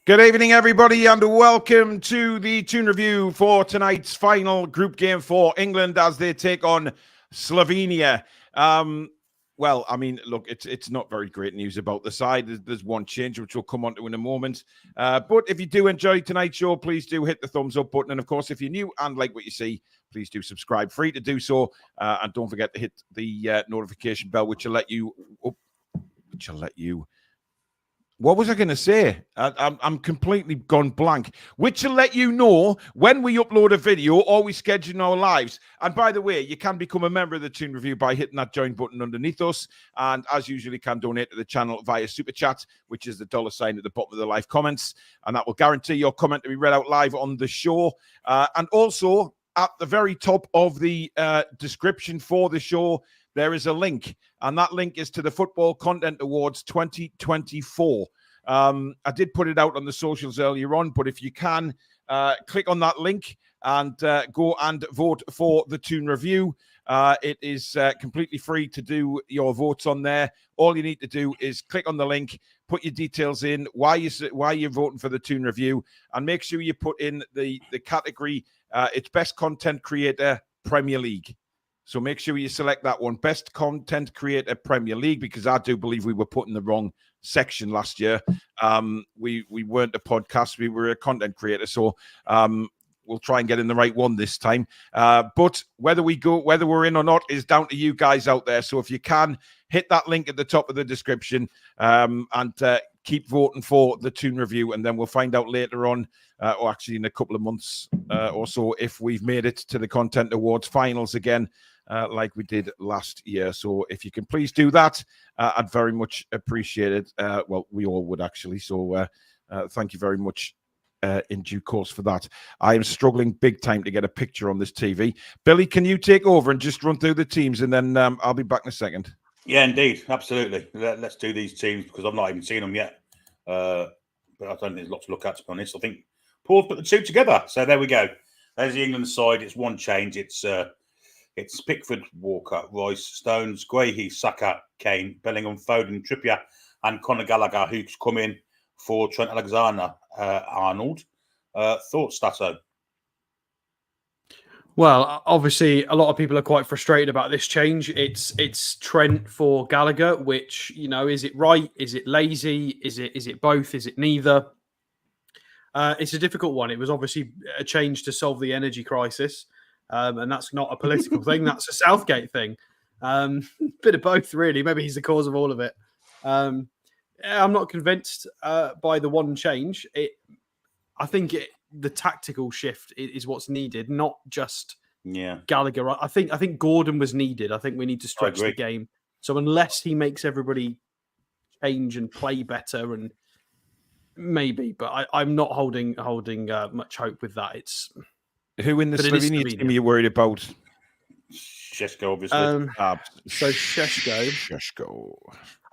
Good evening, everybody, and welcome to the Toon review for tonight's final group game for England as they take on Slovenia. Well, I mean, look, it's not very great news about the side. There's one change, which we'll come on to in a moment. But if you do enjoy tonight's show, please do hit the thumbs up button. And, of course, if you're new and like what you see, please do subscribe. Free to do so. And don't forget to hit the notification bell, which will let you... What was I going to say? I'm completely gone blank. Which will let you know when we upload a video or we schedule our lives. And by the way, you can become a member of the Toon Review by hitting that join button underneath us. And as usual, you can donate to the channel via Super Chat, which is the $ at the bottom of the live comments. And that will guarantee your comment to be read out live on the show. And also, at the very top of the description for the show, there is a link, and that link is to the Football Content Awards 2024. I did put it out on the socials earlier on, but if you can, click on that link and go and vote for the Toon Review. It is completely free to do your votes on there. All you need to do is click on the link, put your details in, why you're voting for the Toon Review, and make sure you put in the category, it's Best Content Creator Premier League. So make sure you select that one, Best Content Creator Premier League, because I do believe we were put in the wrong section last year. We weren't a podcast, we were a content creator. So we'll try and get in the right one this time. But whether we're in or not is down to you guys out there. So if you can, hit that link at the top of the description and keep voting for the Toon Review, and then we'll find out later on, or actually in a couple of months or so, if we've made it to the Content Awards finals again, like we did last year. So if you can please do that, I'd very much appreciate it. Well, we all would actually. So thank you very much in due course for that. I am struggling big time to get a picture on this TV. Billy, can you take over and just run through the teams, and then I'll be back in a second. Yeah, indeed. Absolutely. Let's do these teams because I've not even seen them yet. But I don't think there's lots to look at, to be honest. I think Paul put the two together. So there we go. There's the England side. It's one change. It's Pickford, Walker, Rice, Stones, Guehi, Saka, Kane, Bellingham, Foden, Trippier, and Conor Gallagher, who's come in for Trent Alexander-Arnold. Thoughts, Stato? Well, obviously, a lot of people are quite frustrated about this change. It's Trent for Gallagher, which, you know, is it right? Is it lazy? Is it both? Is it neither? It's a difficult one. It was obviously a change to solve the energy crisis, and that's not a political thing. That's a Southgate thing. Bit of both, really. Maybe he's the cause of all of it. I'm not convinced by the one change. I think the tactical shift is what's needed, not just Gallagher. I think Gordon was needed. I think we need to stretch the game. So unless he makes everybody change and play better, and maybe, but I'm not holding much hope with that. It's who in the Slovenia team are you worried about? Šeško, obviously. So Šeško.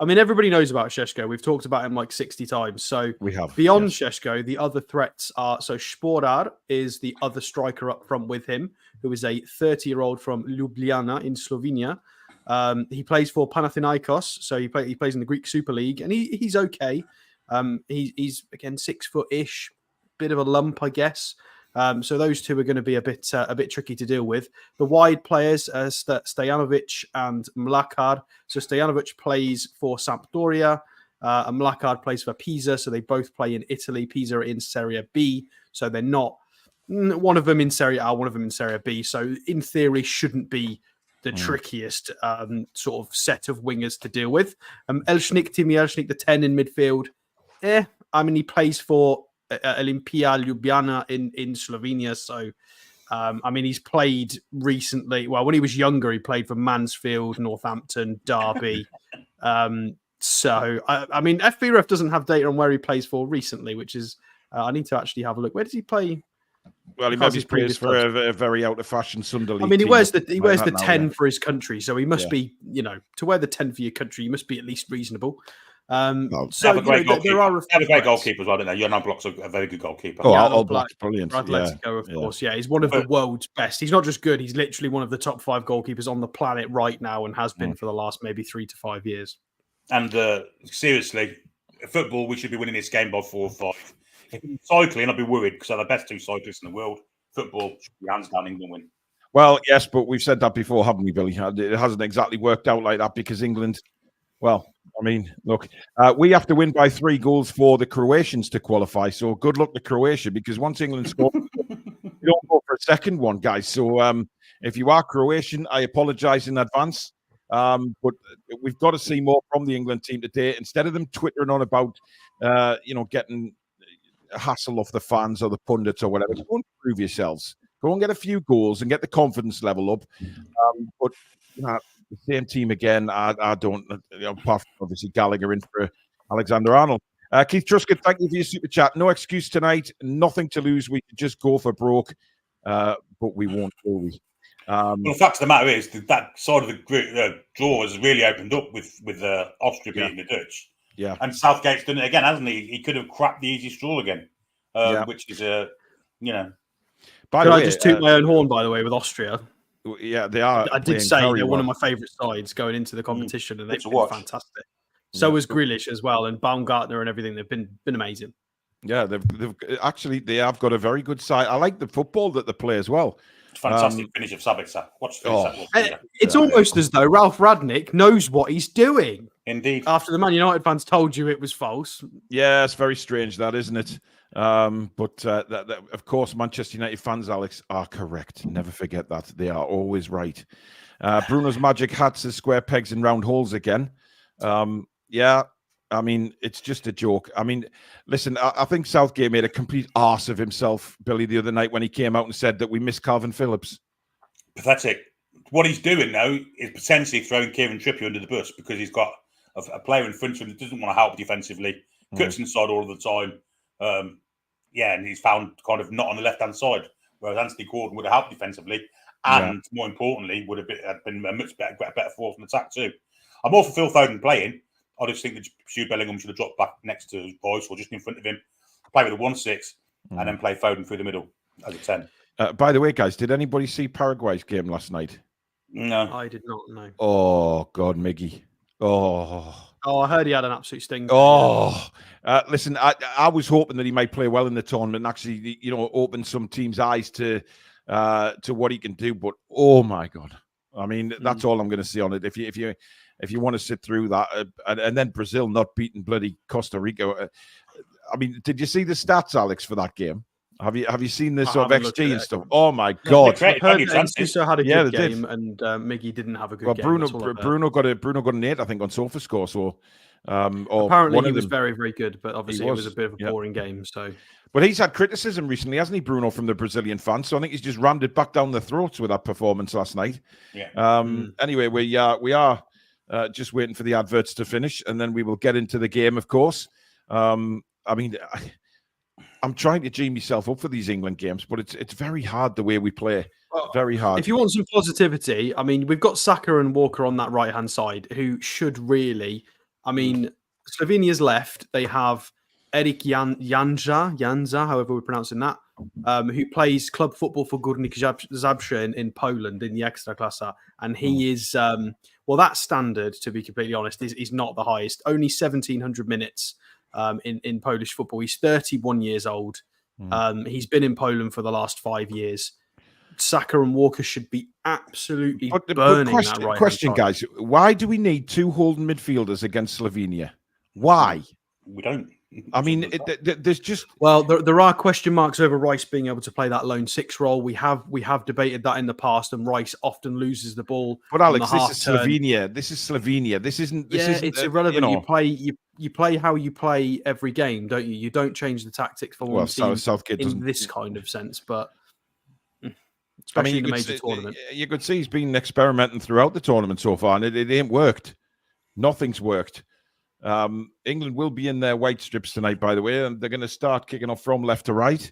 I mean, everybody knows about Šeško. We've talked about him like 60 times. So we have. Beyond Šeško, the other threats are... So Sporar is the other striker up front with him, who is a 30-year-old from Ljubljana in Slovenia. He plays for Panathinaikos, so he plays in the Greek Super League, and he's okay. He's again 6 foot-ish, bit of a lump, I guess. So those two are going to be a bit tricky to deal with. The wide players, Stojanovic and Mlakar. So Stojanovic plays for Sampdoria, and Mlakar plays for Pisa. So they both play in Italy. Pisa are in Serie B, so they're not one of them in Serie A, one of them in Serie B. So in theory, shouldn't be the trickiest sort of set of wingers to deal with. Timmy Elshnik, the 10 in midfield. I mean, he plays for Olimpia Ljubljana in Slovenia. So, I mean, he's played recently. Well, when he was younger, he played for Mansfield, Northampton, Derby. So, I mean, FBref doesn't have data on where he plays for recently, which is, I need to actually have a look. Where does he play? Well, he Because maybe his plays previous for a very out of fashion Sunderland. I mean, he team wears the like that now, 10 yeah. for his country, so he must Yeah. be, to wear the 10 for your country, you must be at least reasonable. Well, So have a great goalkeeper. there are Have a great threats. goalkeer as well, don't they? Jan Blok's a very good goalkeeper. Oh, Yeah, All Black's brilliant. For Atletico, of Yeah. course. Yeah, he's one of the world's best. He's not just good; he's literally one of the top 5 goalkeepers on the planet right now, and has been for the last maybe 3 to 5 years. And seriously, football, we should be winning this game by 4 or 5. If it's cycling, I'd be worried because they're the best 2 cyclists in the world. Football should be hands down England win. Well, yes, but we've said that before, haven't we, Billy? It hasn't exactly worked out like that because England. Well, I mean, look, we have to win by 3 goals for the Croatians to qualify. So good luck to Croatia, because once England score, you don't go for a second one, guys. So if you are Croatian, I apologise in advance. But we've got to see more from the England team today. Instead of them twittering on about, getting a hassle off the fans or the pundits or whatever, go and prove yourselves. Go and get a few goals and get the confidence level up. But the same team again, I don't, apart from obviously Gallagher in for Alexander Arnold. Keith Truscott, thank you for your super chat. No excuse tonight, nothing to lose. We could just go for broke, but we won't, will we? Well, the fact of the matter is that side of the group, draw has really opened up with Austria beating the Dutch. Yeah. And Southgate's done it again, hasn't he? He could have cracked the easiest draw again, which is By the way, I just toot my own horn, by the way, with Austria? Yeah, they are. I did say they're one of my favourite sides going into the competition, and they've been fantastic. So was Grealish as well, and Baumgartner and everything. They've been amazing. Yeah, they have got a very good side. I like the football that they play as well. Fantastic finish of Sabitzer. It's almost as though Ralph Radnick knows what he's doing. Indeed. After the Man United fans told you it was false. Yeah, it's very strange, that, isn't it? But of course, Manchester United fans, Alex, are correct. Never forget that. They are always right. Bruno's magic hat says square pegs in round holes again. Yeah, I mean, it's just a joke. I mean, listen, I think Southgate made a complete arse of himself, Billy, the other night when he came out and said that we miss Calvin Phillips. Pathetic. What he's doing now is potentially throwing Kieran Trippier under the bus because he's got a player in front of him that doesn't want to help defensively, cuts inside all of the time. And he's found kind of not on the left-hand side, whereas Anthony Gordon would have helped defensively and, more importantly, would have been a much better force in attack too. I'm all for Phil Foden playing. I just think that Jude Bellingham should have dropped back next to Royce or just in front of him, play with a 1-6, and then play Foden through the middle as a 10. By the way, guys, did anybody see Paraguay's game last night? No. I did not know. Oh, God, Miggy. Oh, I heard he had an absolute sting. Listen, I was hoping that he might play well in the tournament and actually, open some teams' eyes to what he can do. But oh my God, I mean, that's all I'm going to see on it. If you want to sit through that, and then Brazil not beating bloody Costa Rica. I mean, did you see the stats, Alex, for that game? Have you seen this sort of XG and stuff? Oh my God! I heard Ensusa had a good game, did. and Miggy didn't have a good game. Bruno got an 8, I think, on SofaScore. So apparently he was very, very good, but obviously it was a bit of a boring game. So, but he's had criticism recently, hasn't he, Bruno, from the Brazilian fans? So I think he's just rammed it back down the throats with that performance last night. Yeah. Anyway, we are just waiting for the adverts to finish, and then we will get into the game, of course. I mean, I'm trying to gee myself up for these England games, but it's very hard the way we play. Very hard. If you want some positivity, I mean, we've got Saka and Walker on that right-hand side who should really... I mean, Slovenia's left. They have Eric Janza, however we're pronouncing that, who plays club football for Górnik Zabrze in Poland in the Ekstraklasa. And he is, that standard, to be completely honest, is not the highest. Only 1,700 minutes in Polish football. He's 31 years old. He's been in Poland for the last 5 years. Saka and Walker should be absolutely burning that right. Question, guys: why do we need 2 holding midfielders against Slovenia? Why? We don't. I mean, there's just there are question marks over Rice being able to play that lone 6 role. We have debated that in the past, and Rice often loses the ball. But Alex, this is Slovenia. This is Slovenia. This isn't. It's irrelevant. You play how you play every game, don't you? You don't change the tactics for one team Southgate in this kind of sense, but. Especially in the major tournament. You could see he's been experimenting throughout the tournament so far, and it ain't worked. Nothing's worked. England will be in their white strips tonight, by the way, and they're going to start kicking off from left to right.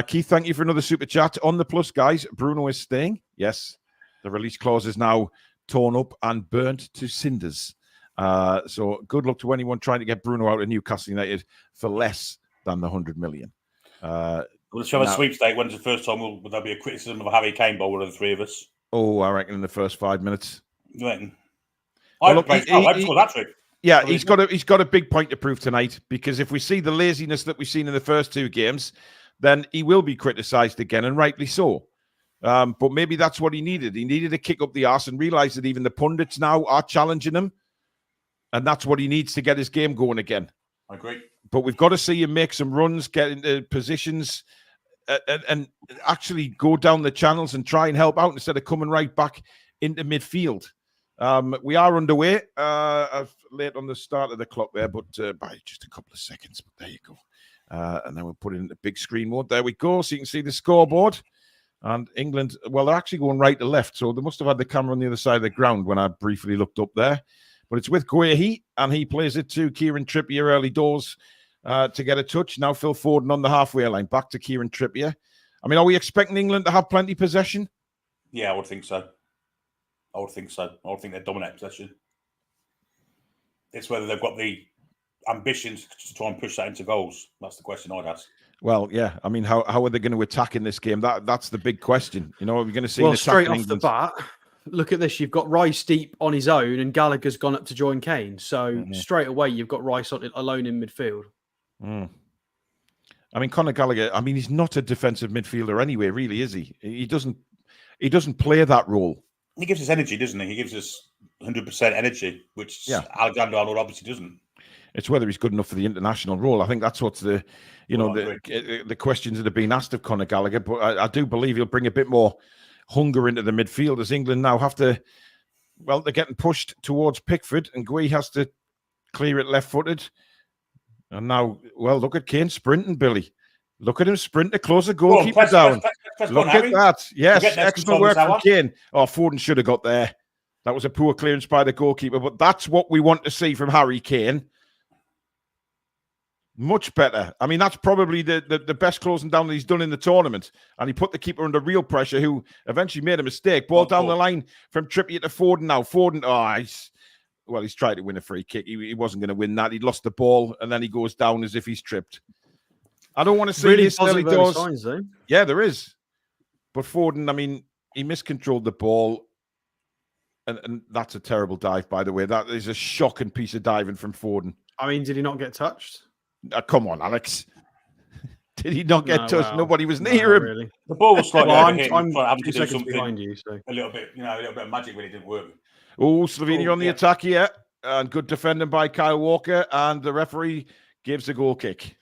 Keith, thank you for another super chat. On the plus, guys, Bruno is staying. Yes, the release clause is now torn up and burnt to cinders. So good luck to anyone trying to get Bruno out of Newcastle United for less than the 100 million. We'll show a sweepstake. When's the first time will there be a criticism of a Harry Kane by one of the three of us? Oh, I reckon in the first 5 minutes. You reckon? Well, I'd score that trick. Yeah, he's got a big point to prove tonight, because if we see the laziness that we've seen in the first two games, then he will be criticised again, and rightly so. But maybe that's what he needed. He needed to kick up the arse and realise that even the pundits now are challenging him, and that's what he needs to get his game going again. I agree. But we've got to see him make some runs, get into positions, and actually go down the channels and try and help out instead of coming right back into midfield. We are underway. Late on the start of the clock there, but by just a couple of seconds. But there you go. And then we'll put it in the big screen mode. There we go. So you can see the scoreboard. And England, well, they're actually going right to left. So they must have had the camera on the other side of the ground when I briefly looked up there. But it's with Guehi, and he plays it to Kieran Trippier early doors to get a touch. Now Phil Foden on the halfway line. Back to Kieran Trippier. I mean, are we expecting England to have plenty possession? Yeah, I would think so. I would think they dominate possession. It's whether they've got the ambitions to try and push that into goals. That's the question I'd ask. Well, yeah. I mean, how are they going to attack in this game? That's the big question. You know, are we going to see well, straight off the bat, look at this. You've got Rice deep on his own, and Gallagher's gone up to join Kane. So straight away, you've got Rice alone in midfield. I mean, Conor Gallagher, I mean, he's not a defensive midfielder anyway, really, is he? He doesn't play that role. He gives us energy, doesn't he? He gives us 100% energy, which Alexander-Arnold obviously doesn't. It's whether he's good enough for the international role. I think that's what's the questions that have been asked of Conor Gallagher. But I do believe he'll bring a bit more hunger into the midfield, as England now have to. Well, they're getting pushed towards Pickford, and Guehi has to clear it left-footed. And now, well, look at Kane sprinting, Billy. Look at him sprint to close the goalkeeper down. Look at that. Yes, excellent work from Kane. Oh, Foden should have got there. That was a poor clearance by the goalkeeper, but that's what we want to see from Harry Kane. Much better. I mean, that's probably the best closing down that he's done in the tournament. And he put the keeper under real pressure, who eventually made a mistake. Ball down the line from Trippier to Foden now. Foden, he's tried to win a free kick. He wasn't going to win that. He lost the ball, and then he goes down as if he's tripped. I don't want to see really this early doors. Signs, though. Yeah, there is. But Foden, I mean, he miscontrolled the ball. And that's a terrible dive, by the way. That is a shocking piece of diving from Foden. I mean, did he not get touched? Come on, Alex. Did he not get touched? Well, nobody was near him. Really. The ball was slightly overhit. I'm 2 seconds behind you. So. A little bit of magic when it didn't work. Oh, Slovenia on the attack here. And good defending by Kyle Walker. And the referee gives a goal kick.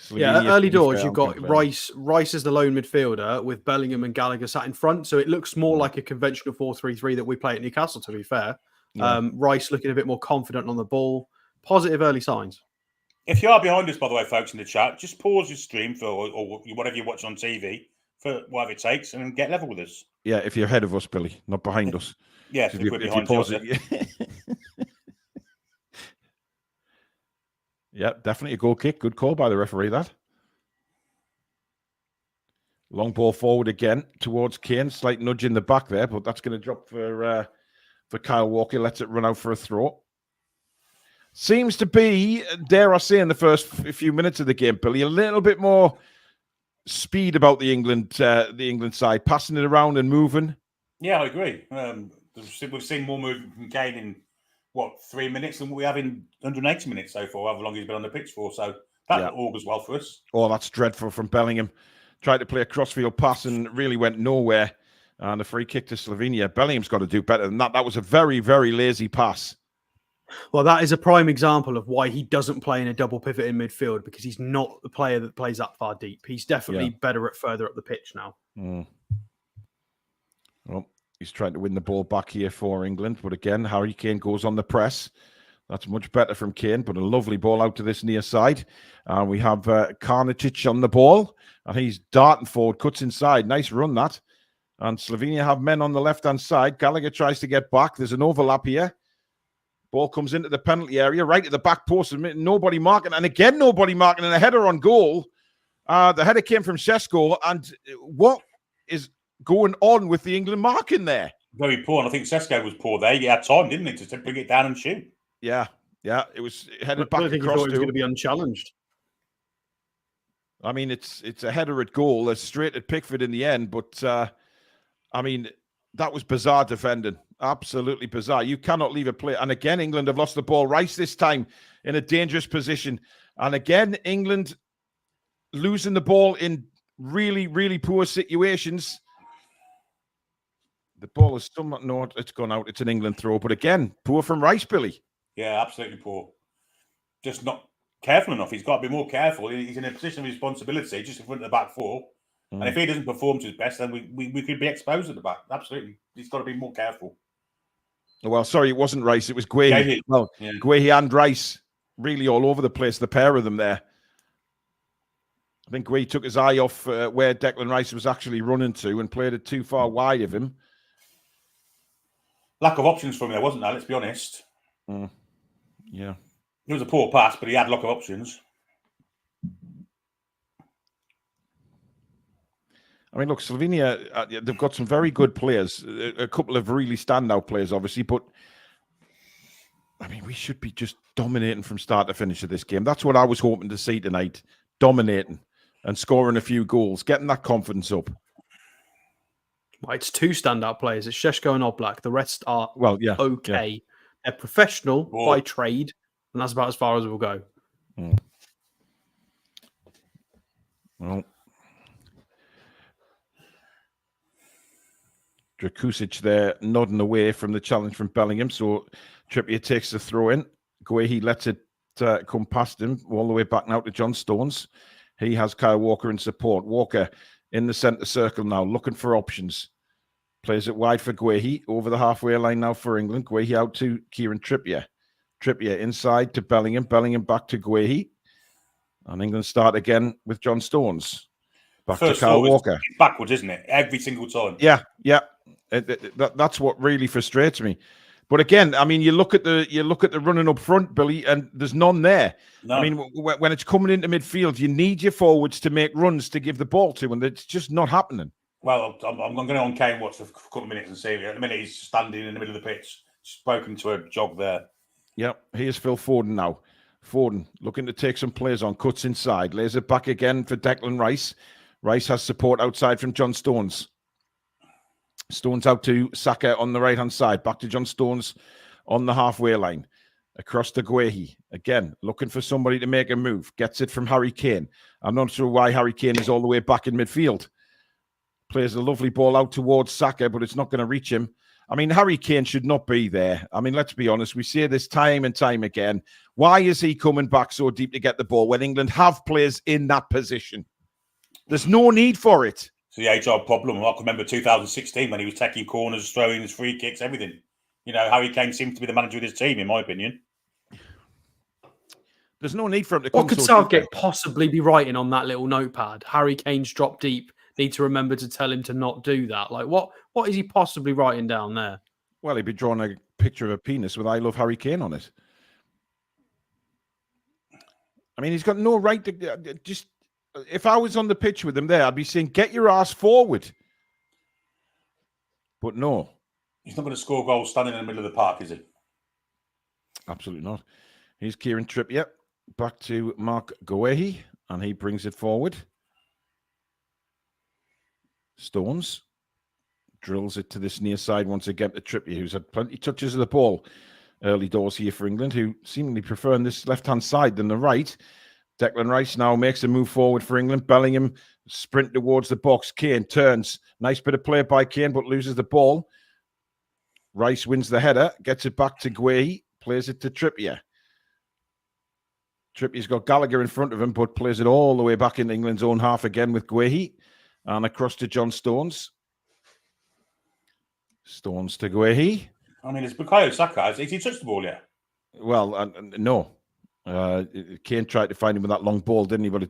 Slovenia, early doors, you've got Rice as the lone midfielder with Bellingham and Gallagher sat in front. So it looks more like a conventional 4-3-3 that we play at Newcastle, to be fair. Yeah. Rice looking a bit more confident on the ball. Positive early signs. If you are behind us, by the way, folks, in the chat, just pause your stream or whatever you watch on TV for whatever it takes and get level with us. Yeah, if you're ahead of us, Billy, not behind us. Yeah, if we're behind us. Yeah, definitely a goal kick. Good call by the referee, that. Long ball forward again towards Kane. Slight nudge in the back there, but that's going to drop for Kyle Walker. Lets it run out for a throw. Seems to be, dare I say, in the first few minutes of the game, Billy, a little bit more speed about the England side, passing it around and moving. Yeah, I agree. We've seen more movement from Kane in 3 minutes than we have in 180 minutes so far, however long he's been on the pitch for. So that augurs well for us. Oh, that's dreadful from Bellingham. Tried to play a crossfield pass and really went nowhere. And a free kick to Slovenia. Bellingham's got to do better than that. That was a very, very lazy pass. Well, that is a prime example of why he doesn't play in a double pivot in midfield, because he's not the player that plays that far deep. He's definitely better at further up the pitch now. Well, he's trying to win the ball back here for England. But again, Harry Kane goes on the press. That's much better from Kane, but a lovely ball out to this near side. We have Karnatic on the ball, and he's darting forward, cuts inside. Nice run, that. And Slovenia have men on the left-hand side. Gallagher tries to get back. There's an overlap here. Ball comes into the penalty area, right at the back post, and nobody marking. And again, nobody marking, and a header on goal. The header came from Sesko. And what is going on with the England marking there? Very poor. And I think Sesko was poor there. He had time, didn't he, to bring it down and shoot? Yeah. It was headed I back don't think he across thought he was going to be unchallenged. I mean, it's a header at goal. It's straight at Pickford in the end. But, I mean, that was bizarre defending. Absolutely bizarre. You cannot leave a play. And again, England have lost the ball. Rice this time in a dangerous position. And again, England losing the ball in really, really poor situations. The ball is still not... No, it's gone out. It's an England throw. But again, poor from Rice, Billy. Yeah, absolutely poor. Just not careful enough. He's got to be more careful. He's in a position of responsibility just in front of the back four. And if he doesn't perform to his best, then we could be exposed at the back. Absolutely. He's got to be more careful. Well, sorry, it wasn't Rice. It was Guehi. Well, yeah. Guehi and Rice really all over the place, the pair of them there. I think Guehi took his eye off where Declan Rice was actually running to and played it too far wide of him. Lack of options from him there, wasn't there? Let's be honest. Yeah. It was a poor pass, but he had a lot of options. I mean, look, Slovenia, they've got some very good players. A couple of really standout players, obviously. But, I mean, we should be just dominating from start to finish of this game. That's what I was hoping to see tonight. Dominating and scoring a few goals. Getting that confidence up. Well, it's two standout players. It's Šeško and Oblak. The rest are okay. Yeah. They're professional by trade. And that's about as far as we'll go. Well... Drakusic there nodding away from the challenge from Bellingham. So Trippier takes the throw in. Guehi lets it come past him all the way back now to John Stones. He has Kyle Walker in support. Walker in the centre circle now, looking for options. Plays it wide for Guehi. Over the halfway line now for England. Guehi out to Kieran Trippier. Trippier inside to Bellingham. Bellingham back to Guehi. And England start again with John Stones. Back to Kyle Walker. Backwards, isn't it? Every single time. Yeah. That's what really frustrates me. But again, I mean, you look at the running up front, Billy, and there's none there. No. I mean, when it's coming into midfield, you need your forwards to make runs to give the ball to, and it's just not happening. Well, I'm going to on Kane watch for a couple of minutes and see. At the minute, he's standing in the middle of the pitch, spoken to a jog there. Yep, here's Phil Foden now. Foden looking to take some players on, cuts inside, lays it back again for Declan Rice. Rice has support outside from John Stones. Stones out to Saka on the right-hand side. Back to John Stones on the halfway line. Across to Guehi. Again, looking for somebody to make a move. Gets it from Harry Kane. I'm not sure why Harry Kane is all the way back in midfield. Plays a lovely ball out towards Saka, but it's not going to reach him. I mean, Harry Kane should not be there. I mean, let's be honest. We say this time and time again. Why is he coming back so deep to get the ball when England have players in that position? There's no need for it. It's the age-old problem. I can remember 2016 when he was taking corners, throw-ins, free kicks, everything. You know, Harry Kane seemed to be the manager of his team, in my opinion. There's no need for him to come. What could Southgate possibly be writing on that little notepad? Harry Kane's drop deep. Need to remember to tell him to not do that. Like, what is he possibly writing down there? Well, he'd be drawing a picture of a penis with "I love Harry Kane" on it. I mean, he's got no right to just... If I was on the pitch with him there, I'd be saying, get your ass forward. But no. He's not going to score goals standing in the middle of the park, is he? Absolutely not. Here's Kieran Trippier. Back to Mark Guehi, and he brings it forward. Stones drills it to this near side once again to Trippier, who's had plenty of touches of the ball early doors here for England, who seemingly preferring this left-hand side than the right. Declan Rice now makes a move forward for England. Bellingham sprint towards the box. Kane turns. Nice bit of play by Kane, but loses the ball. Rice wins the header, gets it back to Guehi, plays it to Trippier. Trippier's got Gallagher in front of him, but plays it all the way back in England's own half again with Guehi. And across to John Stones. Stones to Guehi. I mean, it's Bukayo Saka. Has he touched the ball yet? Well, no. Kane tried to find him with that long ball, didn't he? But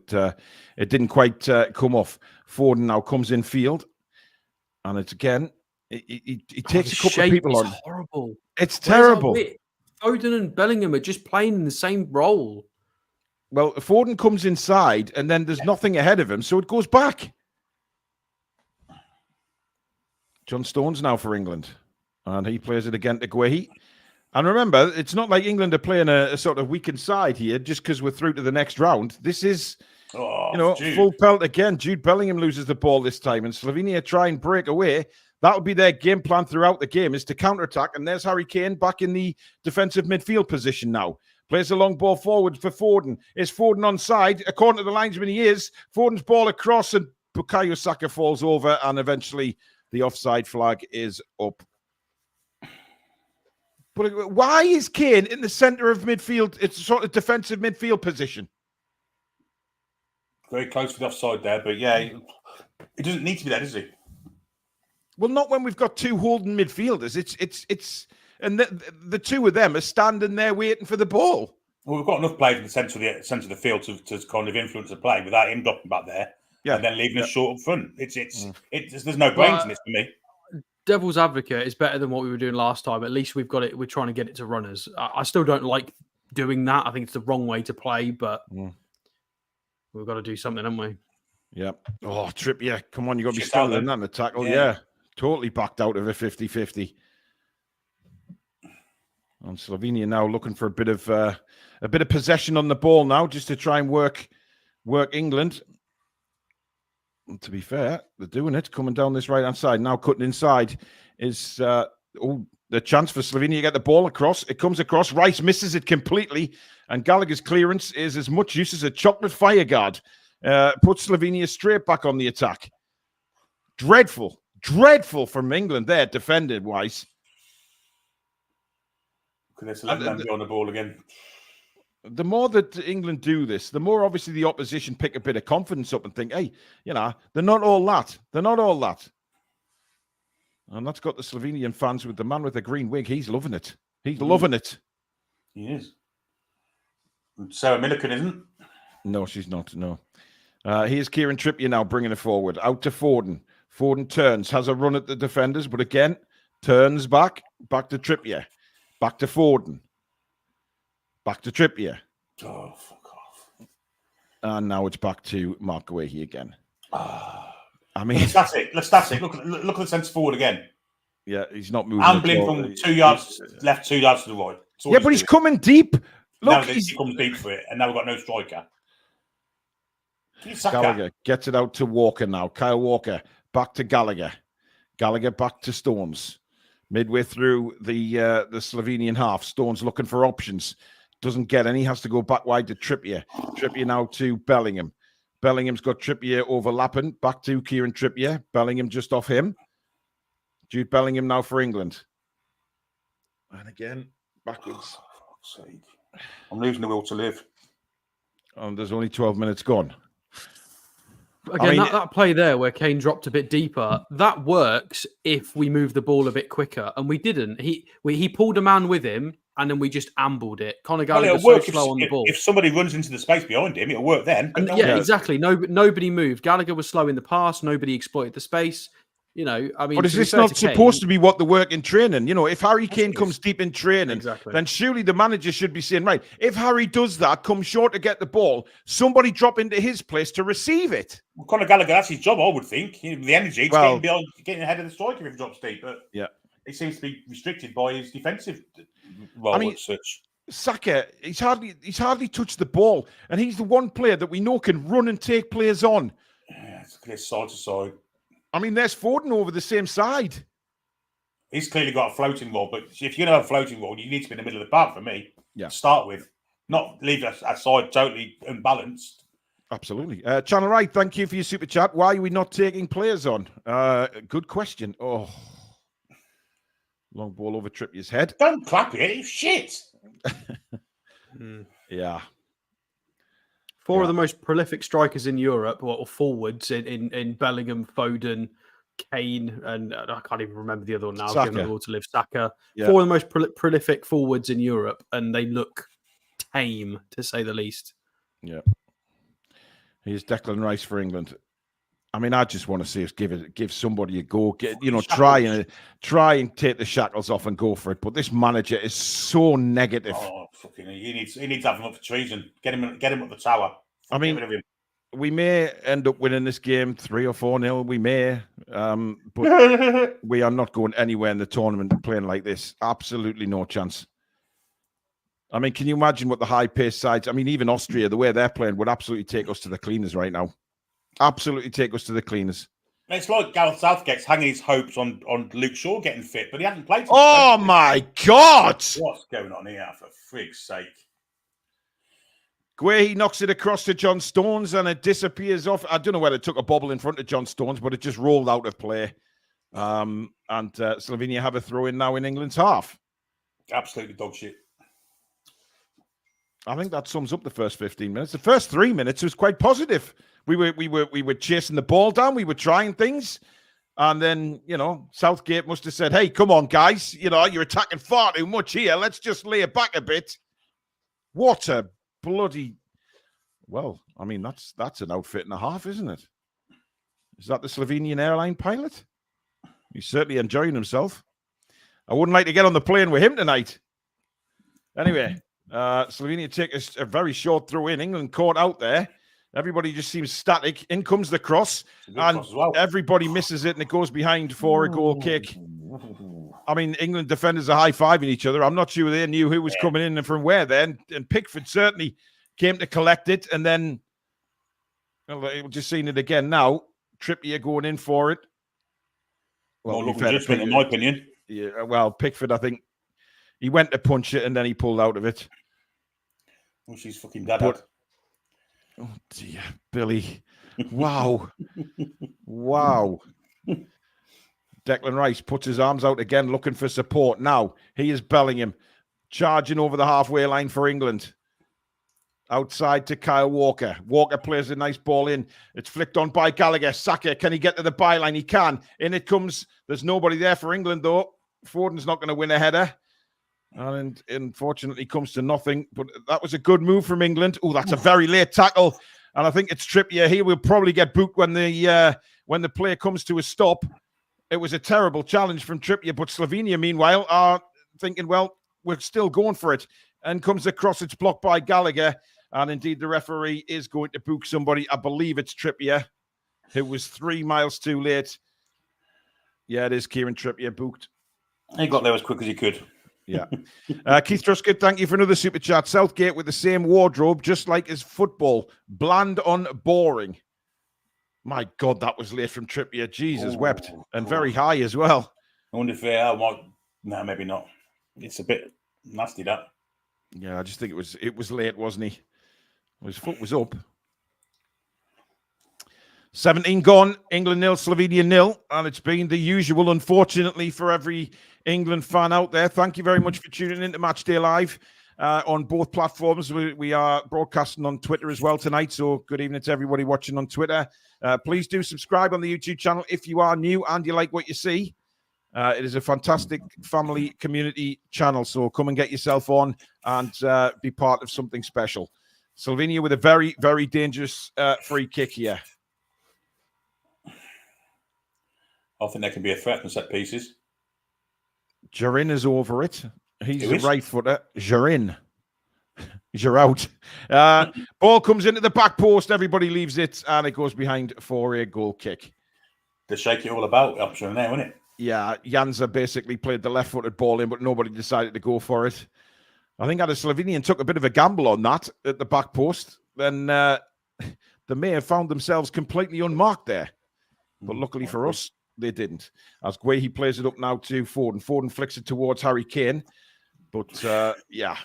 it didn't quite come off. Foden now comes in field, and it's again. He takes a couple of people on. Horrible. It's terrible. Foden and Bellingham are just playing in the same role. Well, Foden comes inside and then there's nothing ahead of him, so it goes back. John Stones now for England. And he plays it again to Guehi. And remember, it's not like England are playing a sort of weakened side here just because we're through to the next round. This is, full pelt again. Jude Bellingham loses the ball this time, and Slovenia try and break away. That'll be their game plan throughout the game, is to counterattack. And there's Harry Kane back in the defensive midfield position now. Plays a long ball forward for Foden. Is Foden onside? According to the linesman, he is. Foden's ball across, and Bukayo Saka falls over, and eventually the offside flag is up. But why is Kane in the centre of midfield? It's a sort of defensive midfield position. Very close to the offside there, but yeah, it doesn't need to be there, does it? Well, not when we've got two holding midfielders. It's and the two of them are standing there waiting for the ball. Well, we've got enough players in the centre of the field to kind of influence the play without him dropping back there and then leaving us short up front. There's no brains in this for me. Devil's advocate is better than what we were doing last time. At least we've got it. We're trying to get it to runners. I still don't like doing that. I think it's the wrong way to play, but we've got to do something, haven't we? Yeah. Oh, Trippier. Come on, you got to be stronger than that in the tackle. Yeah. Totally backed out of a 50-50. And Slovenia now looking for a bit of possession on the ball now, just to try and work England. And to be fair, they're doing it, coming down this right-hand side. Now cutting inside is the chance for Slovenia to get the ball across. It comes across. Rice misses it completely. And Gallagher's clearance is as much use as a chocolate fire guard. Puts Slovenia straight back on the attack. Dreadful from England there, defended-wise. Let's let them be on the ball again. The more that England do this, the more obviously the opposition pick a bit of confidence up and think, hey, they're not all that. They're not all that. And that's got the Slovenian fans with the man with the green wig. He's loving it. He's loving it. He is. Sarah Milliken isn't? No, she's not. No. Here's Kieran Trippier now bringing it forward. Out to Foden. Foden turns, has a run at the defenders, but again, turns back to Trippier. Back to Foden. Back to Trippier. Oh, fuck off. And now it's back to Mark Guehi again. I mean... That's it. Look at the centre forward again. Yeah, he's not moving. Ambling from 2 yards left, 2 yards to the right. Yeah, but he's coming deep. Look, he comes deep for it, and now we've got no striker. Gallagher gets it out to Walker now. Kyle Walker back to Gallagher. Gallagher back to Stones. Midway through the Slovenian half, Stones looking for options. Doesn't get any. Has to go back wide to Trippier. Trippier now to Bellingham. Bellingham's got Trippier overlapping. Back to Kieran Trippier. Bellingham just off him. Jude Bellingham now for England. And again, backwards. Oh, for fuck's sake. I'm losing the will to live. And there's only 12 minutes gone. Again, that play there where Kane dropped a bit deeper, that works if we move the ball a bit quicker. And we didn't. He pulled a man with him, and then we just ambled it. Conor Gallagher was so slow on the ball. If somebody runs into the space behind him, it'll work then. Exactly. Nobody moved. Gallagher was slow in the pass. Nobody exploited the space. But is this not supposed to be what the work in training? If Harry Kane comes deep in training, then surely the manager should be saying, right, if Harry does that, come short to get the ball, somebody drop into his place to receive it. Well, Conor Gallagher, that's his job, I would think. The energy, getting ahead of the striker if he drops deep. But he seems to be restricted by his defensive role as such. Saka, he's hardly touched the ball, and he's the one player that we know can run and take players on. Yeah, it's clear side to side. I mean, there's Foden over the same side. He's clearly got a floating role, but if you're going to have a floating role, you need to be in the middle of the park for me to start with. Not leave a side totally unbalanced. Absolutely. Channel Right, thank you for your super chat. Why are we not taking players on? Good question. Oh, long ball over Trippier's head. Don't clap it. It's shit. Yeah. Four of the most prolific strikers in Europe, or forwards in Bellingham, Foden, Kane, and I can't even remember the other one now. Saka. To live Saka. Yeah. Four of the most prolific forwards in Europe, and they look tame, to say the least. Yeah. Here's Declan Rice for England. I mean, I just want to see us give somebody a go. Try and take the shackles off and go for it. But this manager is so negative. Oh, fucking! He needs to have him up for treason. Get him up the tower. I mean, get rid of him. We may end up winning this game 3 or 4-0. We may, but we are not going anywhere in the tournament playing like this. Absolutely no chance. I mean, can you imagine what the high-paced sides? I mean, even Austria, the way they're playing, would absolutely take us to the cleaners right now. Absolutely take us to the cleaners. It's like Gareth Southgate's hanging his hopes on Luke Shaw getting fit, but he hasn't played. Oh my God! What's going on here, for frig's sake? He knocks it across to John Stones and it disappears off. I don't know whether it took a bobble in front of John Stones, but it just rolled out of play. And Slovenia have a throw in now in England's half. Absolutely dog shit. I think that sums up the first 15 minutes. The first 3 minutes was quite positive. We were chasing the ball down. We were trying things. And then, Southgate must have said, hey, come on, guys. You're attacking far too much here. Let's just lay it back a bit. What a bloody... Well, I mean, that's an outfit and a half, isn't it? Is that the Slovenian airline pilot? He's certainly enjoying himself. I wouldn't like to get on the plane with him tonight. Anyway... Slovenia take a very short throw in. England caught out there. Everybody just seems static. In comes the cross, and everybody misses it, and it goes behind for a goal kick. I mean, England defenders are high-fiving each other. I'm not sure they knew who was coming in and from where then. And Pickford certainly came to collect it, and then we've just seen it again now. Trippier going in for it. Well, in my opinion. Yeah, well, Pickford, I think, he went to punch it, and then he pulled out of it. Well, she's fucking dead. Oh, dear. Billy. Wow. Wow. Declan Rice puts his arms out again, looking for support. Now, he is Bellingham, charging over the halfway line for England. Outside to Kyle Walker. Walker plays a nice ball in. It's flicked on by Gallagher. Saka, can he get to the byline? He can. In it comes. There's nobody there for England, though. Foden's not going to win a header. And unfortunately comes to nothing. But that was a good move from England. Oh, that's a very late tackle. And I think it's Trippier. He will probably get booked when the play comes to a stop. It was a terrible challenge from Trippier. But Slovenia, meanwhile, are thinking, well, we're still going for it. And comes across. It's blocked by Gallagher. And indeed, the referee is going to book somebody. I believe it's Trippier, who was 3 miles too late. Yeah, it is Kieran Trippier booked. He got there as quick as he could. Yeah. Keith Truscott, thank you for another super chat. Southgate with the same wardrobe, just like his football. Bland on boring. My God, that was late from Trippier. Jesus, wept. And very high as well. I wonder if no, maybe not. It's a bit nasty, that. Yeah, I just think it was late, wasn't he? Well, his foot was up. 17 gone, England 0, Slovenia 0, and it's been the usual, unfortunately, for every England fan out there. Thank you very much for tuning in to Matchday Live on both platforms. We are broadcasting on Twitter as well tonight, so good evening to everybody watching on Twitter. Please do subscribe on the YouTube channel if you are new and you like what you see. It is a fantastic family community channel, so come and get yourself on and be part of something special. Slovenia with a very, very dangerous free kick here. I think there can be a threat from set pieces. Jarin is over it. He's a right footer. Jarin. You're out. Ball comes into the back post. Everybody leaves it, and it goes behind for a goal kick. They shake it all about up there, isn't it? Yeah, Janza basically played the left-footed ball in, but nobody decided to go for it. I think had a Slovenian took a bit of a gamble on that at the back post, then they may have found themselves completely unmarked there. But luckily for us, they didn't. As he plays it up now to Foden. Foden flicks it towards Harry Kane. But, yeah,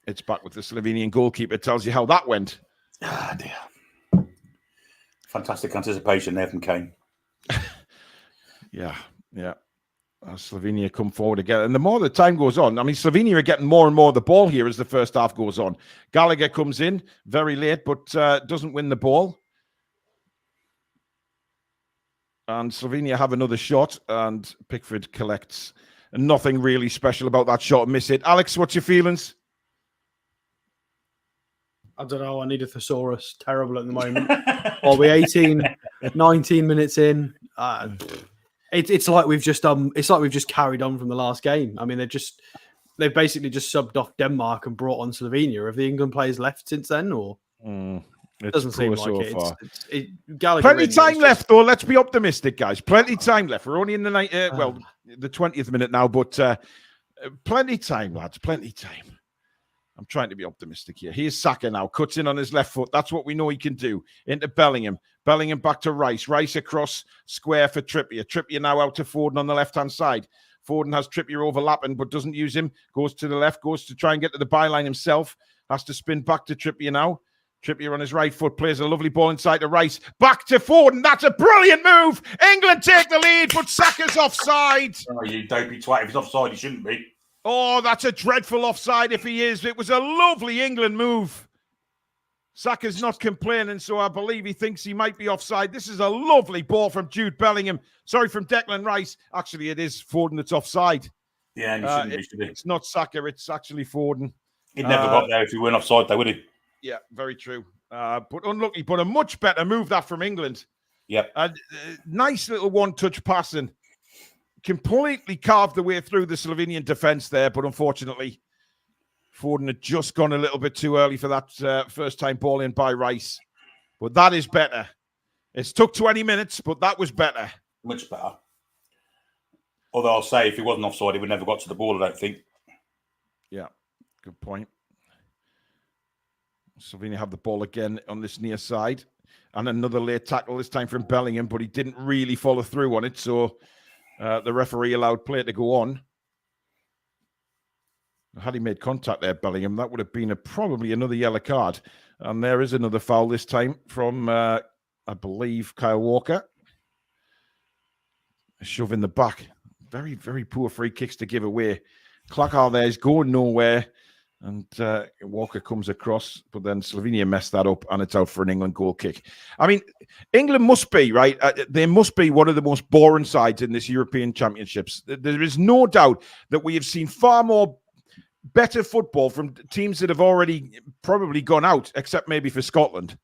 it's back with the Slovenian goalkeeper. It tells you how that went. Ah, dear. Fantastic anticipation there from Kane. Yeah. Slovenia come forward again. And the more the time goes on, I mean, Slovenia are getting more and more of the ball here as the first half goes on. Gallagher comes in very late, but doesn't win the ball. And Slovenia have another shot, and Pickford collects. And nothing really special about that shot. Miss it. Alex, what's your feelings? I don't know. I need a thesaurus. Terrible at the moment. Are we 18? 19 minutes in. It's like we've just carried on from the last game. I mean, they've basically just subbed off Denmark and brought on Slovenia. Have the England players left since then, or it doesn't seem like it? Far. Gallagher Plenty time left, though. Let's be optimistic, guys. Plenty time left. We're only in the the 20th minute now, but plenty time, lads. Plenty time. I'm trying to be optimistic here. Here's Saka now. Cuts in on his left foot. That's what we know he can do. Into Bellingham. Bellingham back to Rice. Rice across square for Trippier. Trippier now out to Foden on the left-hand side. Foden has Trippier overlapping, but doesn't use him. Goes to the left. Goes to try and get to the byline himself. Has to spin back to Trippier now. Trippier on his right foot. Plays a lovely ball inside to Rice. Back to Foden. That's a brilliant move. England take the lead, but Saka's offside. Oh, you dopey twat. If he's offside, he shouldn't be. Oh, that's a dreadful offside if he is. It was a lovely England move. Saka's not complaining, so I believe he thinks he might be offside. This is a lovely ball from Jude Bellingham. Sorry, from Declan Rice. Actually, it is Foden that's offside. Yeah, and he shouldn't be, should he? It's not Saka, it's actually Foden. He'd never got there if he weren't offside, though, would he? Yeah, very true. But unlucky, but a much better move that from England. Yep. Nice little one-touch passing. Completely carved the way through the Slovenian defence there, but unfortunately, Foden had just gone a little bit too early for that first-time ball in by Rice. But that is better. It's took 20 minutes, but that was better. Much better. Although I'll say, if he wasn't offside, he would never got to the ball, I don't think. Yeah, good point. Slovenia have the ball again on this near side. And another late tackle, this time from Bellingham, but he didn't really follow through on it, so the referee allowed play to go on. Had he made contact there, Bellingham, that would have been probably another yellow card. And there is another foul this time from, I believe, Kyle Walker. A shove in the back. Very, very poor free kicks to give away. Klakar there is going nowhere. And Walker comes across, but then Slovenia messed that up, and it's out for an England goal kick. I mean, England must be, right? They must be one of the most boring sides in this European Championships. There is no doubt that we have seen far more better football from teams that have already probably gone out, except maybe for Scotland.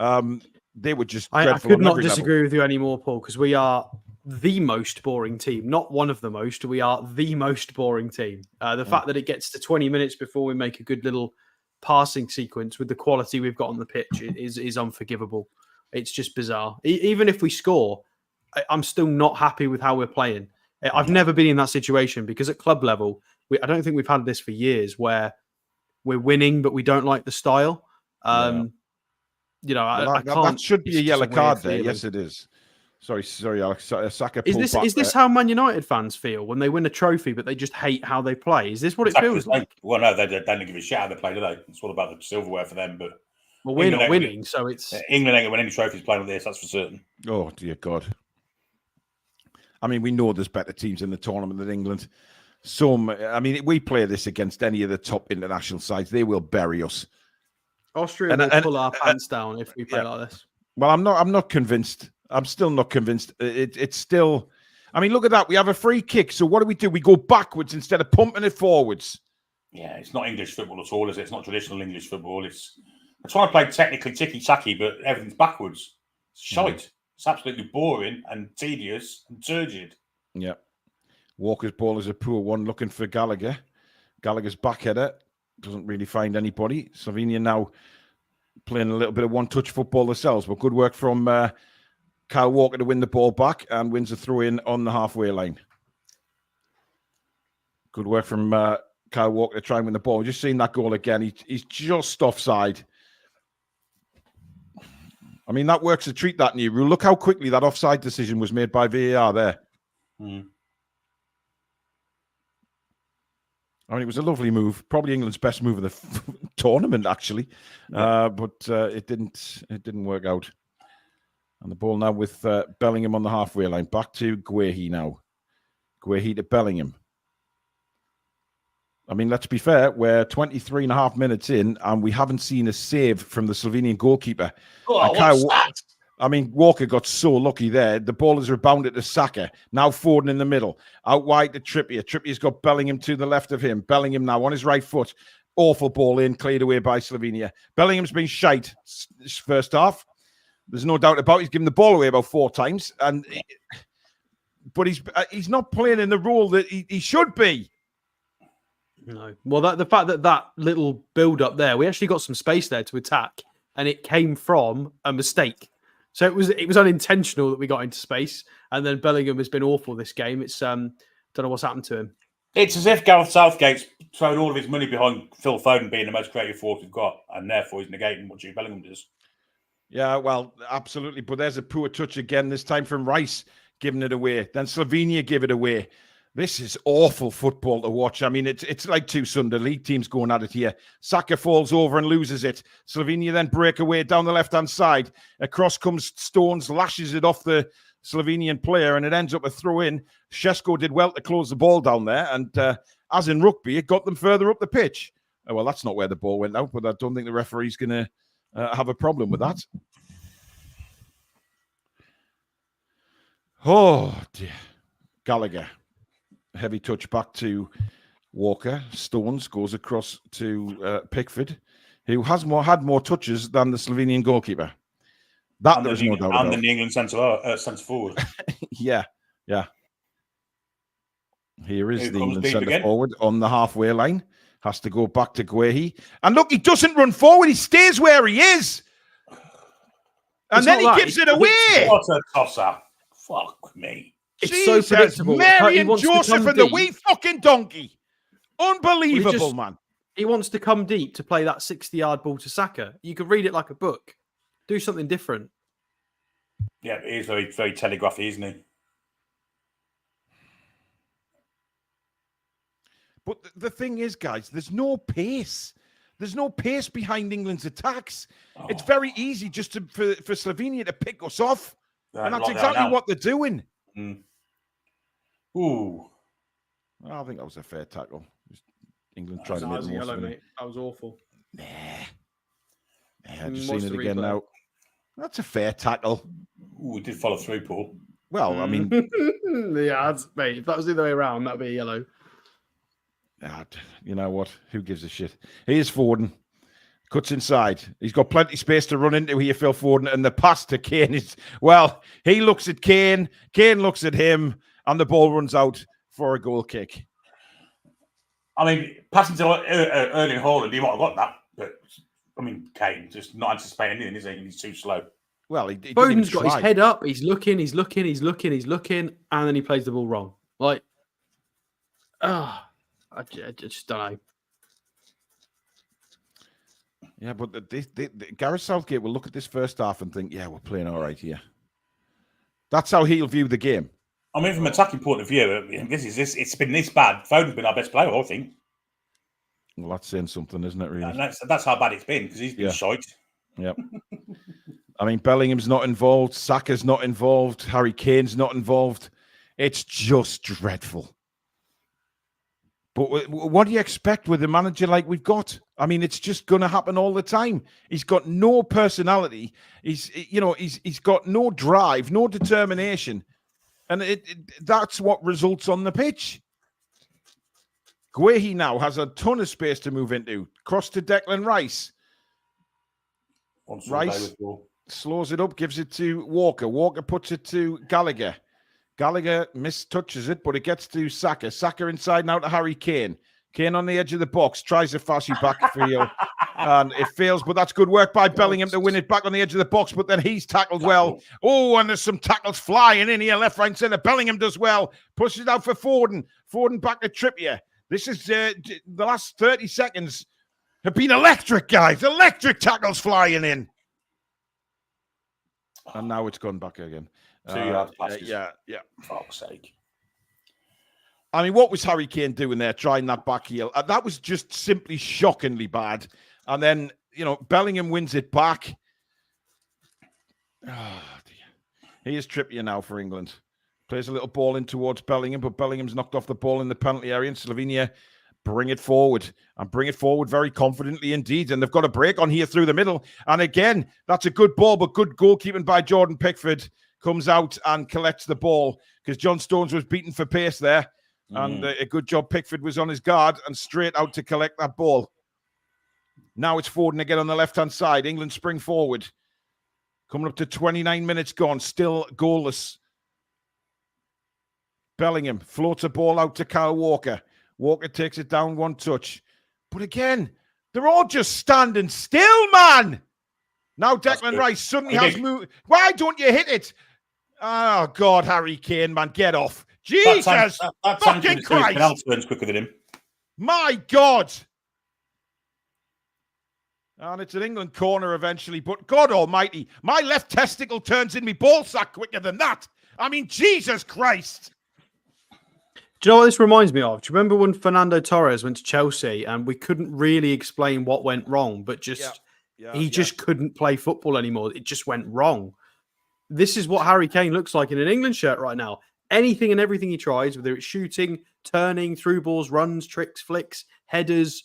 They were just dreadful. I could not disagree with you anymore, Paul, because we are the most boring team. Not one of the most. We are the most boring team. The fact that it gets to 20 minutes before we make a good little passing sequence with the quality we've got on the pitch is unforgivable. It's just bizarre. Even if we score, I'm still not happy with how we're playing. I've never been in that situation because at club level, I don't think we've had this for years where we're winning, but we don't like the style. You know, I can't. That should be a yellow card there. Yes, it is. Sorry, Alex. Saka is this how Man United fans feel when they win a trophy, but they just hate how they play? Is this what it feels like? Well, no, they don't give a shit how they play, do they? It's all about the silverware for them. But we're not winning, so it's England ain't gonna win any trophies playing with this. That's for certain. Oh dear God! I mean, we know there's better teams in the tournament than England. I mean, we play this against any of the top international sides, they will bury us. Austria will pull our pants down if we play like this. Well, I'm not convinced. I'm still not convinced. It's still. I mean, look at that. We have a free kick. So what do? We go backwards instead of pumping it forwards. Yeah, it's not English football at all, is it? It's not traditional English football. They're trying to play technically ticky-tacky, but everything's backwards. It's shite. It's absolutely boring and tedious and turgid. Yeah. Walker's ball is a poor one, looking for Gallagher. Gallagher's backheader doesn't really find anybody. Slovenia now playing a little bit of one-touch football themselves, but good work from Kyle Walker to win the ball back and wins a throw-in on the halfway line. Good work from Kyle Walker to try and win the ball. Just seeing that goal again. He's just offside. I mean, that works a treat, that new rule. Look how quickly that offside decision was made by VAR there. I mean, it was a lovely move. Probably England's best move of the tournament, actually. But it didn't work out. And the ball now with Bellingham on the halfway line. Back to Guehi now. Guehi to Bellingham. I mean, let's be fair. We're 23 and a half minutes in, and we haven't seen a save from the Slovenian goalkeeper. I mean, Walker got so lucky there. The ball is rebounded to Saka. Now Foden in the middle. Out wide to Trippier. Trippier's got Bellingham to the left of him. Bellingham now on his right foot. Awful ball in, cleared away by Slovenia. Bellingham's been shite first half. There's no doubt about it. He's given the ball away about 4 times, but he's not playing in the role that he should be. No. Well, the fact that little build up there, we actually got some space there to attack, and it came from a mistake. So it was unintentional that we got into space, and then Bellingham has been awful this game. It's don't know what's happened to him. It's as if Gareth Southgate's thrown all of his money behind Phil Foden being the most creative forward we've got, and therefore he's negating what Jude Bellingham does. Yeah, well, absolutely. But there's a poor touch again, this time from Rice, giving it away. Then Slovenia give it away. This is awful football to watch. I mean, it's like 2 Sunday League teams going at it here. Saka falls over and loses it. Slovenia then break away down the left-hand side. Across comes Stones, lashes it off the Slovenian player, and it ends up a throw-in. Šeško did well to close the ball down there, and as in rugby, it got them further up the pitch. Oh, well, that's not where the ball went out, but I don't think the referee's going to have a problem with that. Oh, dear. Gallagher. Heavy touch back to Walker. Stones goes across to Pickford, who has had more touches than the Slovenian goalkeeper. That there's no doubt about. And the England centre forward. Yeah. Here is the England centre forward on the halfway line. Has to go back to Guehi. And look, he doesn't run forward. He stays where he is. And then he gives it away. What a tosser. Fuck me. It's so predictable. Mary and Joseph and the wee fucking donkey. Unbelievable, man. He wants to come deep to play that 60-yard ball to Saka. You could read it like a book. Do something different. Yeah, he is very, very telegraphy, isn't he? But the thing is, guys, there's no pace. There's no pace behind England's attacks. Oh. It's very easy just for Slovenia to pick us off. And that's exactly what they're doing. Mm. Ooh. I think that was a fair tackle. England trying to make the most of it. That was awful. Nah, I've just seen it again now. That's a fair tackle. Ooh, it did follow through, Paul. Well, I mean... yeah, mate, if that was the other way around, that'd be yellow. You know what? Who gives a shit? Here's Foden. Cuts inside. He's got plenty of space to run into here, Phil Foden. And the pass to Kane is... Well, he looks at Kane. Kane looks at him. And the ball runs out for a goal kick. I mean, passing to Erling Haaland, he might have got that. But, I mean, Kane just not anticipating anything, is he? He's too slow. Well, he Foden's got his head up. He's looking. And then he plays the ball wrong. Like, I just don't know. Yeah, but Gareth Southgate will look at this first half and think, yeah, we're playing all right here. That's how he'll view the game. I mean, from an attacking point of view, it's been this bad. Foden's been our best player, I think. Well, that's saying something, isn't it, really? And that's how bad it's been, because he's been shite. Yep. I mean, Bellingham's not involved. Saka's not involved. Harry Kane's not involved. It's just dreadful. But what do you expect with a manager like we've got? I mean, it's just going to happen all the time. He's got no personality. He's got no drive, no determination. And that's what results on the pitch. Guehi now has a ton of space to move into. Cross to Declan Rice. Rice slows it up, gives it to Walker. Walker puts it to Gallagher. Gallagher mistouches it, but it gets to Saka. Saka inside now to Harry Kane. Kane on the edge of the box, tries a flashy back field, and it fails, but that's good work by Bellingham to win it back on the edge of the box, but then he's tackled well. Oh, and there's some tackles flying in here, left, right, centre. Bellingham does well, pushes it out for Foden. Foden back to Trippier. This is the last 30 seconds have been electric, guys. Electric tackles flying in. And now it's gone back again. 2 yards passes. Yeah. For fuck's sake. I mean, what was Harry Kane doing there, trying that back heel? That was just simply shockingly bad. And then, Bellingham wins it back. Oh, dear. Here's Trippier now for England. Plays a little ball in towards Bellingham, but Bellingham's knocked off the ball in the penalty area, and Slovenia bring it forward very confidently indeed. And they've got a break on here through the middle. And again, that's a good ball, but good goalkeeping by Jordan Pickford. Comes out and collects the ball because John Stones was beaten for pace there. And a good job. Pickford was on his guard and straight out to collect that ball. Now it's Foden again on the left-hand side. England spring forward. Coming up to 29 minutes gone, still goalless. Bellingham floats a ball out to Kyle Walker. Walker takes it down one touch. But again, they're all just standing still, man. Now Declan Rice suddenly has moved. Why don't you hit it? Oh, God, Harry Kane, man, get off. Jesus fucking Christ. Quicker than him. My God. And it's an England corner eventually, but God almighty, my left testicle turns in me ball sack quicker than that. I mean, Jesus Christ. Do you know what this reminds me of? Do you remember when Fernando Torres went to Chelsea and we couldn't really explain what went wrong, but he just couldn't play football anymore. It just went wrong. This is what Harry Kane looks like in an England shirt right now. Anything and everything he tries, whether it's shooting, turning, through balls, runs, tricks, flicks, headers,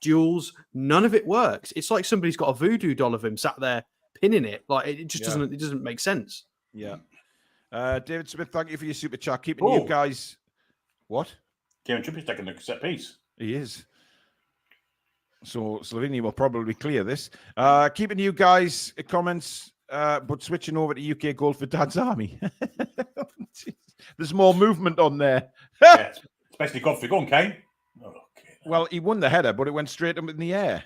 duels, none of it works. It's like somebody's got a voodoo doll of him sat there pinning it. Like it just doesn't make sense. Yeah. David Smith, thank you for your super chat. Keeping you guys. What? Kieran Trippier's taking the set piece. He is. So Slovenia will probably clear this. Keeping you guys comments, but switching over to UK goal for Dad's Army. There's more movement on there. Yeah, especially Godfrey. Go on, Kane. Okay. Well, he won the header, but it went straight up in the air.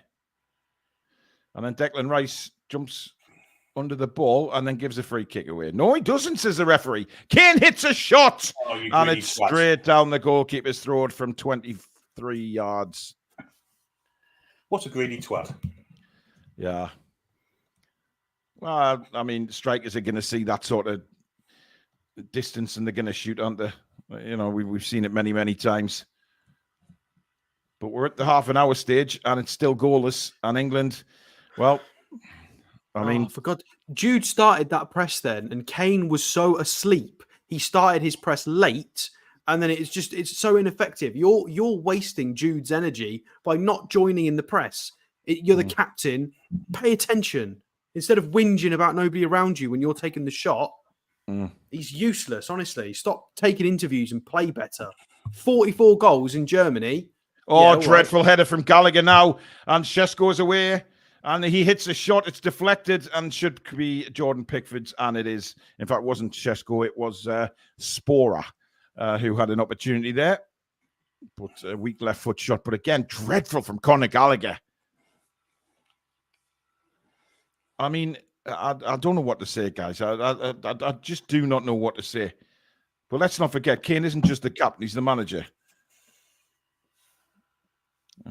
And then Declan Rice jumps under the ball and then gives a free kick away. No, he doesn't, says the referee. Kane hits a shot. And it's straight down the goalkeeper's throat from 23 yards. What a greedy twat. Yeah. Well, I mean, strikers are going to see that sort of distance and they're going to shoot, aren't they? You know, we've seen it many, many times. But we're at the half an hour stage and it's still goalless. And England, well, I mean... I forgot. Jude started that press then and Kane was so asleep. He started his press late and then it's so ineffective. You're wasting Jude's energy by not joining in the press. You're the captain. Pay attention. Instead of whinging about nobody around you when you're taking the shot, he's useless, honestly. Stop taking interviews and play better. 44 goals in Germany. Oh, dreadful header from Gallagher now. And Šeško goes away. And he hits a shot. It's deflected and should be Jordan Pickford's. And it is. In fact, it wasn't Šeško. It was Spora who had an opportunity there. But a weak left foot shot. But again, dreadful from Conor Gallagher. I mean, I don't know what to say, guys. I just do not know what to say. But let's not forget, Kane isn't just the captain. He's the manager.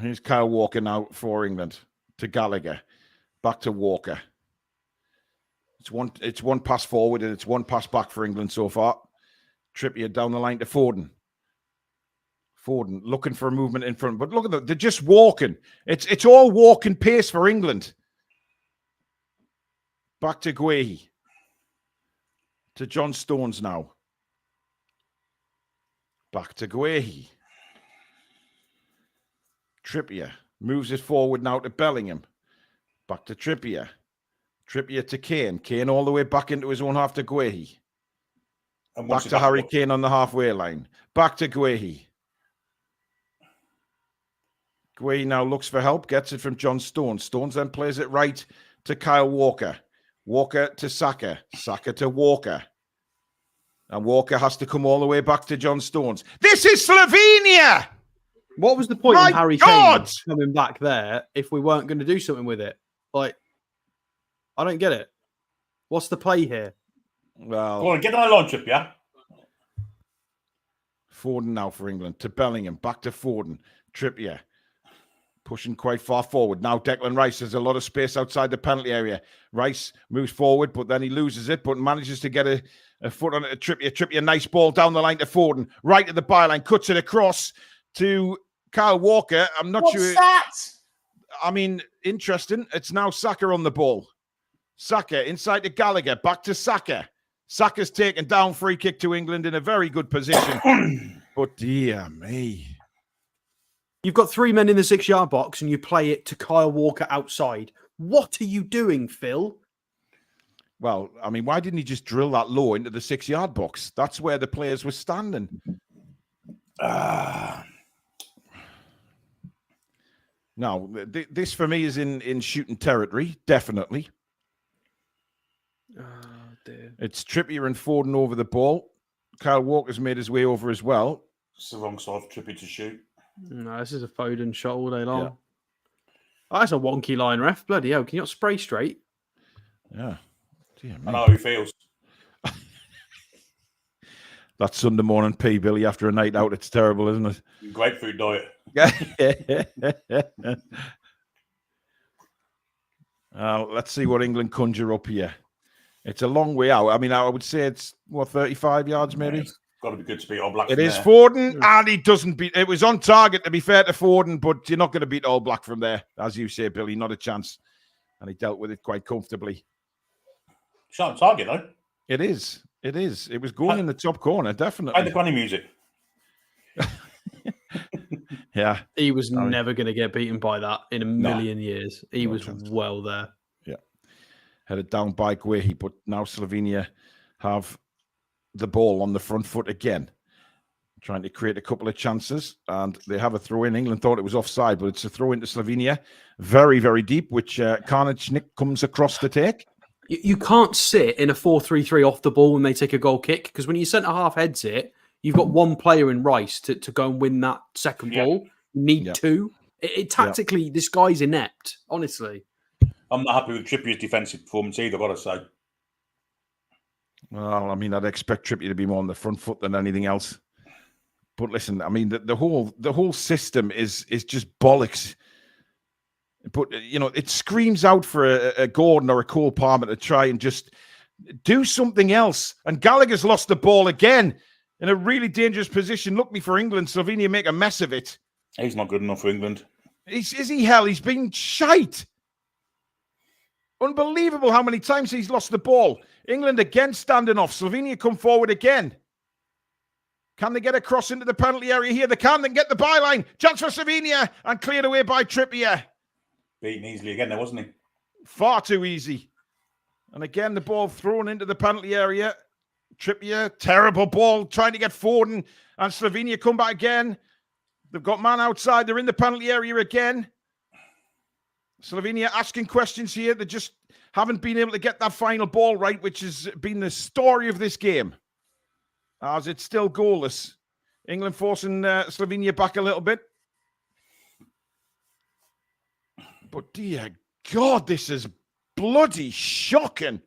Here's Kyle Walker now for England. To Gallagher. Back to Walker. It's one pass forward and it's one pass back for England so far. Trippier down the line to Foden. Foden looking for a movement in front. But look at them. They're just walking. It's all walking pace for England. Back to Guehi. To John Stones now. Back to Guehi. Trippier moves it forward now to Bellingham. Back to Trippier. Trippier to Kane. Kane all the way back into his own half to Guehi. Back to Harry Kane on the halfway line. Back to Guehi. Guehi now looks for help. Gets it from John Stones. Stones then plays it right to Kyle Walker. Walker to Saka. Saka to Walker. And Walker has to come all the way back to John Stones. This is Slovenia! What was the point of Harry Kane coming back there if we weren't going to do something with it? Like, I don't get it. What's the play here? Well, go on, get on a launch up, yeah? Foden now for England. To Bellingham. Back to Foden. Trippier. Pushing quite far forward. Now Declan Rice has a lot of space outside the penalty area. Rice moves forward, but then he loses it, but manages to get a foot on it. Trippier. Trippier, nice ball down the line to Foden. Right at the byline. Cuts it across to Kyle Walker. I'm not sure. What's that? I mean, interesting. It's now Saka on the ball. Saka inside to Gallagher. Back to Saka. Saka's taken down. Free kick to England in a very good position. But dear me. You've got 3 men in the 6-yard box and you play it to Kyle Walker outside. What are you doing, Phil? Well, I mean, why didn't he just drill that low into the 6-yard box? That's where the players were standing. Now, this for me is in shooting territory, definitely. Oh, dear. It's Trippier and Foden over the ball. Kyle Walker's made his way over as well. It's the wrong side for Trippier to shoot. No, this is a Foden shot all day long. Yeah. Oh, that's a wonky line, ref. Bloody hell. Can you not spray straight? Yeah. Dear I me. know how he feels. That Sunday morning pee, Billy, after a night out. It's terrible, isn't it? Grapefruit diet. Let's see what England conjure up here. It's a long way out. I mean, I would say it's, 35 yards maybe? Yeah, it's got to be good to beat All Blacks. It from is there. Foden, and he doesn't beat. It was on target, to be fair to Foden, but you're not going to beat All Black from there. As you say, Billy, not a chance. And he dealt with it quite comfortably. Shot on target, though. It is. It is. It was going in the top corner, definitely. And the granny music. Yeah. He was never going to get beaten by that in a million years. He was chance. well there. Yeah. Headed down by Guehi, but now Slovenia have the ball on the front foot again, trying to create a couple of chances, and they have a throw in. England thought it was offside, but it's a throw into Slovenia. Very, very deep, which Karničnik comes across to take. You can't sit in a 4-3-3 off the ball when they take a goal kick, because when your centre-half heads it, you've got one player in Rice to go and win that second ball. You need two. Tactically, this guy's inept, honestly. I'm not happy with Trippier's defensive performance either, got to say. Well, I mean, I'd expect Trippier to be more on the front foot than anything else. But listen, I mean, the whole system is just bollocks. But, you know, it screams out for a Gordon or a Cole Palmer to try and just do something else. And Gallagher's lost the ball again in a really dangerous position. Luckily for England, Slovenia make a mess of it. He's not good enough for England. Is he hell? He's been shite. Unbelievable how many times he's lost the ball. England again standing off. Slovenia come forward again. Can they get across into the penalty area here? They can. They can get the byline. Chance for Slovenia and cleared away by Trippier. Beaten easily again there, wasn't he? Far too easy. And again, the ball thrown into the penalty area. Trippier, terrible ball, trying to get Foden. And Slovenia come back again. They've got man outside. They're in the penalty area again. Slovenia asking questions here. They just haven't been able to get that final ball right, which has been the story of this game. As it's still goalless. England forcing Slovenia back a little bit. But dear God, this is bloody shocking.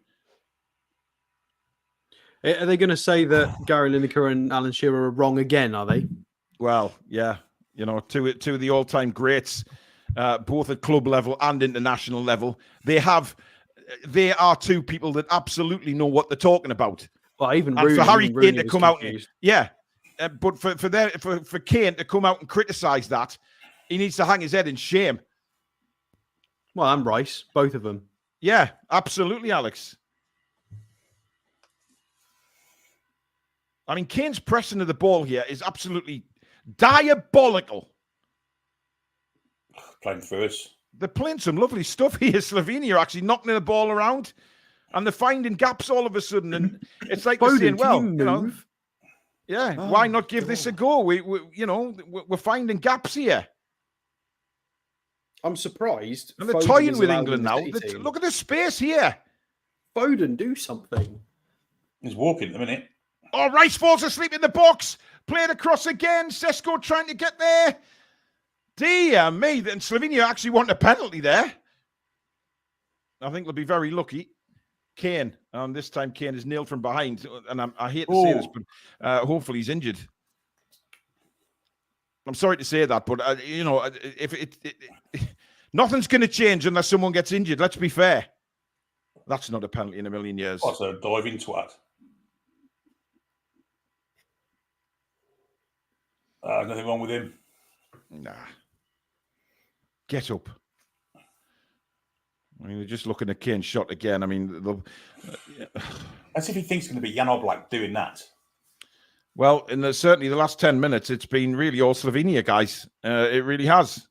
Are they going to say that Gary Lineker and Alan Shearer are wrong again, are they? Well, yeah. You know, two of the all-time greats, both at club level and international level. They are two people that absolutely know what they're talking about. Well, even and Rooney, for Harry Rooney Kane to come out, but for Kane to come out and criticise that, he needs to hang his head in shame. Well, and Rice, both of them. Yeah, absolutely, Alex. I mean, Kane's pressing of the ball here is absolutely diabolical. Playing first. They're playing some lovely stuff here. Slovenia are actually knocking the ball around, and they're finding gaps all of a sudden. And it's like they're saying, well, you know, why not give this a go? We're finding gaps here. I'm surprised. And they're toying with England now. Look at the space here. Foden, do something. He's walking at the minute. Oh, Rice falls asleep in the box. Played across again. Sesko trying to get there. Dear me. And Slovenia actually want a penalty there. I think they'll be very lucky. Kane. This time Kane is nailed from behind. And I hate to say this, but hopefully he's injured. I'm sorry to say that, but, if nothing's going to change unless someone gets injured. Let's be fair. That's not a penalty in a million years. That's a diving twat. Nothing wrong with him. Nah. Get up. I mean, they're just looking at Kane's shot again. I mean, as if he thinks it's going to be Jan Oblak doing that. Well, certainly the last 10 minutes, it's been really all Slovenia, guys. It really has.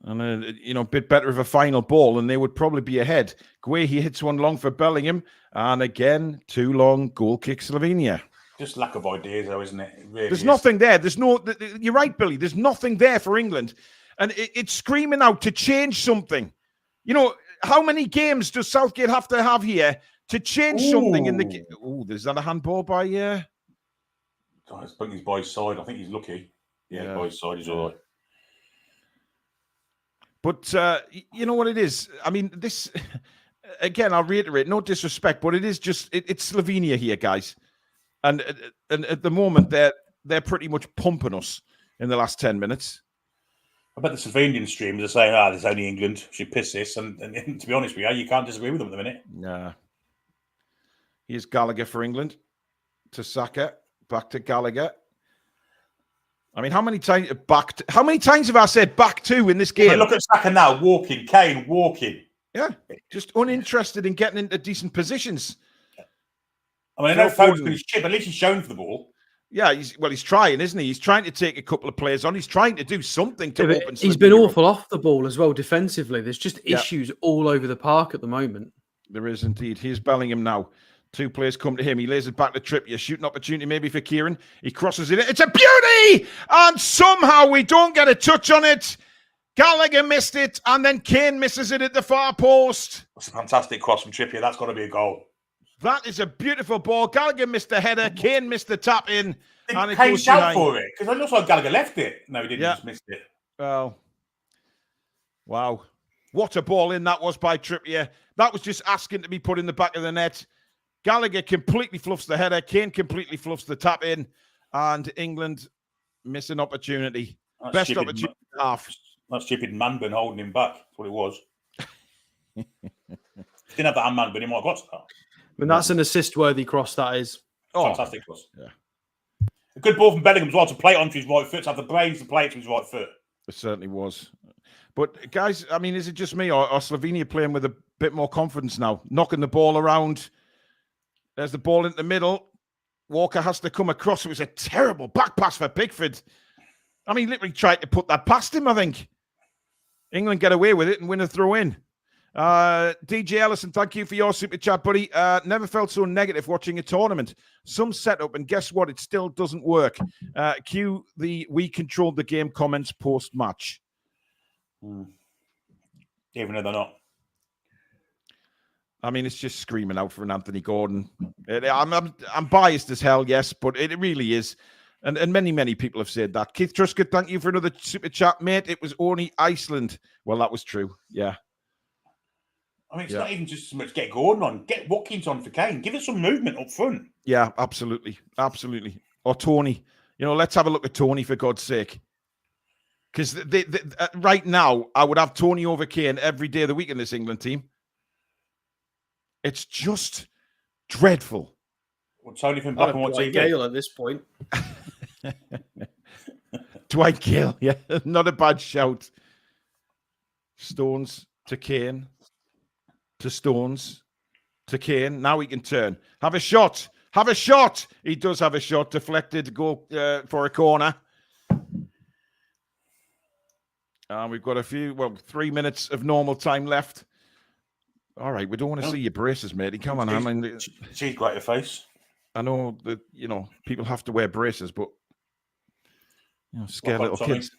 And, a bit better of a final ball, and they would probably be ahead. Guehi hits one long for Bellingham, and again, too long, goal kick Slovenia. Just lack of ideas, though, isn't it? Really There's nothing there. You're right, Billy. There's nothing there for England. And it's screaming out to change something. You know, how many games does Southgate have to have here to change something in the game? Oh, there's that a handball by I think he's by his side. I think he's lucky. Yeah, by his side, he's all right. But you know what it is? I mean, this, again, I'll reiterate, no disrespect, but it is just, it's Slovenia here, guys. And at the moment, they're pretty much pumping us in the last 10 minutes. I bet the Slovenian streamers are saying, there's only England. Should piss this. And to be honest with you, you can't disagree with them at the minute. Nah. Here's Gallagher for England. To Saka. Back to Gallagher. I mean, how many times have I said back to in this game? Yeah, look at Saka now, walking. Kane, walking. Yeah, just uninterested in getting into decent positions. I mean, I know Foden's been his chip, at least he's shown for the ball. Yeah, he's trying, isn't he? He's trying to take a couple of players on. He's trying to do something to open. He's been awful off the ball as well defensively. There's just issues all over the park at the moment. There is indeed. Here's Bellingham now. 2 players come to him. He lays it back to Trippier. Shooting opportunity maybe for Kieran. He crosses it. It's a beauty! And somehow we don't get a touch on it. Gallagher missed it. And then Kane misses it at the far post. That's a fantastic cross from Trippier. That's got to be a goal. That is a beautiful ball. Gallagher missed the header. Kane missed the tap in. Did Kane shout for it? Because it looks like Gallagher left it. No, he didn't. He just missed it. Well, wow. What a ball in that was by Trippier. That was just asking to be put in the back of the net. Gallagher completely fluffs the header. Kane completely fluffs the tap in. And England miss an opportunity. Best opportunity half. That stupid man-bin holding him back. That's what it was. He didn't have that man-bin, he might have got that. I mean, that's an assist-worthy cross, that is. Fantastic cross. Yeah. A good ball from Bellingham as well to play it onto his right foot, to have the brains to play it to his right foot. It certainly was. But, guys, I mean, is it just me or Slovenia playing with a bit more confidence now? Knocking the ball around. There's the ball in the middle. Walker has to come across. It was a terrible back pass for Pickford. I mean, literally tried to put that past him, I think. England get away with it and win a throw-in. DJ Ellison, thank you for your super chat, buddy. Never felt so negative watching a tournament. Some setup, and guess what? It still doesn't work. Cue the "we controlled the game" comments post-match. Even though they're not. I mean, it's just screaming out for an Anthony Gordon. I'm biased as hell, yes, but it really is. And many people have said that. Keith Truscott, thank you for another super chat, mate. It was only Iceland. Well, that was true. Yeah. I mean, it's not even just so much get Gordon on. Get Watkins on for Kane. Give us some movement up front. Yeah, absolutely. Absolutely. Or Tony. You know, let's have a look at Tony, for God's sake. Because right now, I would have Tony over Kane every day of the week in this England team. It's just dreadful. Well, Tony from Black and White TV. Gale at this point. Dwight Gale, yeah. Not a bad shout. Stones to Kane. To Stones. To Kane. Now he can turn. Have a shot. Have a shot. He does have a shot. Deflected. Go for a corner. We've got 3 minutes of normal time left. All right, we don't want to see your braces, matey. Come on, I mean, she's great to face. I know that people have to wear braces, but scare little kids.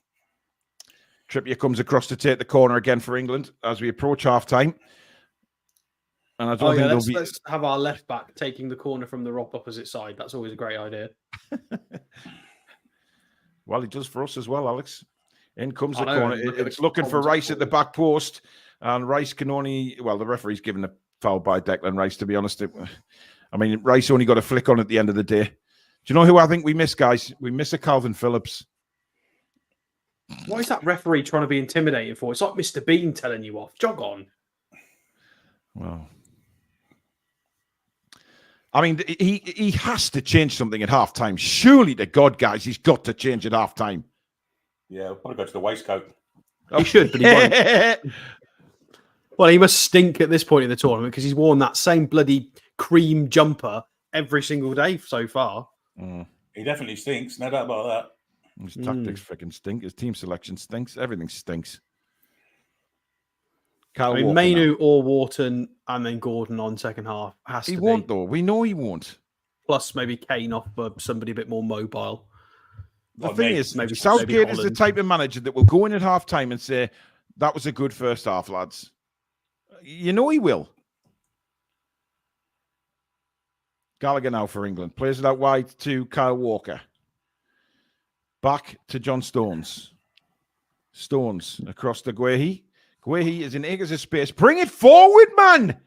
Trippier comes across to take the corner again for England as we approach half time. And I don't think let's have our left back taking the corner from the opposite side. That's always a great idea. Well, he does for us as well, Alex. In comes the corner. It's looking for Rice at the back post. And Rice can only... Well, the referee's given a foul by Declan Rice, to be honest. I mean, Rice only got a flick on at the end of the day. Do you know who I think we miss, guys? We miss a Calvin Phillips. What is that referee trying to be intimidating for? It's like Mr. Bean telling you off. Jog on. Well... I mean, he has to change something at halftime. Surely to God, guys, he's got to change at halftime. Yeah, we'll probably go to the waistcoat. He should, but he won't. Well, he must stink at this point in the tournament because he's worn that same bloody cream jumper every single day so far. He definitely stinks, no doubt about that. His tactics freaking stink. His team selection stinks. Everything stinks. Mainu or Wharton and then Gordon on second half. He won't, though. We know he won't. Plus maybe Kane off for somebody a bit more mobile. The thing is, maybe Southgate is the type of manager that will go in at half time and say, that was a good first half, lads. You know he will. Gallagher now for England. Plays it out wide to Kyle Walker. Back to John Stones. Stones across to Guehi. Guehi is in acres of space. Bring it forward, man!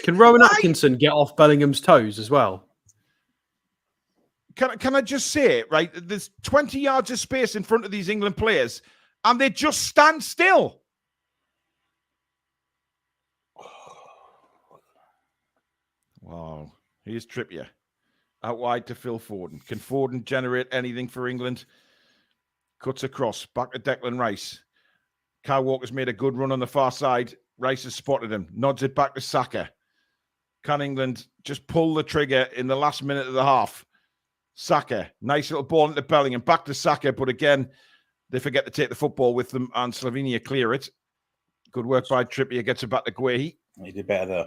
Can Rowan Atkinson get off Bellingham's toes as well? Can I just say, right, there's 20 yards of space in front of these England players, and they just stand still. Wow. Here's Trippier. Out wide to Phil Foden. Can Foden generate anything for England? Cuts across. Back to Declan Rice. Kyle Walker's made a good run on the far side. Rice has spotted him. Nods it back to Saka. Can England just pull the trigger in the last minute of the half? Saka. Nice little ball into Bellingham. Back to Saka. But again, they forget to take the football with them and Slovenia clear it. Good work by Trippier. Gets it back to Guehi. He did better there.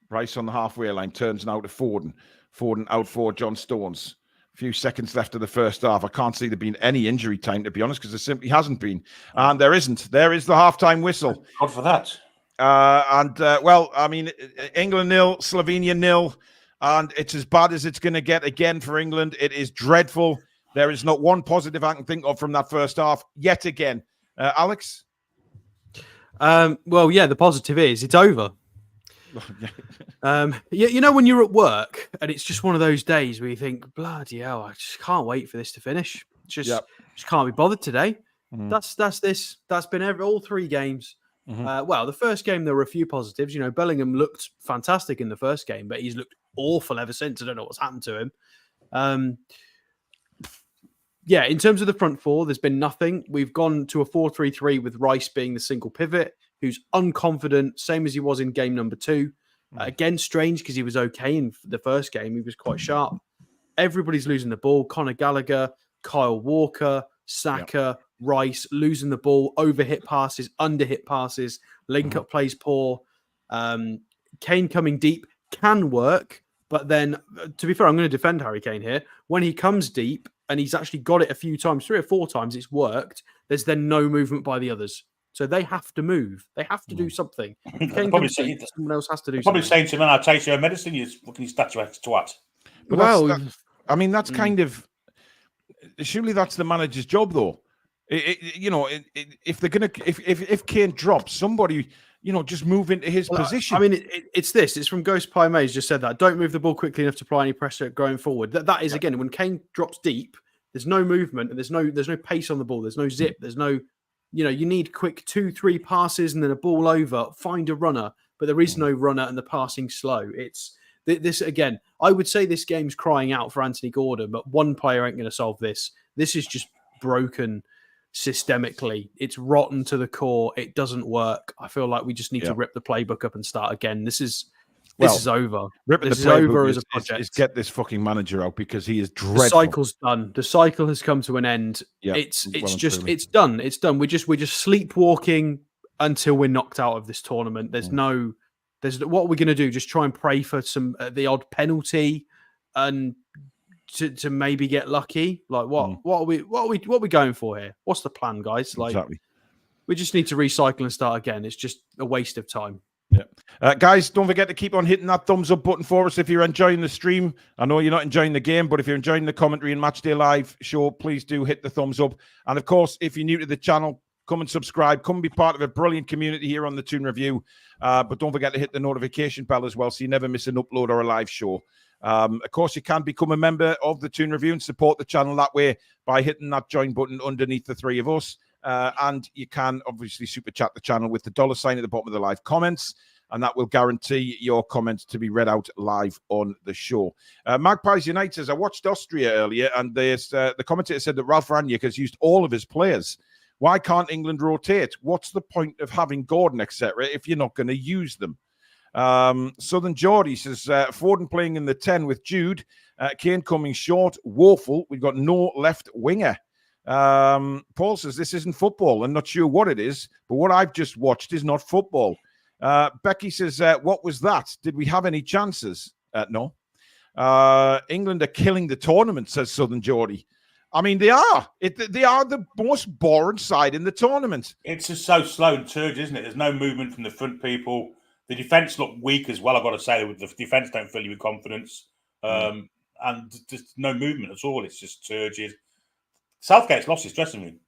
Rice on the halfway line, turns now to Foden. Foden out for John Stones. A few seconds left of the first half. I can't see there being any injury time, to be honest, because there simply hasn't been. And there isn't. There is the halftime whistle. God for that. Well, I mean, England 0, Slovenia 0, and it's as bad as it's going to get again for England. It is dreadful. There is not one positive I can think of from that first half yet again. Alex? Well, yeah, the positive is it's over. You know, when you're at work and it's just one of those days where you think, bloody hell, I just can't wait for this to finish. Just can't be bothered today. That's this. That's been all 3 games. Well, the first game there were a few positives. You know, Bellingham looked fantastic in the first game, but he's looked awful ever since. I don't know what's happened to him. Yeah, in terms of the front four, there's been nothing. We've gone to a 4-3-3 with Rice being the single pivot, who's unconfident, same as he was in game number 2. Again, strange because he was okay in the first game. He was quite sharp. Everybody's losing the ball. Conor Gallagher, Kyle Walker, Saka, Rice losing the ball, over hit passes, under hit passes, link up plays poor. Kane coming deep can work, but then, to be fair, I'm going to defend Harry Kane here. When he comes deep and he's actually got it a few times, 3 or 4 times, it's worked. There's then no movement by the others. So they have to move. They have to do something. Someone else has to do something. Probably saying to him, I'll take your medicine, you fucking statuesque twat. Well, I mean, that's kind of... Surely that's the manager's job, though. If they're going to... If Kane drops, somebody, just move into his position. I mean, it's this. It's from Ghost Pie Mays just said that. Don't move the ball quickly enough to apply any pressure going forward. That is, again, when Kane drops deep, there's no movement and there's no pace on the ball. There's no zip. There's no... you need quick 2-3 passes and then a ball over, find a runner, but there is no runner and the passing slow. It's this again. I would say this game's crying out for Anthony Gordon, but one player ain't going to solve this. This is just broken systemically. It's rotten to the core. It doesn't work. I feel like we just need to rip the playbook up and start again. This is over. Ripping this the is over as a project. project. Is get this fucking manager out because he is dreadful. The cycle's done. The cycle has come to an end. Yeah, it's done. It's done. We're just sleepwalking until we're knocked out of this tournament. There's what are we going to do? Just try and pray for the odd penalty and to maybe get lucky. Like what are we going for here? What's the plan, guys? Like we just need to recycle and start again. It's just a waste of time. Yeah. Guys, don't forget to keep on hitting that thumbs up button for us if you're enjoying the stream. I know you're not enjoying the game, but if you're enjoying the commentary and Matchday Live show, please do hit the thumbs up. And of course, if you're new to the channel, come and subscribe. Come be part of a brilliant community here on the Toon Review. But don't forget to hit the notification bell as well so you never miss an upload or a live show. Of course, you can become a member of the Toon Review and support the channel that way by hitting that join button underneath the 3 of us. And you can obviously super chat the channel with the $sign at the bottom of the live comments, and that will guarantee your comments to be read out live on the show. Magpies United says, I watched Austria earlier, and the commentator said that Ralph Rangnick has used all of his players. Why can't England rotate? What's the point of having Gordon, etc., if you're not going to use them? Southern Geordie says, Foden playing in the 10 with Jude, Kane coming short, woeful. We've got no left winger. Paul says, this isn't football. I'm not sure what it is, but what I've just watched is not football. Becky says, what was that? Did we have any chances? No. England are killing the tournament, says Southern Geordie. I mean, they are. They are the most boring side in the tournament. It's just so slow and turgid, isn't it? There's no movement from the front people. The defence look weak as well, I've got to say. The defence don't fill you with confidence. And just no movement at all. It's just turgid. Southgate's lost his dressing room.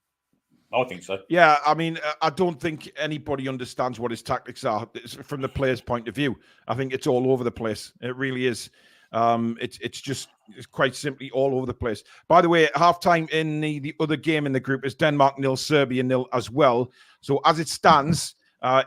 I think so. Yeah, I mean, I don't think anybody understands what his tactics are from the player's point of view. I think it's all over the place. It really is. It's quite simply all over the place. By the way, halftime in the other game in the group is Denmark 0, Serbia 0 as well. So as it stands,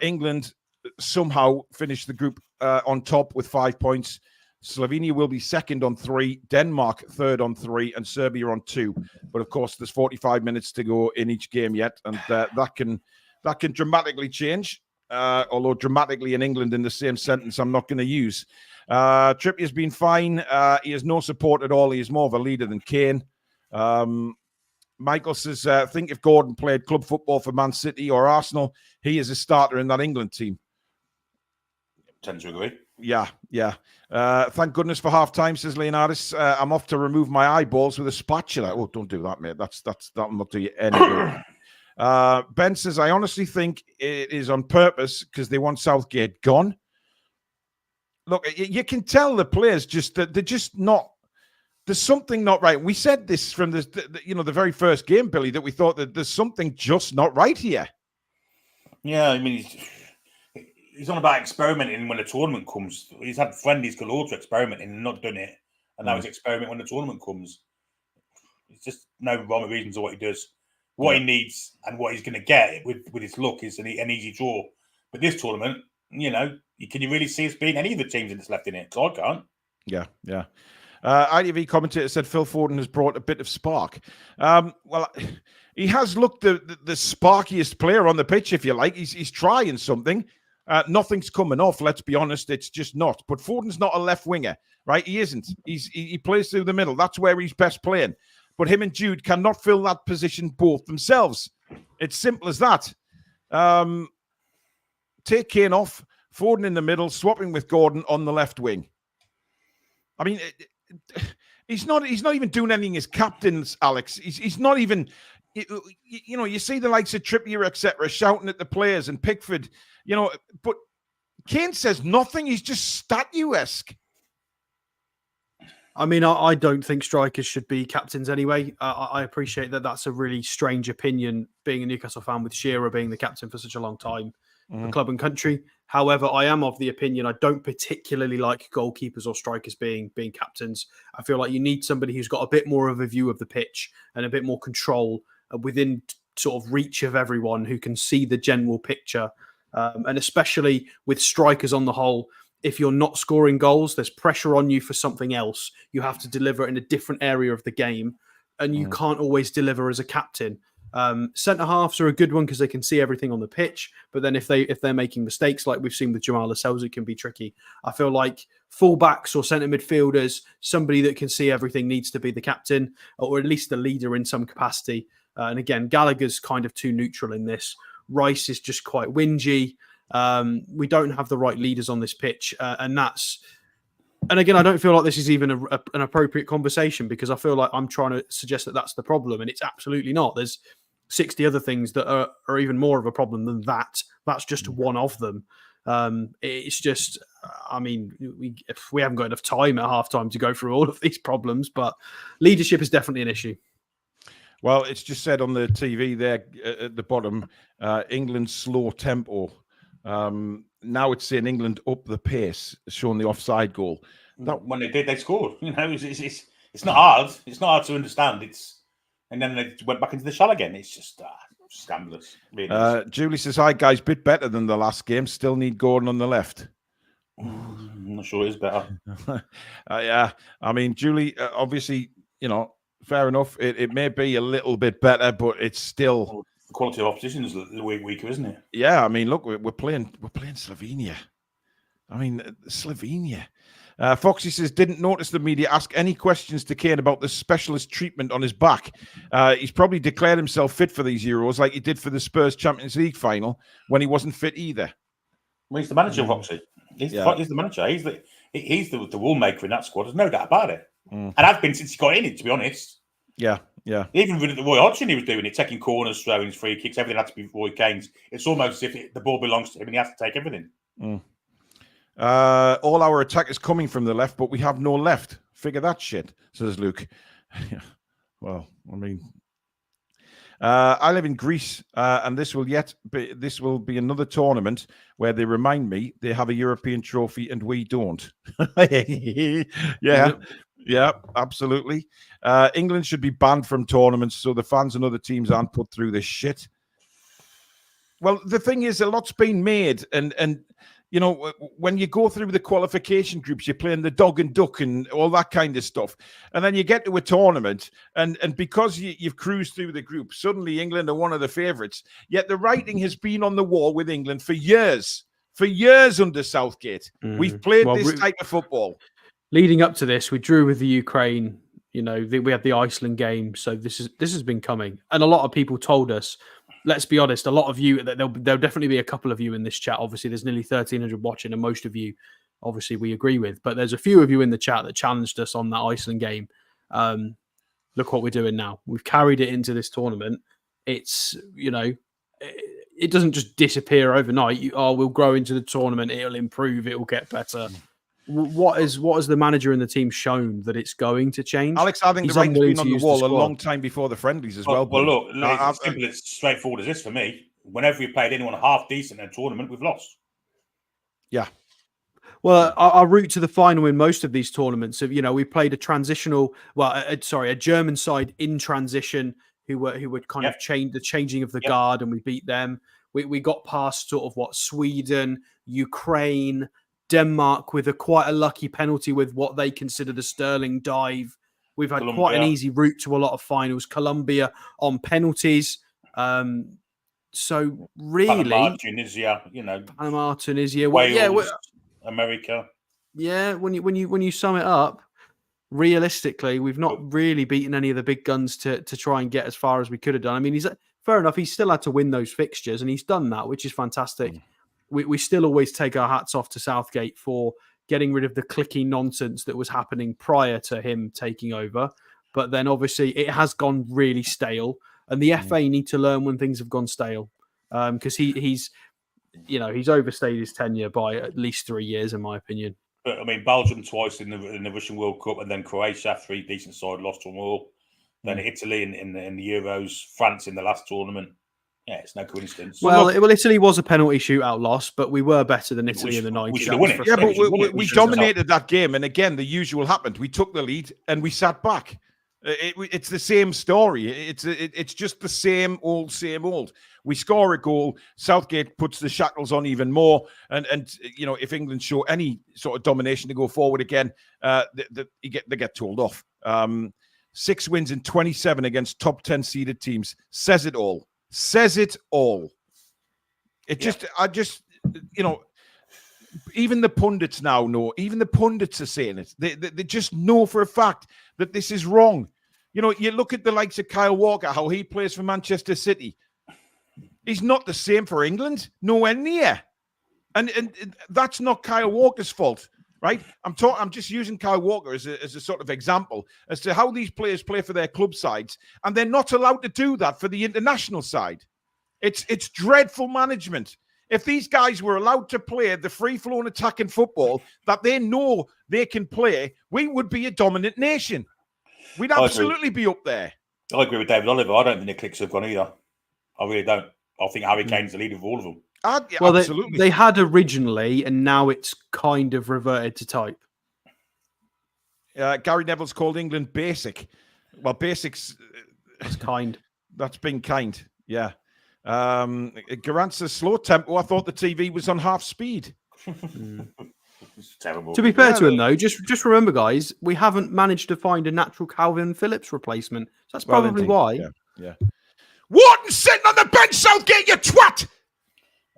England somehow finished the group on top with 5 points. Slovenia will be second on 3, Denmark third on 3, and Serbia on 2. But of course, there's 45 minutes to go in each game yet, and that can dramatically change. Although dramatically in England in the same sentence, I'm not going to use. Trippier's been fine. He has no support at all. He is more of a leader than Kane. Michael says, think if Gordon played club football for Man City or Arsenal, he is a starter in that England team. Tend to agree. Yeah. Thank goodness for half time, says Leonardis. I'm off to remove my eyeballs with a spatula. Oh, don't do that, mate. That'll not do you any good. Ben says, I honestly think it is on purpose because they want Southgate gone. Look, you can tell the players they're just not. There's something not right. We said this from the very first game, Billy, that we thought that there's something just not right here. Yeah, I mean, he's on about experimenting when the tournament comes. He's had friendlies galore to experimenting and not done it, and now he's experimenting when the tournament comes. It's just no rhyme or reason to what he does. What he needs and what he's going to get with his luck is an easy draw. But this tournament, can you really see us beating any of the teams that's left in it? Because I can't. Yeah. ITV commentator said Phil Foden has brought a bit of spark. Well, he has looked the sparkiest player on the pitch, if you like. He's trying something. Nothing's coming off, let's be honest. It's just not. But Foden's not a left winger, right? He isn't. He plays through the middle. That's where he's best playing. But him and Jude cannot fill that position both themselves. It's simple as that. Take Kane off, Foden in the middle, swapping with Gordon on the left wing. I mean, he's not even doing anything as captains, Alex. He's not even, you see the likes of Trippier, etc., shouting at the players and Pickford, but Kane says nothing. He's just statuesque. I mean, I don't think strikers should be captains anyway. I appreciate that that's a really strange opinion, being a Newcastle fan with Shearer being the captain for such a long time for club and country. However, I am of the opinion I don't particularly like goalkeepers or strikers being captains. I feel like you need somebody who's got a bit more of a view of the pitch and a bit more control within sort of reach of everyone, who can see the general picture. And especially with strikers on the whole, if you're not scoring goals, there's pressure on you for something else. You have to deliver in a different area of the game, and you can't always deliver as a captain. Centre halves are a good one because they can see everything on the pitch. But then if they're making mistakes, like we've seen with Jamal Lascelles, it can be tricky. I feel like fullbacks or centre midfielders, somebody that can see everything needs to be the captain, or at least the leader in some capacity. And again, Gallagher's kind of too neutral in this. Rice is just quite whingy. We don't have the right leaders on this pitch, and again, I don't feel like this is even an appropriate conversation, because I feel like I'm trying to suggest that that's the problem, and it's absolutely not. There's 60 other things that are even more of a problem than that. That's just one of them. It's just, I mean, we haven't got enough time at halftime to go through all of these problems, but leadership is definitely an issue. Well, it's just said on the TV there at the bottom, England's slow tempo. Now it's saying England up the pace, showing the offside goal. When they did, they scored. It's not hard. It's not hard to understand. And then they went back into the shell again. It's just scandalous. Really. Julie says, hi guys, bit better than the last game. Still need Gordon on the left. I'm not sure it is better. Yeah, I mean, Julie, obviously, fair enough. It may be a little bit better, but it's still... The quality of opposition is a little weaker, isn't it? Yeah, I mean, look, we're playing Slovenia. I mean, Slovenia. Foxy says, didn't notice the media ask any questions to Kane about the specialist treatment on his back. He's probably declared himself fit for these Euros like he did for the Spurs Champions League final when he wasn't fit either. Well, he's the manager, Foxy. He's the manager. He's the wall maker in that squad. There's no doubt about it. And I've been since he got in it, to be honest. Yeah. Yeah. Even with Roy Hodgson, he was doing it, taking corners, throwing free kicks. Everything had to be Roy Kane's. It's almost as if the ball belongs to him and he has to take everything. All our attack is coming from the left, but we have no left. Figure that shit, says Luke. Well, I mean, I live in Greece, and this will be another tournament where they remind me they have a European trophy and we don't. Yeah, absolutely. England should be banned from tournaments so the fans and other teams aren't put through this shit. Well, the thing is, a lot's been made, and you know, when you go through the qualification groups, you're playing the dog and duck and all that kind of stuff. And then you get to a tournament, and because you've cruised through the group, suddenly England are one of the favourites. Yet the writing has been on the wall with England for years under Southgate. We've played this type of football. Leading up to this, we drew with the Ukraine. You know, we had the Iceland game. So this has been coming. And a lot of people told us, let's be honest, a lot of you, there'll definitely be a couple of you in this chat. Obviously, there's nearly 1,300 watching, and most of you, obviously, we agree with. But there's a few of you in the chat that challenged us on that Iceland game. Look what we're doing now. We've carried it into this tournament. It's, you know, it doesn't just disappear overnight. We'll grow into the tournament. It'll improve. It'll get better. What has the manager and the team shown that it's going to change? Alex, I think the writing's been on the wall a long time before the friendlies as well. Well, look, it's simple, it's straightforward as this for me. Whenever we played anyone half decent in a tournament, we've lost. Yeah. Well, our route to the final in most of these tournaments, we played a German side in transition who would kind of change the changing of the guard, and we beat them. We got past sort of Sweden, Ukraine, Denmark with quite a lucky penalty with what they consider the Sterling dive. We've had quite an easy route to a lot of finals. Colombia on penalties. So really, Panama, Tunisia, Wales, America. Yeah, when you sum it up, realistically, we've not really beaten any of the big guns to try and get as far as we could have done. I mean, fair enough. He's still had to win those fixtures, and he's done that, which is fantastic. We still always take our hats off to Southgate for getting rid of the clicky nonsense that was happening prior to him taking over. But then obviously it has gone really stale, and the FA need to learn when things have gone stale, because he's overstayed his tenure by at least 3 years, in my opinion. But I mean, Belgium twice in the Russian World Cup, and then Croatia, 3 decent side, lost to them all. Then Italy in the Euros, France in the last tournament. Yeah, it's no coincidence. Well, Italy was a penalty shootout loss, but we were better than Italy in the 90s. We should have won it. Yeah, but we dominated that game. And again, the usual happened. We took the lead and we sat back. It's the same story. It's just the same old. We score a goal. Southgate puts the shackles on even more. And if England show any sort of domination to go forward again, they get told off. 6 wins in 27 against top 10 seeded teams. Says it all. Even the pundits now know, even the pundits are saying it. They just know for a fact that this is wrong. You look at the likes of Kyle Walker, how he plays for Manchester City. He's not the same for England, nowhere near. And that's not Kyle Walker's fault, right? I'm just using Kyle Walker as a sort of example as to how these players play for their club sides, and they're not allowed to do that for the international side. It's dreadful management. If these guys were allowed to play the free-flowing attacking football that they know they can play, we would be a dominant nation. We'd absolutely be up there. I agree with David Oliver. I don't think the clicks have gone either. I really don't. I think Harry Kane's the leader of all of them. Absolutely. They had originally, and now it's kind of reverted to type. Gary Neville's called England basic. Well, basics... That's kind. That's been kind, yeah. Garant says slow tempo. I thought the TV was on half speed. It's terrible. To be fair to him, though, just remember, guys, we haven't managed to find a natural Calvin Phillips replacement. So that's probably why. Yeah. Wharton sitting on the bench, Southgate, you twat!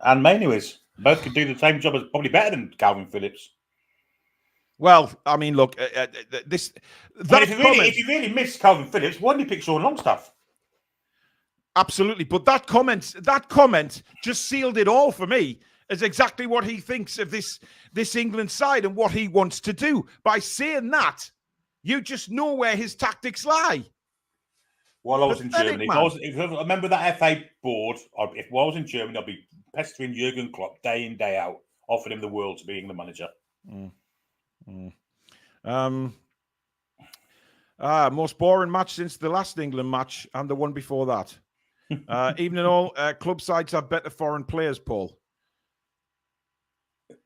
And Mainoo is. Both could do the same job as probably better than Calvin Phillips. Well, I mean, look, if you really miss Calvin Phillips, why didn't you pick Sean Longstaff? Absolutely, but that comment just sealed it all for me as exactly what he thinks of this England side and what he wants to do. By saying that, you just know where his tactics lie. While I was in Pathetic, Germany, man. if I was a member of that FA board, while I was in Germany, I'd be pestering Jurgen Klopp day in, day out, offering him the world to be England manager. Most boring match since the last England match and the one before that. Even in all, club sides have better foreign players, Paul.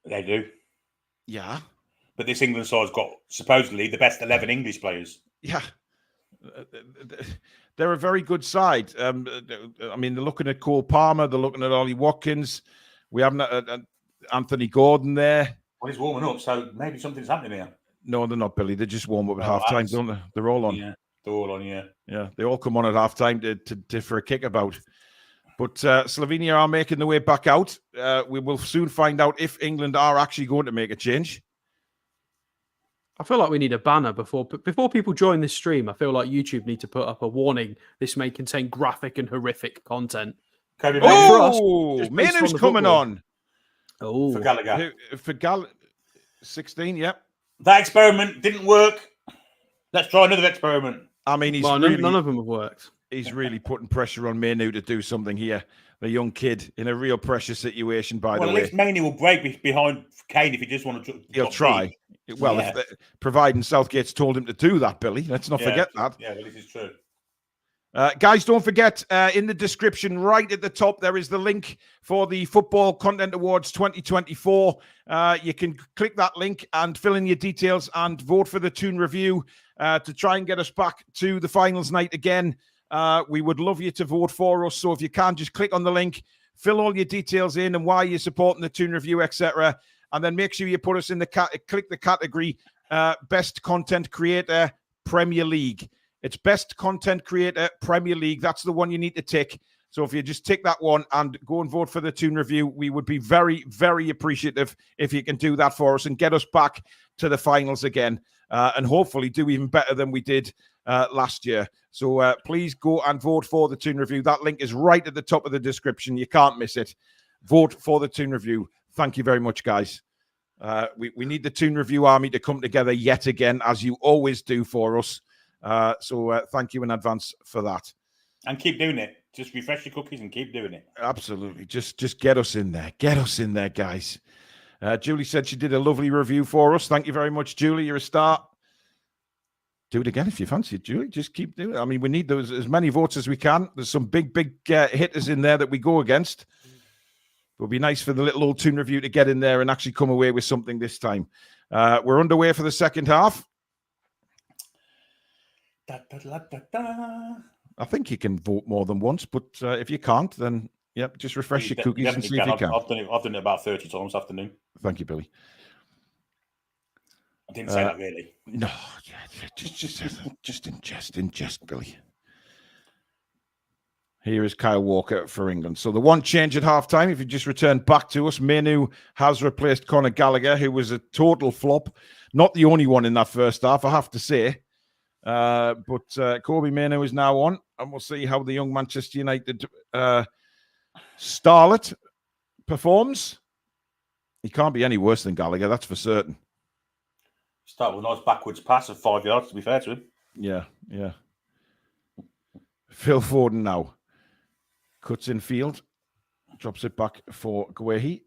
They do. Yeah. But this England side's got supposedly the best 11 English players. Yeah. They're a very good side. I mean, they're looking at Cole Palmer. They're looking at Ollie Watkins. We haven't Anthony Gordon there. Well, he's warming up, so maybe something's happening here. No, they're not, Billy. They just warm up at half-time, don't they? They're all on. Yeah, they're all on, yeah. Yeah, they all come on at half-time to for a kickabout. But Slovenia are making their way back out. We will soon find out if England are actually going to make a change. I feel like we need a banner before people join this stream. I feel like YouTube need to put up a warning. This may contain graphic and horrific content. Oh, Menu's coming on. Oh, for Gallagher. For 16, yep. That experiment didn't work. Let's try another experiment. I mean, none of them have worked. He's really putting pressure on Menu to do something here. The young kid in a real pressure situation, by the way. Well, at least Manu will break behind Kane if he just want to. He'll try. Well, yeah. Providing Southgate's told him to do that, Billy. Let's not forget that. Yeah, well, this is true. Guys, don't forget, in the description right at the top, there is the link for the Football Content Awards 2024. You can click that link and fill in your details and vote for the Toon review to try and get us back to the finals night again. We would love you to vote for us. So if you can, just click on the link, fill all your details in and why you're supporting the Toon review, etc. And then make sure you put us in click the category Best Content Creator Premier League. It's Best Content Creator Premier League. That's the one you need to tick. So if you just tick that one and go and vote for the Toon review, we would be very, very appreciative if you can do that for us and get us back to the finals again and hopefully do even better than we did last year. So please go and vote for the Toon review. That link is right at the top of the description. You can't miss it. Vote for the Toon review. Thank you very much, guys. We need the Toon review army to come together yet again, as you always do for us. So thank you in advance for that. And keep doing it. Just refresh your cookies and keep doing it. Absolutely. Just get us in there. Get us in there, guys. Julie said she did a lovely review for us. Thank you very much, Julie. You're a star. Do it again if you fancy it, Julie. Just keep doing it. I mean, we need those as many votes as we can. There's some big hitters in there that we go against. It would be nice for the little old Toon review to get in there and actually come away with something this time. We're underway for the second half. I think you can vote more than once, but if you can't, then yep, just refresh your cookies and see if you can. I've done it about 30 times this afternoon. Thank you, Billy. I didn't say that really. No, just in jest, Billy. Here is Kyle Walker for England. So the one change at halftime, if you just return back to us, Manu has replaced Conor Gallagher, who was a total flop. Not the only one in that first half, I have to say. But Kobe Manu is now on, and we'll see how the young Manchester United starlet performs. He can't be any worse than Gallagher, that's for certain. Start with a nice backwards pass of 5 yards, to be fair to him. Yeah. Phil Foden now. Cuts in field. Drops it back for Guehi.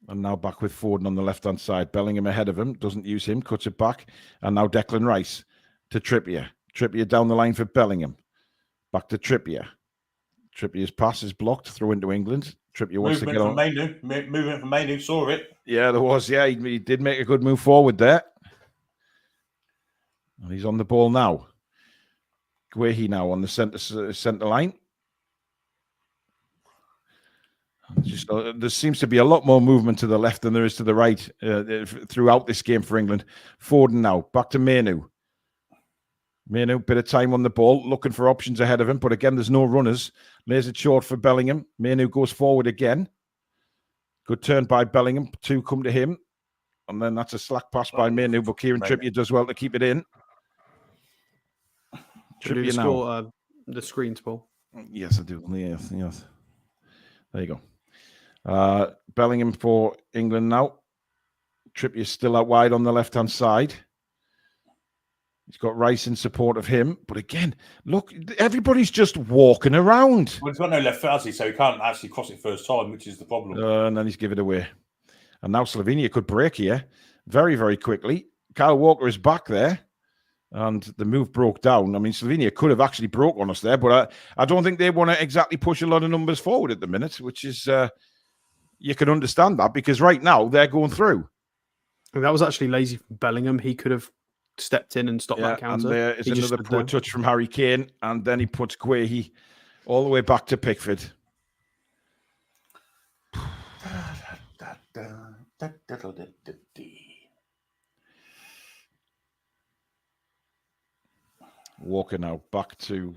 And now back with Foden on the left-hand side. Bellingham ahead of him. Doesn't use him. Cuts it back. And now Declan Rice to Trippier. Trippier down the line for Bellingham. Back to Trippier. Trippier's pass is blocked. Throw into England. Trippier wants to get on. Movement from Manu. Saw it. Yeah, there was. Yeah, he did make a good move forward there. And he's on the ball now. Guehi now on the centre line. There seems to be a lot more movement to the left than there is to the right throughout this game for England. Foden now, back to Manu. Manu, bit of time on the ball, looking for options ahead of him, but again, there's no runners. Lays it short for Bellingham. Manu goes forward again. Good turn by Bellingham. Two come to him. And then that's a slack pass by Manu, but Kieran Trippier does well to keep it in. Trippier now. The screens, Paul. Yes, I do. Yes. There you go. Bellingham for England now. Trippier still out wide on the left-hand side. He's got Rice in support of him. But again, look, everybody's just walking around. Well, he's got no left foot, has he? So he can't actually cross it first time, which is the problem. And then he's given it away. And now Slovenia could break here very, very quickly. Kyle Walker is back there. And the move broke down. I mean, Slovenia could have actually broke on us there, but I don't think they want to exactly push a lot of numbers forward at the minute, which is, you can understand that because right now they're going through. And that was actually lazy from Bellingham. He could have stepped in and stopped that counter. And there is another poor touch from Harry Kane, and then he puts Guehi all the way back to Pickford. Walker now back to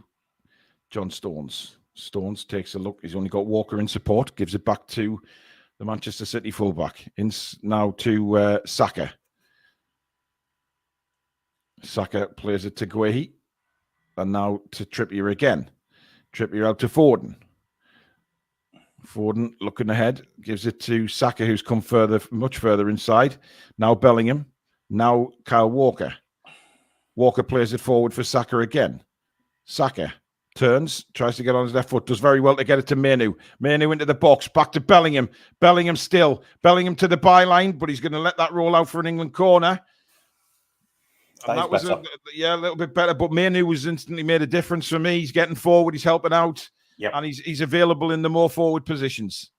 John Stones. Stones takes a look. He's only got Walker in support. Gives it back to the Manchester City fullback. Now to Saka. Saka plays it to Guehi. And now to Trippier again. Trippier out to Foden. Foden looking ahead. Gives it to Saka, who's come further, much further inside. Now Bellingham. Now Kyle Walker. Walker plays it forward for Saka again. Saka turns, tries to get on his left foot, does very well to get it to Menu. Menu into the box, back to Bellingham. Bellingham still. Bellingham to the byline, but he's going to let that roll out for an England corner. And that was a little bit better, but Menu was instantly made a difference for me. He's getting forward, he's helping out, and he's available in the more forward positions.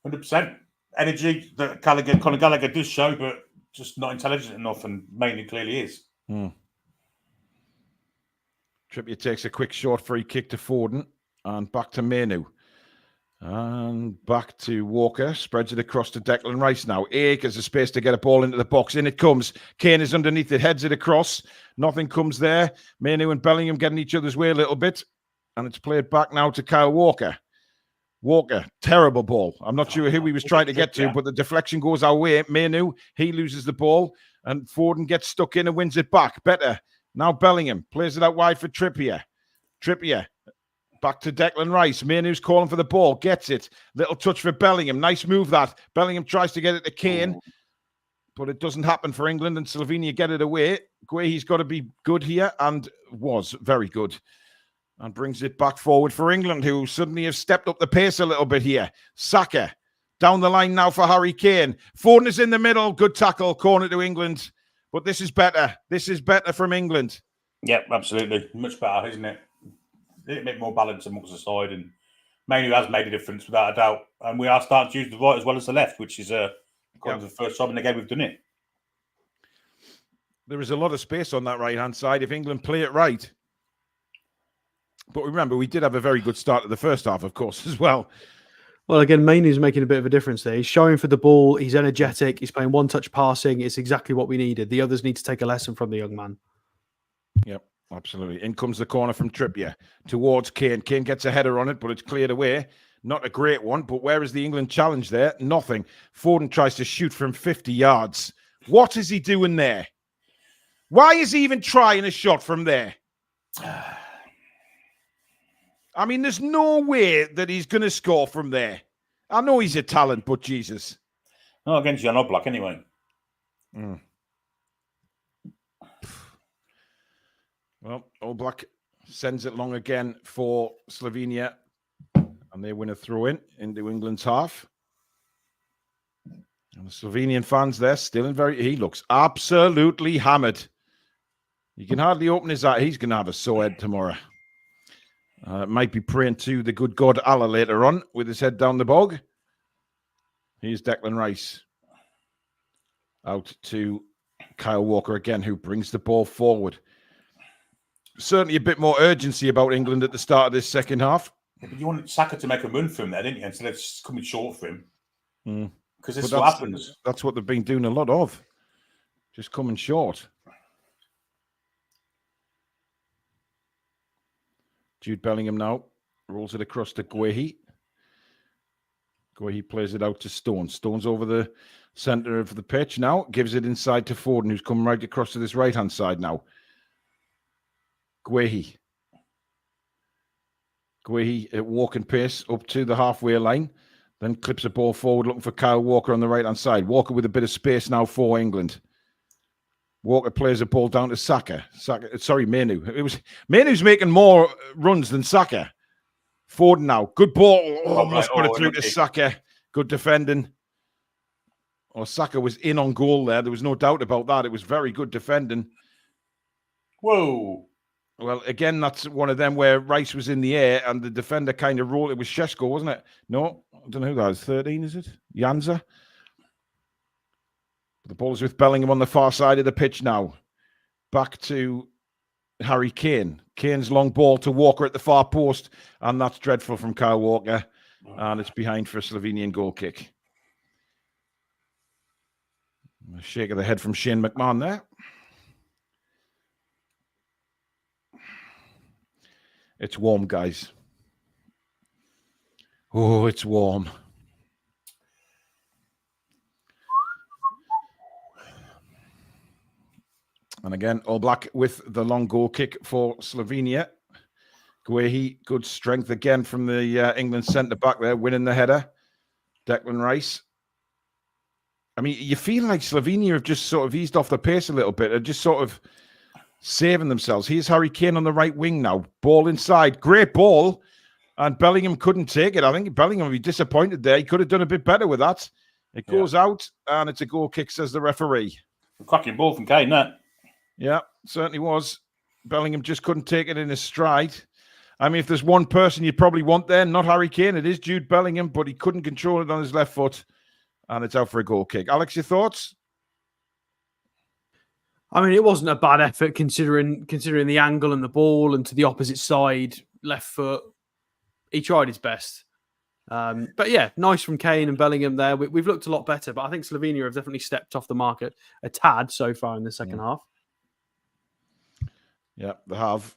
100%. Energy that Conor Gallagher does show, but just not intelligent enough, and mainly clearly is. Trippier takes a quick short free kick to Foden and back to Menu. And back to Walker. Spreads it across to Declan Rice now. Acres of space to get a ball into the box. In it comes. Kane is underneath it. Heads it across. Nothing comes there. Menu and Bellingham getting each other's way a little bit. And it's played back now to Kyle Walker. Walker, terrible ball. I'm not sure who he was trying to get to, but the deflection goes our way. Menu, he loses the ball. And Foden gets stuck in and wins it back. Better. Now Bellingham plays it out wide for Trippier. Trippier back to Declan Rice. Menu's calling for the ball. Gets it. Little touch for Bellingham. Nice move that. Bellingham tries to get it to Kane. But it doesn't happen for England, and Slovenia get it away. Guehi's got to be good here, and was very good. And brings it back forward for England, who suddenly have stepped up the pace a little bit here. Saka down the line now for Harry Kane. Foden is in the middle. Good tackle. Corner to England. But this is better. This is better from England. Yep, absolutely. Much better, isn't it? A little bit more balance amongst the side. And Manu has made a difference, without a doubt. And we are starting to use the right as well as the left, which is the first time in the game we've done it. There is a lot of space on that right-hand side if England play it right. But remember, we did have a very good start to the first half, of course, as well. Well, again, Mainoo's making a bit of a difference there. He's showing for the ball. He's energetic. He's playing one-touch passing. It's exactly what we needed. The others need to take a lesson from the young man. Yep, absolutely. In comes the corner from Trippier towards Kane. Kane gets a header on it, but it's cleared away. Not a great one, but where is the England challenge there? Nothing. Foden tries to shoot from 50 yards. What is he doing there? Why is he even trying a shot from there? I mean, there's no way that he's going to score from there. I know he's a talent, but Jesus. Not against Jan Oblak, anyway. Well, Oblak sends it long again for Slovenia. And they win a throw-in into England's half. And the Slovenian fans there still in very... He looks absolutely hammered. He can hardly open his eye. He's going to have a sore head tomorrow. Might be praying to the good God Allah later on with his head down the bog. Here's Declan Rice. Out to Kyle Walker again, who brings the ball forward. Certainly a bit more urgency about England at the start of this second half. Yeah, but you wanted Saka to make a run for him there, didn't you? Instead of just coming short for him. Because this is what happens. That's what they've been doing a lot of. Just coming short. Jude Bellingham now rolls it across to Guehi. Guehi plays it out to Stones. Stones over the centre of the pitch now. Gives it inside to Foden, who's coming right across to this right-hand side now. Guehi. Guehi at walking pace up to the halfway line. Then clips a ball forward looking for Kyle Walker on the right-hand side. Walker with a bit of space now for England. Walker plays a ball down to Saka. Sorry, Manu. Manu's making more runs than Saka. Foden now. Good ball. Oh, almost got it through to Saka. Good defending. Oh, Saka was in on goal there. There was no doubt about that. It was very good defending. Whoa. Well, again, that's one of them where Rice was in the air and the defender kind of rolled. It was Shesko, wasn't it? No, I don't know who that is. 13, is it? Janza? The ball's with Bellingham on the far side of the pitch now. Back to Harry Kane. Kane's long ball to Walker at the far post. And that's dreadful from Kyle Walker. And it's behind for a Slovenian goal kick. A shake of the head from Shane McMahon there. It's warm, guys. Oh, it's warm. And again, All Black with the long goal kick for Slovenia. Guehi, good strength again from the England centre-back there, winning the header. Declan Rice. I mean, you feel like Slovenia have just sort of eased off the pace a little bit. They're just sort of saving themselves. Here's Harry Kane on the right wing now. Ball inside. Great ball. And Bellingham couldn't take it. I think Bellingham would be disappointed there. He could have done a bit better with that. It goes out, and it's a goal kick, says the referee. A cracking ball from Kane, that. Yeah, certainly was. Bellingham just couldn't take it in his stride. I mean, if there's one person you'd probably want there, not Harry Kane, it is Jude Bellingham, but he couldn't control it on his left foot, and it's out for a goal kick. Alex, your thoughts? I mean, it wasn't a bad effort considering the angle and the ball and to the opposite side, left foot. He tried his best. But yeah, nice from Kane and Bellingham there. We've looked a lot better, but I think Slovenia have definitely stepped off the market a tad so far in the second half. Yeah, they have.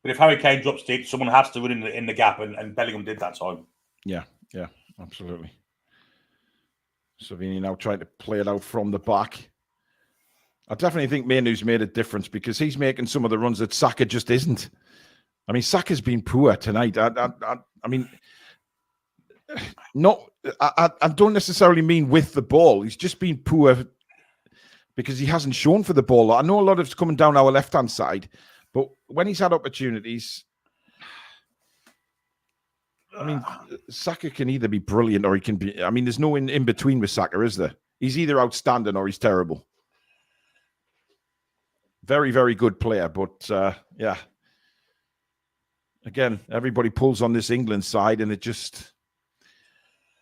But if Harry Kane drops deep, someone has to run in the gap, and Bellingham did that time. Yeah, absolutely. Slovenia now trying to play it out from the back. I definitely think Manu's made a difference because he's making some of the runs that Saka just isn't. I mean, Saka's been poor tonight. I mean, I don't necessarily mean with the ball. He's just been poor because he hasn't shown for the ball. I know a lot of it's coming down our left-hand side, but when he's had opportunities, I mean, Saka can either be brilliant or he can be... I mean, there's no in between with Saka, is there? He's either outstanding or he's terrible. Very, very good player, but yeah. Again, everybody pulls on this England side and it just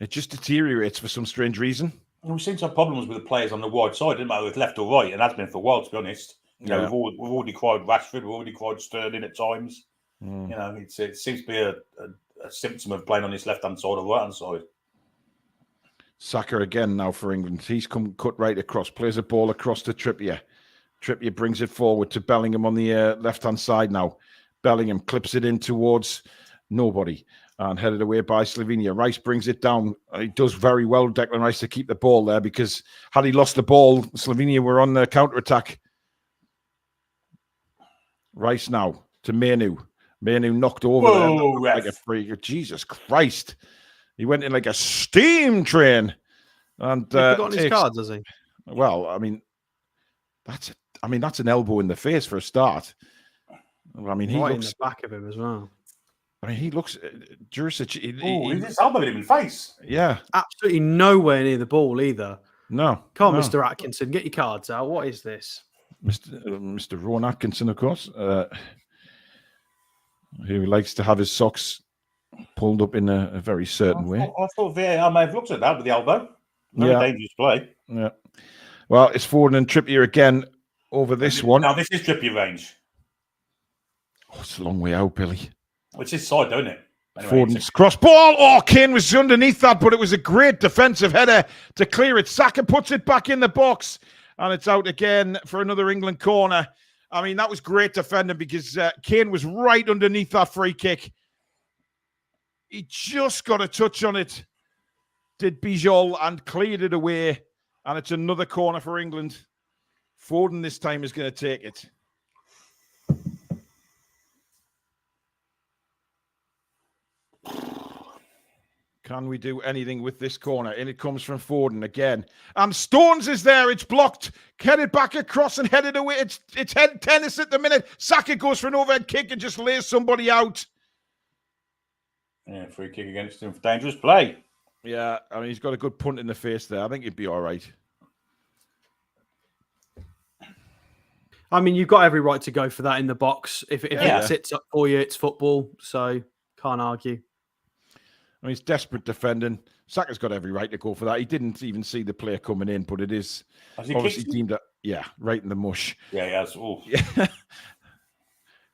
deteriorates for some strange reason. We seem to have problems with the players on the wide side, didn't matter with left or right, and that's been for a while, to be honest. You know, we've already cried Rashford, we've already cried Sterling at times. You know, it seems to be a symptom of playing on this left-hand side or right-hand side. Saka again now for England. He's come cut right across, plays a ball across to Trippier. Trippier brings it forward to Bellingham on the left-hand side now. Bellingham clips it in towards nobody and headed away by Slovenia. Rice brings it down. He does very well, Declan Rice, to keep the ball there because had he lost the ball, Slovenia were on the counter-attack. Rice now to Manu. Manu knocked over there like a freak. Jesus Christ. He went in like a steam train. And He's forgotten his cards, has he? Well, I mean, that's an elbow in the face for a start. I mean, he right looks in the back of him as well. I mean, he looks Jurisic. He just elbowed him in the face. Yeah, absolutely nowhere near the ball either. No, come on, Mr. Atkinson, get your cards out. What is this, Mr. Rowan Atkinson, of course, who likes to have his socks pulled up in a very certain way. I thought VAR may have looked at that with the elbow. Very dangerous play. Yeah. Well, it's Foden and Trippier again over this one. Now this is Trippier range. Oh, it's a long way out, Billy. It's his side, don't it? Anyway, Foden's cross ball. Oh, Kane was underneath that, but it was a great defensive header to clear it. Saka puts it back in the box, and it's out again for another England corner. I mean, that was great defending because Kane was right underneath that free kick. He just got a touch on it, did Bijol, and cleared it away. And it's another corner for England. Foden this time is going to take it. Can we do anything with this corner? And it comes from Foden again. And Stones is there. It's blocked. Headed back across and headed away. It's head tennis at the minute. Saka goes for an overhead kick and just lays somebody out. Yeah, free kick against him for dangerous play. Yeah, I mean, he's got a good punt in the face there. I think he'd be all right. I mean, you've got every right to go for that in the box. If it sits up for you, it's football. So can't argue. I mean, he's desperate defending. Saka's got every right to go for that. He didn't even see the player coming in, but it is obviously deemed that, right in the mush. Yeah, he has. Yeah,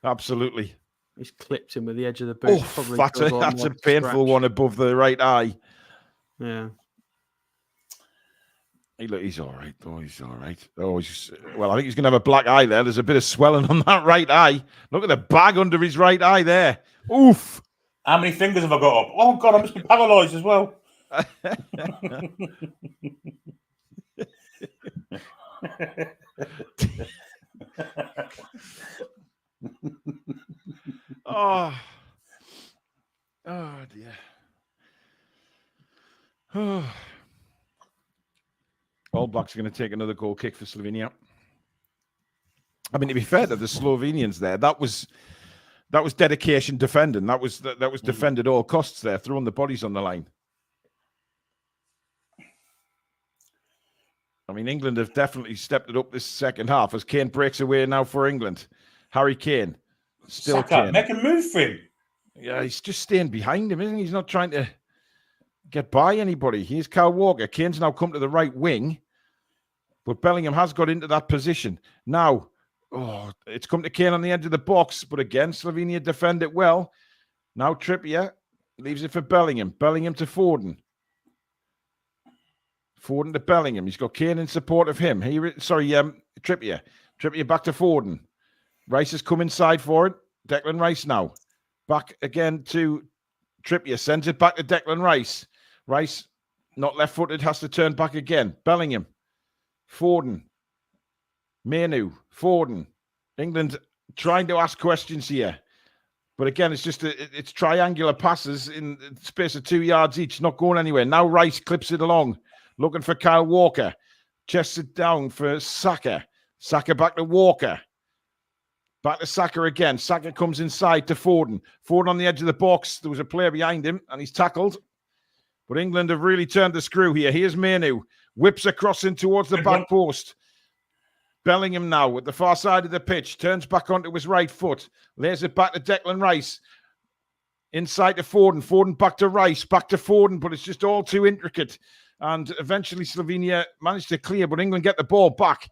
absolutely. He's clipped him with the edge of the boot. That's a painful one above the right eye. Yeah. Look, he's all right, though. He's all right. Well, I think he's going to have a black eye there. There's a bit of swelling on that right eye. Look at the bag under his right eye there. Oof. How many fingers have I got up? Oh, God, I must be paralysed as well. Oh dear. All Blacks are going to take another goal kick for Slovenia. I mean, to be fair to the Slovenians there, that was dedication defending. That was defend at all costs there, throwing the bodies on the line. I mean, England have definitely stepped it up this second half as Kane breaks away now for England. Harry Kane. Still Kane. Make a move for him. Yeah, he's just staying behind him, isn't he? He's not trying to get by anybody. Here's Kyle Walker. Kane's now come to the right wing, but Bellingham has got into that position. Now, it's come to Kane on the edge of the box, but again, Slovenia defend it well. Now Trippier leaves it for Bellingham. Bellingham to Foden. Foden to Bellingham. He's got Kane in support of him. Trippier. Trippier back to Foden. Rice has come inside for it. Declan Rice now. Back again to Trippier. Sends it back to Declan Rice. Rice, not left-footed, has to turn back again. Bellingham. Foden. Menu. Foden. England trying to ask questions here. But again, it's triangular passes in the space of 2 yards each, not going anywhere. Now Rice clips it along, looking for Kyle Walker. Chests it down for Saka. Saka back to Walker. Back to Saka again. Saka comes inside to Foden. Foden on the edge of the box. There was a player behind him, and he's tackled. But England have really turned the screw here. Here's Menu. Whips across in towards the back post. Bellingham now at the far side of the pitch. Turns back onto his right foot. Lays it back to Declan Rice. Inside to Foden. Foden back to Rice. Back to Foden, but it's just all too intricate. And eventually Slovenia managed to clear, but England get the ball back.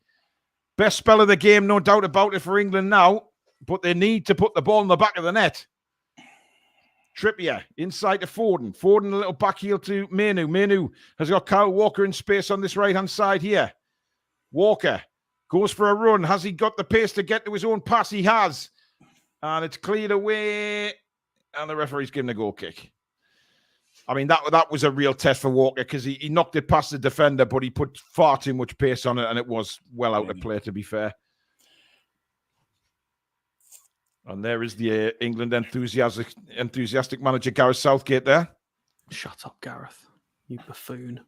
Best spell of the game, no doubt about it for England now, but they need to put the ball in the back of the net. Trippier inside to Foden. Foden a little back heel to Menu. Menu has got Kyle Walker in space on this right-hand side here. Walker goes for a run. Has he got the pace to get to his own pass? He has. And it's cleared away. And the referee's giving a goal kick. I mean, that was a real test for Walker because he knocked it past the defender, but he put far too much pace on it, and it was well out of play, to be fair. And there is the England enthusiastic manager, Gareth Southgate, there. Shut up, Gareth. You buffoon.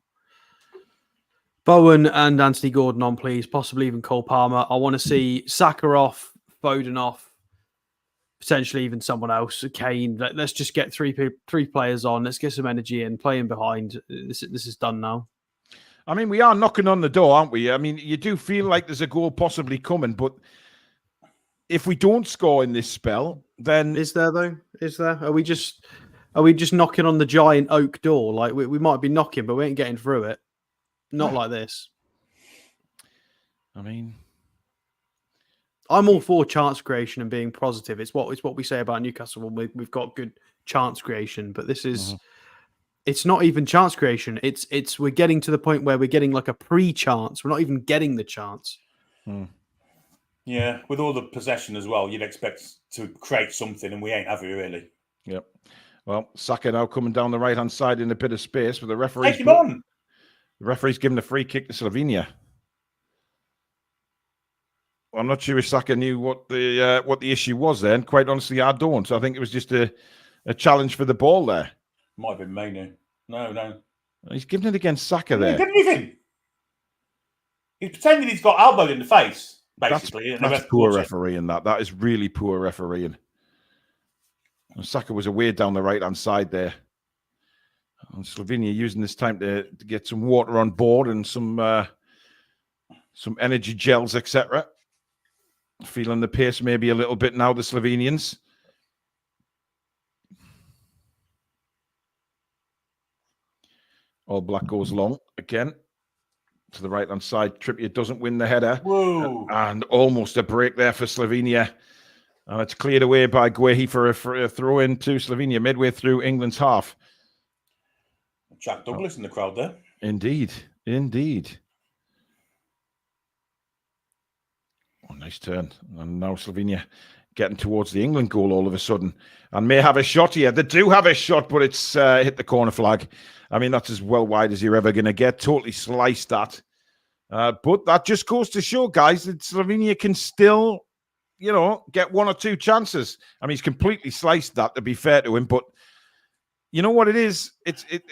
Bowen and Anthony Gordon on, please. Possibly even Cole Palmer. I want to see Saka off, Foden off. Potentially even someone else, Kane. Let's just get three players on. Let's get some energy in, playing behind. This is done now. I mean, we are knocking on the door, aren't we? I mean, you do feel like there's a goal possibly coming, but if we don't score in this spell, then is there though? Is there? Are we just knocking on the giant oak door? Like we might be knocking, but we ain't getting through it. Not like this. I mean, I'm all for chance creation and being positive. It's what we say about Newcastle when we've got good chance creation, but this is it's not even chance creation. It's we're getting to the point where we're getting like a pre-chance. We're not even getting the chance. Yeah, with all the possession as well, you'd expect to create something, and we ain't, have we, really? Yep. Well, Saka now coming down the right-hand side in a bit of space, but the referee's take him on. The referee's giving a free kick to Slovenia. I'm not sure if Saka knew what the issue was then. Quite honestly, I don't. So I think it was just a challenge for the ball there. Might have been Manu. No. He's given it against Saka He there. didn't anything. He's pretending he's got elbowed in the face, basically. That's poor refereeing. That is really poor refereeing. And Saka was away down the right-hand side there. And Slovenia using this time to get some water on board and some energy gels, etc. Feeling the pace maybe a little bit now, the Slovenians. All Black goes long again to the right-hand side. Trippier doesn't win the header. Whoa. And almost a break there for Slovenia. And it's cleared away by Guehi for a throw in to Slovenia midway through England's half. Jack Douglas in the crowd there. Indeed. Oh, nice turn. And now Slovenia getting towards the England goal all of a sudden. And may have a shot here. They do have a shot, but it's hit the corner flag. I mean, that's as well wide as you're ever going to get. Totally sliced that. But that just goes to show, guys, that Slovenia can still, get one or two chances. I mean, he's completely sliced that, to be fair to him. But you know what it is?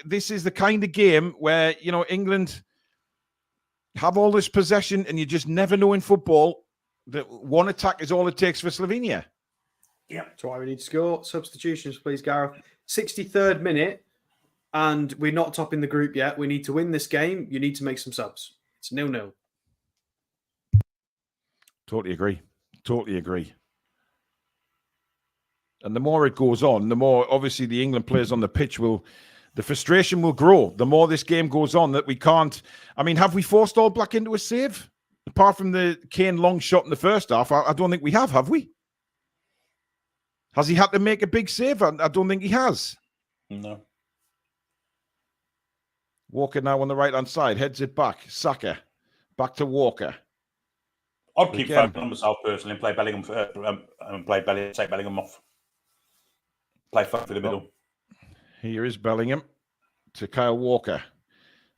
This is the kind of game where, England have all this possession and you just never know in football that one attack is all it takes for Slovenia. Yeah. That's why we need to score. Substitutions, please, Gareth. 63rd minute, and we're not topping the group yet. We need to win this game. You need to make some subs. It's 0-0. Totally agree. And the more it goes on, the more obviously the England players on the pitch the frustration will grow. The more this game goes on that we can't. I mean, have we forced All Black into a save? Apart from the Kane long shot in the first half, I don't think we have we? Has he had to make a big save? I don't think he has. No. Walker now on the right-hand side, heads it back. Saka, back to Walker. I'd keep Foden on myself personally and play Bellingham take Bellingham off. Play Foden for the middle. Here is Bellingham to Kyle Walker.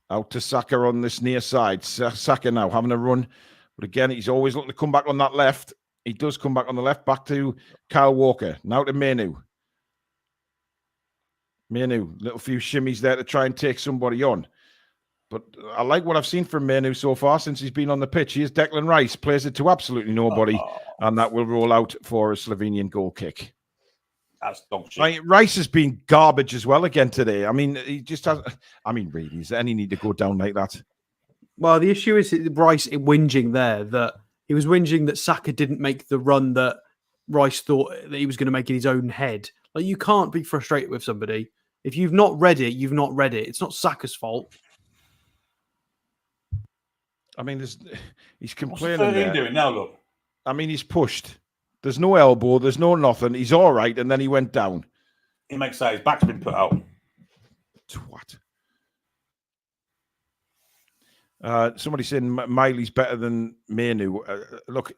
Out to Saka on this near side. Saka now having a run. But again, he's always looking to come back on that left. He does come back on the left. Back to Kyle Walker. Now to Menu. Little few shimmies there to try and take somebody on. But I like what I've seen from Menu so far since he's been on the pitch. Here's Declan Rice. Plays it to absolutely nobody. And that will roll out for a Slovenian goal kick. That's dog shit. Rice has been garbage as well again today. I mean, he just has. I mean, really, is there any need to go down like that? Well, the issue is Rice whinging there that he was whinging that Saka didn't make the run that Rice thought that he was going to make in his own head. Like, you can't be frustrated with somebody. If you've not read it, you've not read it. It's not Saka's fault. I mean, he's complaining. What's he doing now? Look. I mean, he's pushed. There's no elbow. There's no nothing. He's all right, and then he went down. He makes that his back's been put out. Twat. Somebody saying Miley's better than Menu. Look,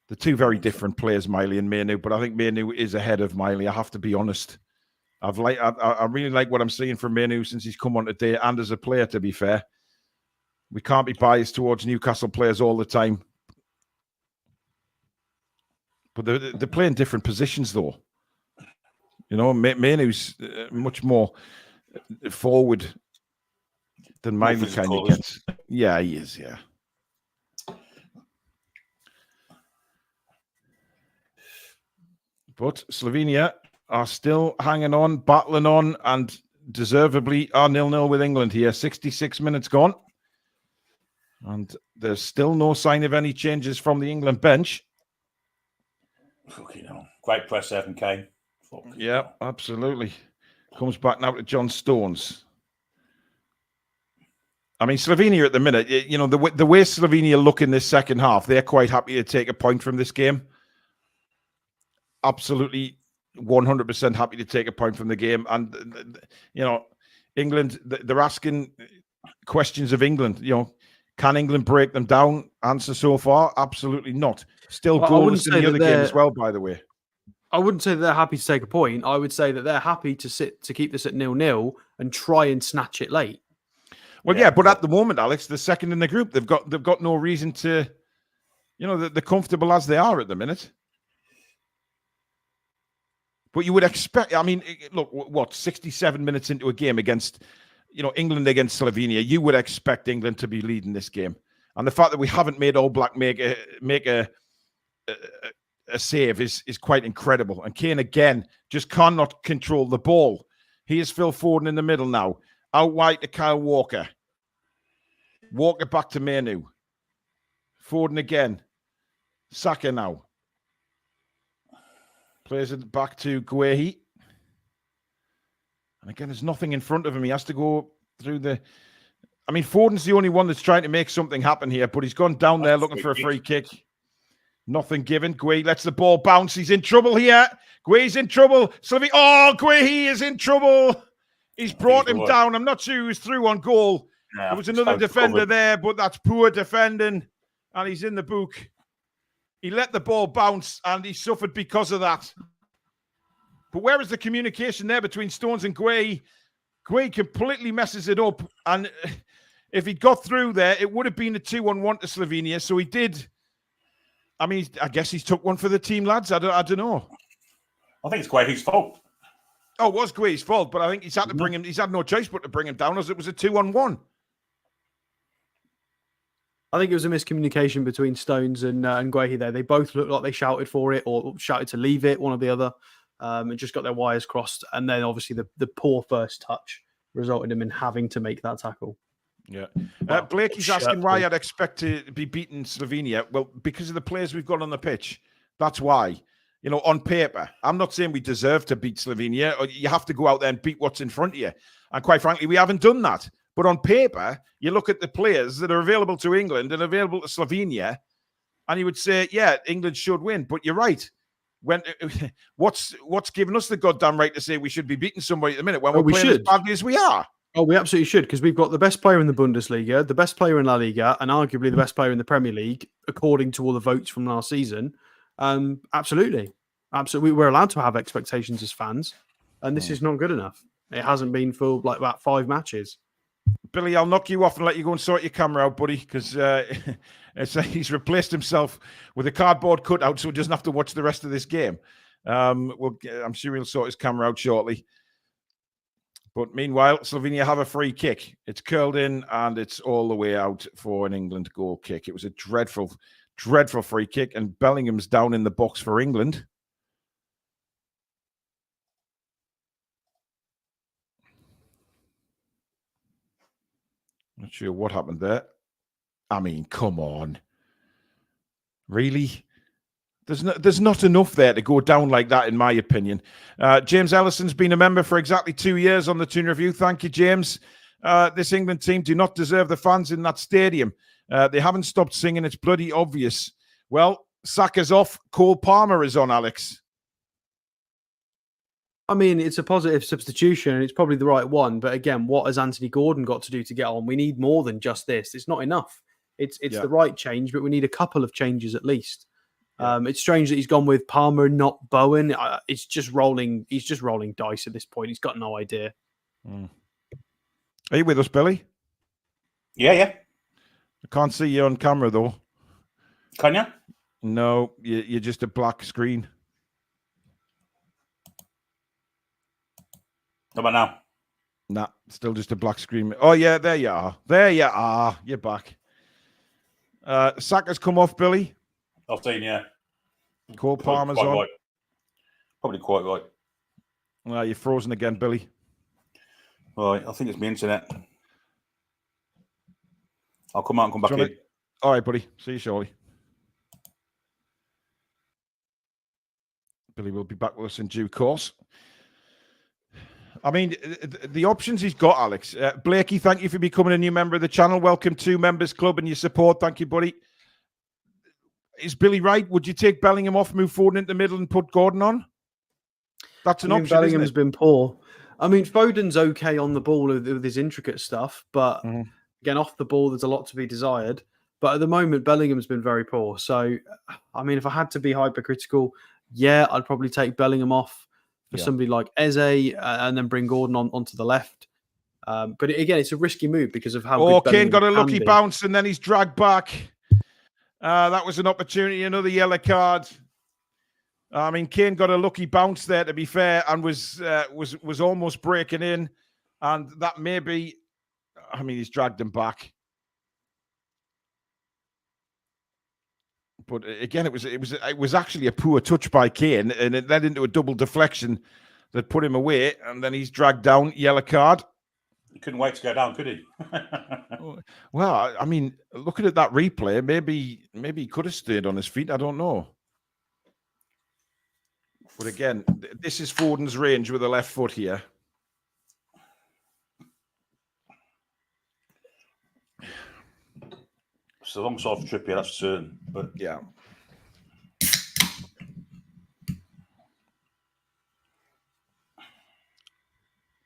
the two very different players, Miley and Menu, but I think Menu is ahead of Miley. I have to be honest. I really like what I'm seeing from Menu since he's come on today, and as a player, to be fair. We can't be biased towards Newcastle players all the time. But they're playing different positions, though. Menu's much more forward than Miley kind of gets. Yeah, he is, yeah. But Slovenia are still hanging on, battling on, and deservedly are 0-0 with England here. 66 minutes gone. And there's still no sign of any changes from the England bench. Fucking hell. Great press there from Kane. Yeah, absolutely. Comes back now to John Stones. I mean, Slovenia at the minute, the way Slovenia look in this second half, they're quite happy to take a point from this game. Absolutely 100% happy to take a point from the game. And, England, they're asking questions of England. Can England break them down? Answer so far, absolutely not. Still goalless in the other game as well, by the way. I wouldn't say that they're happy to take a point. I would say that they're happy to keep this at 0-0 and try and snatch it late. Well, yeah, but at the moment, Alex, they're second in the group. They've got no reason to, they're comfortable as they are at the minute. But you would expect, I mean, look, what, 67 minutes into a game against, England against Slovenia, you would expect England to be leading this game. And the fact that we haven't made All Black make a save is quite incredible. And Kane, again, just cannot control the ball. Here's Phil Foden in the middle now. Out wide to Kyle Walker. Walker back to Manu. Foden again. Saka now. Plays it back to Guehi. And again, there's nothing in front of him. He has to go through the... I mean, Foden's the only one that's trying to make something happen here, but he's gone down there looking for a free kick. Nothing given. Guehi lets the ball bounce. He's in trouble here. Guehi's in trouble. Guehi is in trouble. He's brought him down. I'm not sure he was through on goal. No, there was another defender there, but that's poor defending. And he's in the book. He let the ball bounce, and he suffered because of that. But where is the communication there between Stones and Guehi? Guehi completely messes it up. And if he'd got through there, it would have been a 2-on-1 to Slovenia. So he did. I mean, I guess he's took one for the team, lads. I don't know. I think it's Guehi's fault. Oh, it was Guehi's fault, but I think he's had to bring him. He's had no choice but to bring him down, as it was a 2-on-1. I think it was a miscommunication between Stones and Guehi there. They both looked like they shouted for it or shouted to leave it, one or the other, and just got their wires crossed. And then obviously the poor first touch resulted in him having to make that tackle. Yeah. Blakey's asking why I'd expect to be beating Slovenia. Well, because of the players we've got on the pitch. That's why. On paper, I'm not saying we deserve to beat Slovenia. You have to go out there and beat what's in front of you. And quite frankly, we haven't done that. But on paper, you look at the players that are available to England and available to Slovenia, and you would say, yeah, England should win. But you're right. What's given us the goddamn right to say we should be beating somebody at the minute when we're playing as badly as we are? Oh, we absolutely should, because we've got the best player in the Bundesliga, the best player in La Liga, and arguably the best player in the Premier League, according to all the votes from last season. Absolutely. We're allowed to have expectations as fans, and this is not good enough. It hasn't been for like about 5 matches. Billy, I'll knock you off and let you go and sort your camera out, buddy, because he's replaced himself with a cardboard cutout, so he doesn't have to watch the rest of this game. I'm sure he'll sort his camera out shortly. But meanwhile, Slovenia have a free kick. It's curled in, and it's all the way out for an England goal kick. It was a dreadful, dreadful free kick, and Bellingham's down in the box for England. Not sure what happened there. I mean, come on. Really? There's not enough there to go down like that, in my opinion. James Ellison's been a member for exactly 2 years on the Toon Review. Thank you, James. This England team do not deserve the fans in that stadium. They haven't stopped singing. It's bloody obvious. Well, Saka's off. Cole Palmer is on, Alex. I mean, it's a positive substitution, and it's probably the right one. But again, what has Anthony Gordon got to do to get on? We need more than just this. It's not enough. It's the right change, but we need a couple of changes at least. It's strange that he's gone with Palmer, not Bowen. It's just rolling. He's just rolling dice at this point. He's got no idea. Are you with us, Billy? Yeah. I can't see you on camera, though. Can you? No, you're just a black screen. How about now? Nah, still just a black screen. Oh, yeah, there you are. There you are. You're back. Saka's come off, Billy. I've seen, yeah. Cole Palmer's on. Right. Probably quite right. Well, you're frozen again, Billy. Right, I think it's my internet. I'll come out and come back in. All right, buddy. See you shortly. Billy will be back with us in due course. I mean, the options he's got, Alex. Blakey, thank you for becoming a new member of the channel. Welcome to Members Club and your support. Thank you, buddy. Is Billy right? Would you take Bellingham off, move Foden into the middle and put Gordon on? That's an option, Bellingham's been poor. I mean, Foden's okay on the ball with his intricate stuff, but again, off the ball, there's a lot to be desired. But at the moment, Bellingham's been very poor. So, I mean, if I had to be hypercritical, yeah, I'd probably take Bellingham off for somebody like Eze and then bring Gordon onto the left. But again, it's a risky move because of how good Kane got a lucky bounce and then he's dragged back. That was an opportunity, another yellow card. I mean, Kane got a lucky bounce there, to be fair, and was almost breaking in, and that maybe, I mean, he's dragged him back. But again, it was actually a poor touch by Kane, and it led into a double deflection that put him away, and then he's dragged down, yellow card. He couldn't wait to go down, could he? Well, I mean, looking at that replay, maybe he could have stayed on his feet. I don't know. But again, this is Foden's range with the left foot here. It's a long side for Trippier, that's certain. But yeah.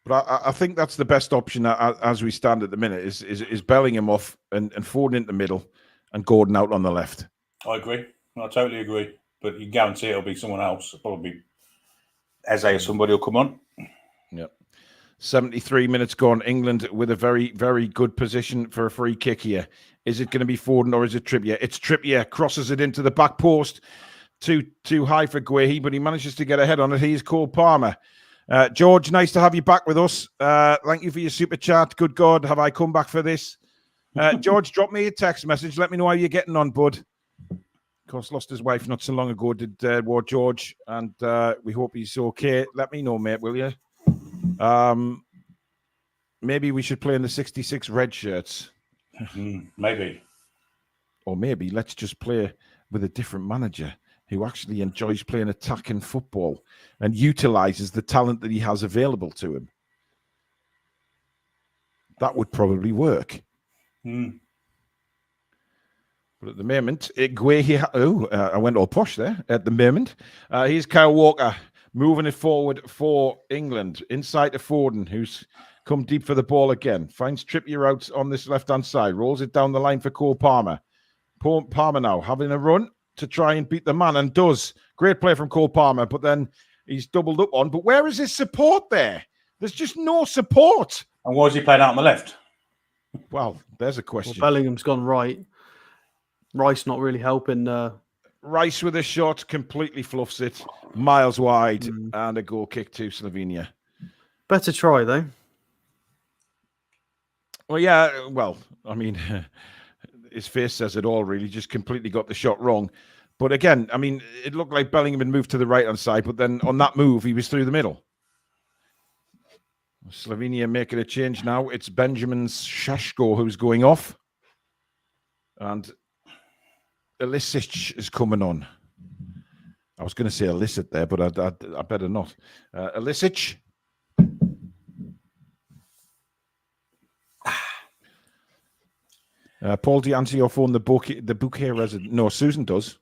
But I think that's the best option as we stand at the minute is Bellingham off and Foden in the middle and Gordon out on the left. I agree. I totally agree. But you guarantee it'll be someone else. Probably Eze or somebody will come on. Yep. 73 minutes gone. England with a very, very good position for a free kick here. Is it going to be Foden or is it Trippier? It's Trippier. Crosses it into the back post. Too high for Guehi, but he manages to get ahead on it. He's Cole Palmer. George, nice to have you back with us. Thank you for your super chat. Good God, have I come back for this? George, drop me a text message. Let me know how you're getting on, bud. Of course, lost his wife not so long ago, did Ward George, and we hope he's okay. Let me know, mate, will you? Maybe we should play in the 66 red shirts. Maybe. Or maybe let's just play with a different manager who actually enjoys playing attacking football and utilizes the talent that he has available to him. That would probably work. But at the moment, I went all posh there. At the moment, here's Kyle Walker moving it forward for England. Inside to Foden, who's come deep for the ball again. Finds Trippier out on this left-hand side. Rolls it down the line for Cole Palmer. Palmer now having a run to try and beat the man, and does. Great play from Cole Palmer, but then he's doubled up on. But where is his support there? There's just no support. And why is he playing out on the left? Well, there's a question. Well, Bellingham's gone right. Rice not really helping. Rice with a shot, completely fluffs it. Miles wide, and a goal kick to Slovenia. Better try, though. Well, yeah, well, I mean... his face says it all, really. Just completely got the shot wrong. But again, I mean, it looked like Bellingham had moved to the right-hand side, but then on that move, he was through the middle. Slovenia making a change now. It's Benjamin Šaško who's going off. And Ilicic is coming on. I was going to say illicit there, but I better not. Ilicic. Paul, do you answer your phone? The bouquet resident? No, Susan does.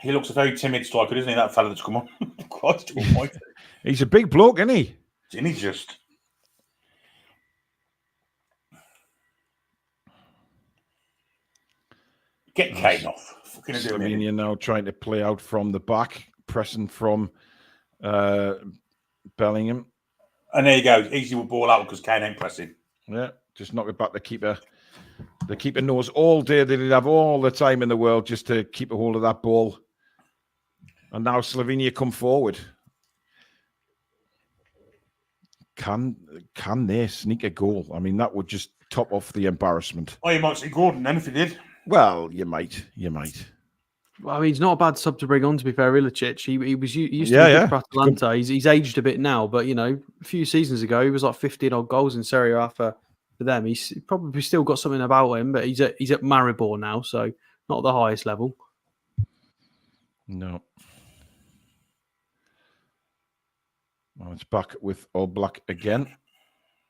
He looks a very timid striker, doesn't he? That fella that's come on. Quite He's a big bloke, isn't he? Isn't he just? Get Kane off. Fucking Slovenia now trying to play out from the back, pressing from Bellingham. And there you go. Easy with ball out because Kane ain't pressing. Yeah, just knock it back. The keeper knows all day that he'd have all the time in the world just to keep a hold of that ball. And now Slovenia come forward. Can they sneak a goal? I mean, that would just top off the embarrassment. Oh, you might see Gordon then if he did. Well, you might. Well, I mean, he's not a bad sub to bring on, to be fair, Ilicic. He used to be good for Atalanta. He's aged a bit now, but, you know, a few seasons ago, he was like 15-odd goals in Serie A for them. He's probably still got something about him, but he's at Maribor now, so not the highest level. No. Well, it's back with All Black again.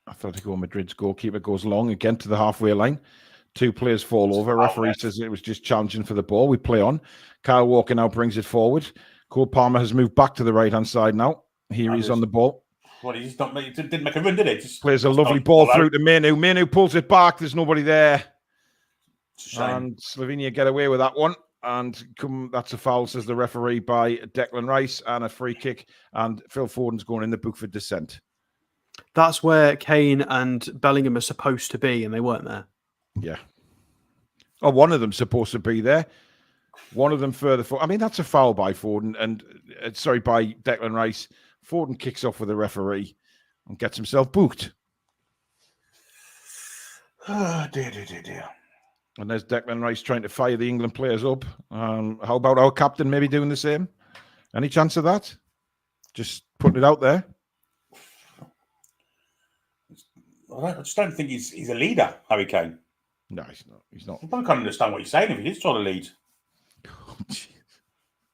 Atletico Madrid's goalkeeper goes long again to the halfway line. Two players fall over. Referee says it was just challenging for the ball. We play on. Kyle Walker now brings it forward. Cole Palmer has moved back to the right-hand side now. Here he's on the ball. Well, he didn't make a run, did he? Plays a lovely ball through to Menu. Menu pulls it back. There's nobody there. And Slovenia get away with that one. And that's a foul, says the referee, by Declan Rice, and a free kick. And Phil Foden's going in the book for dissent. That's where Kane and Bellingham are supposed to be, and they weren't there. Yeah. Oh, one of them's supposed to be there. One of them further forward. I mean, that's a foul by Foden and by Declan Rice. Foden kicks off with the referee and gets himself booked. Oh, dear. And there's Declan Rice trying to fire the England players up. How about our captain maybe doing the same? Any chance of that? Just putting it out there. I just don't think he's a leader, Harry Kane. No, he's not. He's not. I can't understand what he's saying if he is trying to lead.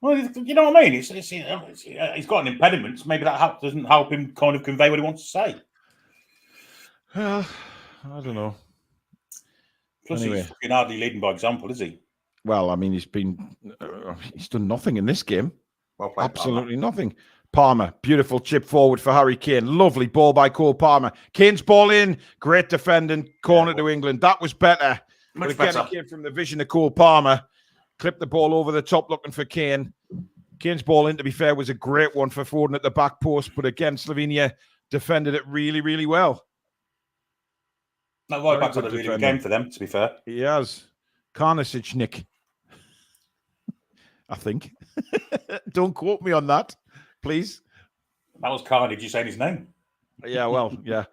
Well, you know what I mean? He's got an impediment. Maybe that doesn't help him kind of convey what he wants to say. I don't know. Plus, Anyway. he's fucking hardly leading by example, is he? Well, I mean, he's done nothing in this game. Well played, Absolutely nothing. Palmer, beautiful chip forward for Harry Kane. Lovely ball by Cole Palmer. Kane's ball in. Great defending. Corner to England. That was better. But again, it came from the vision of Cole Palmer. Clipped the ball over the top looking for Kane. Kane's ball in, to be fair, was a great one for Foden at the back post. But again, Slovenia defended it really, really well. That right back's had a really good game for them, to be fair. He has. Karnasic, Nick. I think. Don't quote me on that, please. That was Carnage. You saying his name? Yeah, well, yeah.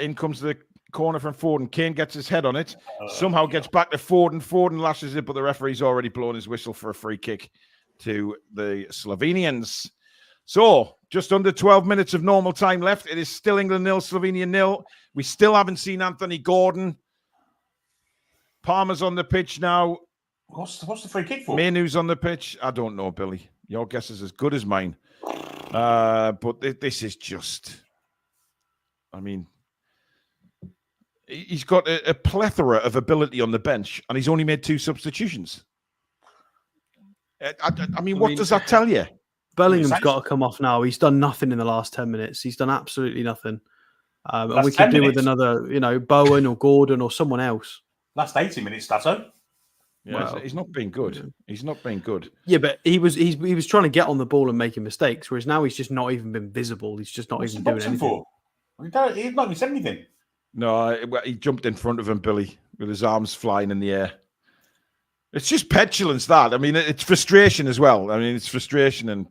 In comes the corner from Foden. Kane gets his head on it. Somehow gets back to Foden. Foden lashes it, but the referee's already blown his whistle for a free kick to the Slovenians. So, just under 12 minutes of normal time left. It is still England 0, Slovenia 0. We still haven't seen Anthony Gordon. Palmer's on the pitch now. What's the free kick for? Mainu's on the pitch. I don't know, Billy. Your guess is as good as mine. But this is just... I mean... He's got a plethora of ability on the bench, and he's only made 2 substitutions. I mean, what does that tell you? Bellingham's got to come off now. He's done nothing in the last 10 minutes. He's done absolutely nothing. And we could do with another, Bowen or Gordon or someone else. Last 80 minutes, Stato. Yeah, well, he's not been good. He's not been good. Yeah, but he was trying to get on the ball and making mistakes, whereas now he's just not even been visible. He's just not even doing anything. For? He's not even said anything. No, he jumped in front of him, Billy, with his arms flying in the air. It's just petulance, that. I mean, it's frustration as well. I mean, it's frustration and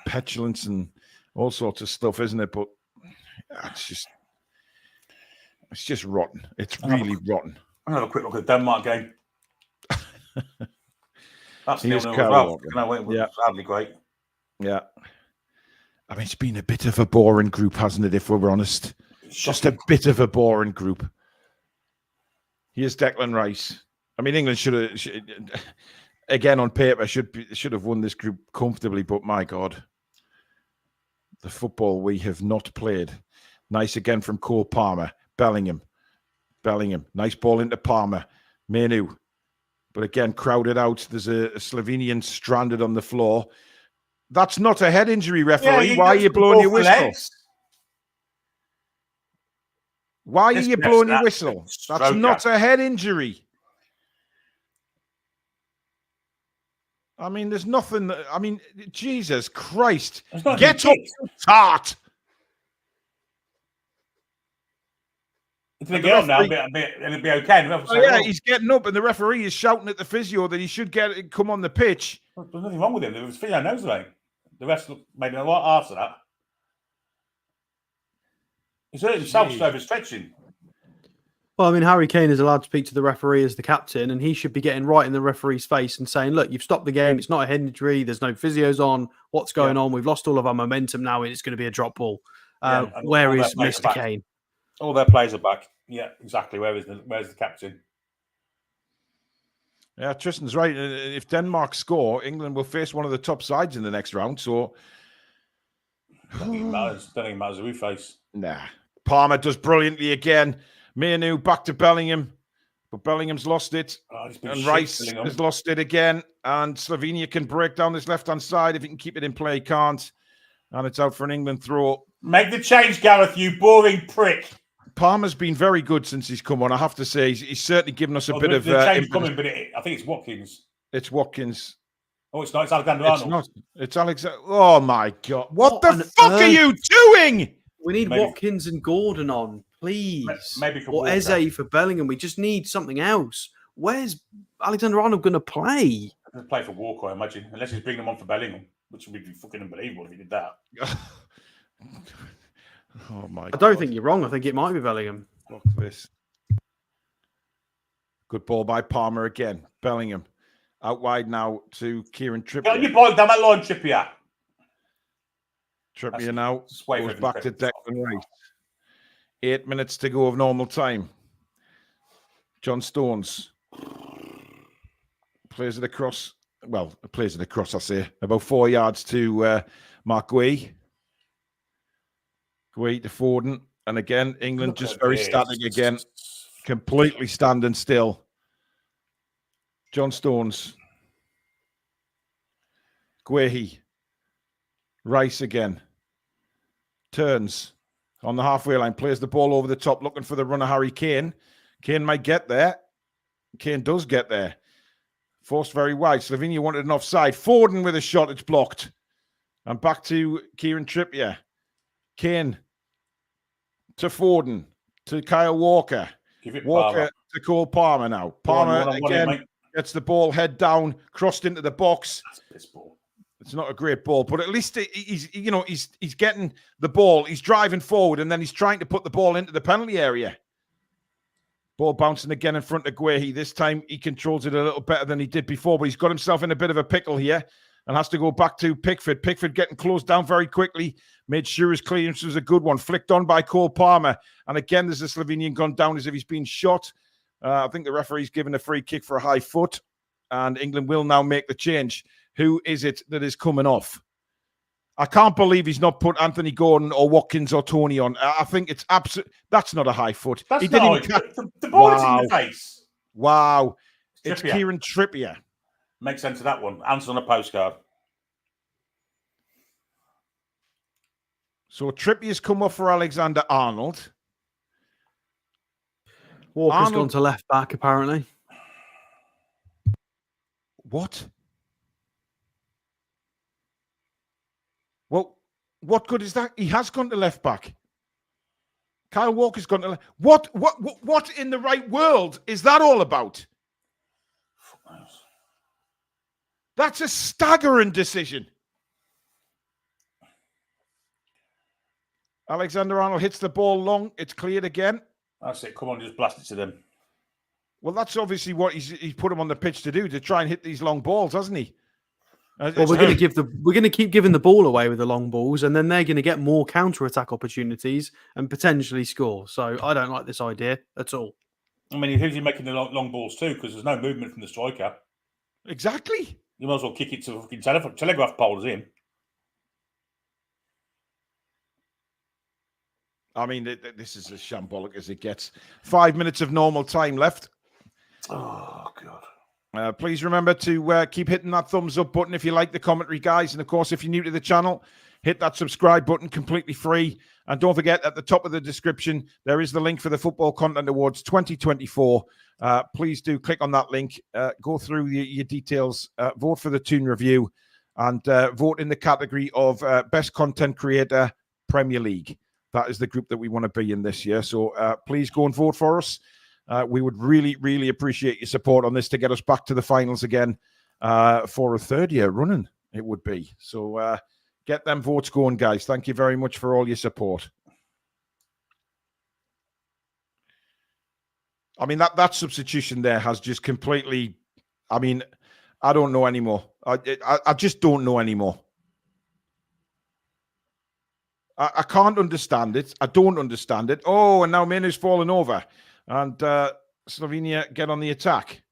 petulance and all sorts of stuff, isn't it? But it's just rotten. It's really rotten. I'm going to have a quick look at the Denmark game. That's Here's 0-0 as well. It was sadly great. Yeah. I mean, it's been a bit of a boring group, hasn't it, if we're honest? Just a bit of a boring group. Here's Declan Rice. I mean, England should have, again on paper, should have won this group comfortably, but my God, the football we have not played. Nice again from Cole Palmer. Bellingham. Nice ball into Palmer. Menu. But again, crowded out. There's a Slovenian stranded on the floor. That's not a head injury, referee. Why are you blowing your whistle? Legs. Why are you blowing your whistle? That's not a head injury. I mean, there's nothing. I mean, Jesus Christ. Get up, tart. It'll be on now, it'll be okay. Oh, yeah, he's getting up, and the referee is shouting at the physio that he should come on the pitch. There's nothing wrong with him. There was physio nose line. The rest maybe a lot after that. He's hurt himself overstretching. Well, I mean, Harry Kane is allowed to speak to the referee as the captain, and he should be getting right in the referee's face and saying, look, you've stopped the game. It's not a head injury. There's no physios on. What's going on? We've lost all of our momentum now, and it's going to be a drop ball. Where is Mr. Kane? All their players are back. Yeah, exactly. Where's the captain? Yeah, Tristan's right. If Denmark score, England will face one of the top sides in the next round. So, Don't think it matters who we face. Nah. Palmer does brilliantly again. Manu back to Bellingham, but Bellingham's lost it. And Rice has lost it again. And Slovenia can break down this left-hand side. If he can keep it in play, he can't. And it's out for an England throw. Make the change, Gareth, you boring prick. Palmer's been very good since he's come on. I have to say, he's certainly given us a bit of... The change coming, but I think it's Watkins. It's Watkins. Oh, it's not. It's Alexander Arnold. It's not. It's Alexander... Oh, my God. What the fuck are you doing? We need Watkins and Gordon on, please. Maybe for or Eze for Bellingham. We just need something else. Where's Alexander Arnold going to play? He'll play for Walker, I imagine, unless he's bringing them on for Bellingham, which would be fucking unbelievable if he did that. Oh my! I don't think you're wrong. I think it might be Bellingham. Look at this. Good ball by Palmer again. Bellingham out wide now to Kieran Trippier. Get your ball down that line, Trippier. Trippier now goes back to Declan Rice. 8 minutes to go of normal time. John Stones plays it across. Well, plays it across, I say. About 4 yards to Mark Guay. Guay to Foden. And again, England just very static again. Completely standing still. John Stones. Guehi. Rice again. Turns on the halfway line. Plays the ball over the top, looking for the runner, Harry Kane. Kane might get there. Kane does get there. Forced very wide. Slovenia wanted an offside. Foden with a shot. It's blocked. And back to Kieran Trippier. Kane to Foden. To Kyle Walker. Walker to Cole Palmer now. Palmer again gets the ball head down, crossed into the box. That's ball. It's not a great ball, but at least he's getting the ball. He's driving forward, and then he's trying to put the ball into the penalty area. Ball bouncing again in front of Guehi. This time he controls it a little better than he did before, but he's got himself in a bit of a pickle here and has to go back to Pickford. Pickford getting closed down very quickly. Made sure his clearance was a good one. Flicked on by Cole Palmer. And again, there's a Slovenian gone down as if he's been shot. I think the referee's given a free kick for a high foot. And England will now make the change. Who is it that is coming off? I can't believe he's not put Anthony Gordon or Watkins or Tony on. I think it's absolute. That's not a high foot. That's not the ball is in the face. Wow. It's Kieran Trippier. Makes sense of that one. Answer on a postcard. So Trippier's come off for Alexander Arnold. Walker's gone to left back, apparently. What? Well, what good is that? He has gone to left back. Kyle Walker's gone to left. What in the right world is that all about? That's a staggering decision. Alexander Arnold hits the ball long. It's cleared again. That's it. Come on, just blast it to them. Well, that's obviously what he's put him on the pitch to do, to try and hit these long balls, hasn't he? Well, we're going to keep giving the ball away with the long balls, and then they're going to get more counter-attack opportunities and potentially score. So I don't like this idea at all. I mean, who's he making the long balls to? Because there's no movement from the striker. Exactly. You might as well kick it to the fucking telegraph pole as him. I mean, this is as shambolic as it gets. 5 minutes of normal time left. Oh, God. Please remember to keep hitting that thumbs up button if you like the commentary, guys. And, of course, if you're new to the channel, hit that subscribe button, completely free. And don't forget, at the top of the description, there is the link for the Football Content Awards 2024. Please do click on that link. Go through your details. Vote for the Toon Review. And vote in the category of Best Content Creator Premier League. That is the group that we want to be in this year. So please go and vote for us. We would really, really appreciate your support on this to get us back to the finals again for a third year running, it would be. So get them votes going, guys. Thank you very much for all your support. I mean, that substitution there has just completely... I mean, I don't know anymore. I just don't know anymore. I can't understand it. I don't understand it. Oh, and now Menu's fallen over. And Slovenia get on the attack.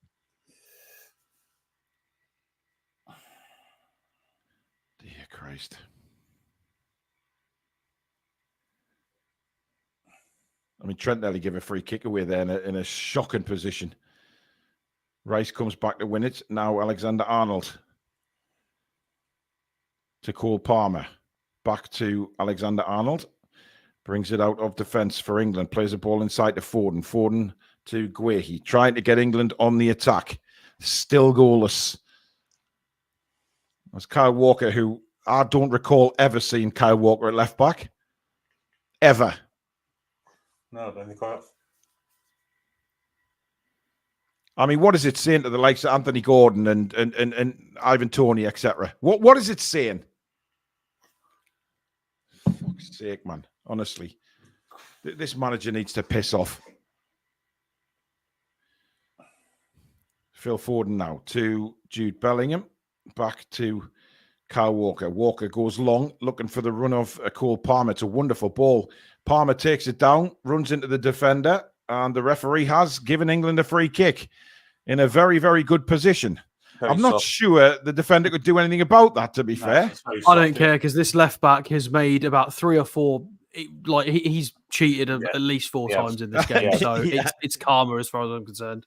Dear Christ. I mean, Trent nearly gave a free kick away there in a shocking position. Rice comes back to win it. Now Alexander Arnold to Cole Palmer. Back to Alexander Arnold. Brings it out of defence for England. Plays the ball inside to Foden. Foden to Guehi. Trying to get England on the attack. Still goalless. That's Kyle Walker, who I don't recall ever seeing Kyle Walker at left back. Ever. No, I don't think I have. I mean, what is it saying to the likes of Anthony Gordon and Ivan Toney, etc.? What is it saying? For fuck's sake, man. Honestly. This manager needs to piss off. Phil Foden now to Jude Bellingham. Back to Kyle Walker. Walker goes long, looking for the run of Cole Palmer. It's a wonderful ball. Palmer takes it down, runs into the defender, and the referee has given England a free kick in a very, very good position. I'm not sure the defender could do anything about that, to be fair. I don't care, because this left-back has made about 3 or 4... he's cheated at least 4 times in this game, so it's calmer as far as I'm concerned.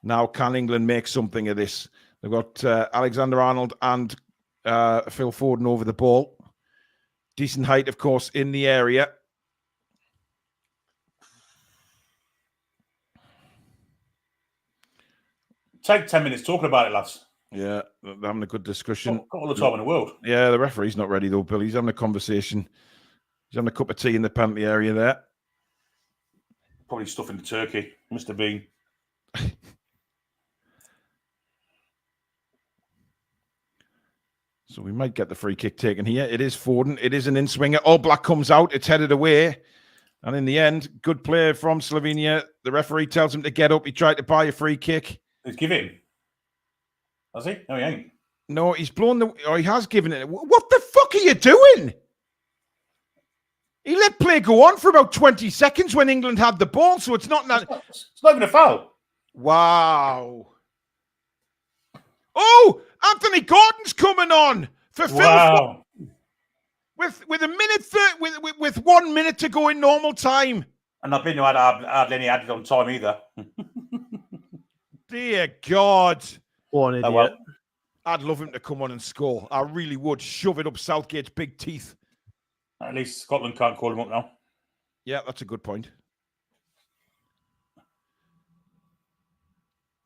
Now, can England make something of this? They've got Alexander-Arnold and Phil Foden over the ball. Decent height, of course, in the area. Take 10 minutes talking about it, lads. Yeah, they're having a good discussion. Got all the time in the world. Yeah, the referee's not ready, though, Bill. He's having a conversation. He's having a cup of tea in the penalty area there. Probably stuffing the turkey. Mr. Bean. So we might get the free kick taken here. It is Foden. It is an in-swinger. All Black comes out. It's headed away. And in the end, good play from Slovenia. The referee tells him to get up. He tried to buy a free kick. He's given it. Has he? No, he ain't. No, he's blown the... Oh, he has given it. What the fuck are you doing? He let play go on for about 20 seconds when England had the ball, so it's not... It's not even a foul. Wow. Oh, Anthony Gordon's coming on for Phil. With a minute, with 1 minute to go in normal time. And I've been hardly any added on time either. Dear God. What an idiot. Well. I'd love him to come on and score. I really would. Shove it up Southgate's big teeth. At least Scotland can't call him up now. Yeah, that's a good point.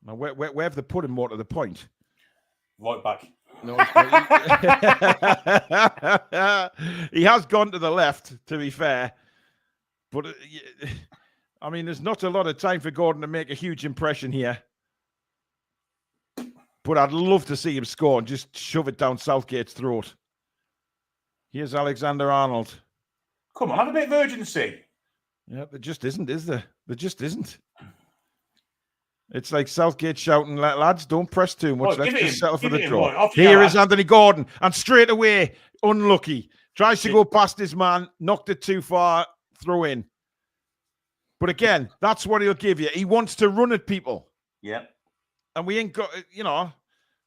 Now, where have they put him more to the point? Right back. No, he has gone to the left, to be fair. But, I mean, there's not a lot of time for Gordon to make a huge impression here. But I'd love to see him score and just shove it down Southgate's throat. Here's Alexander-Arnold. Come on, have a bit of urgency. Yeah, there just isn't, is there? There just isn't. It's like Southgate shouting, lads, don't press too much. Let's just settle for the draw. Here is Anthony Gordon. And straight away, unlucky. Tries to go past his man. Knocked it too far. Throw in. But again, that's what he'll give you. He wants to run at people. Yeah. And we ain't got,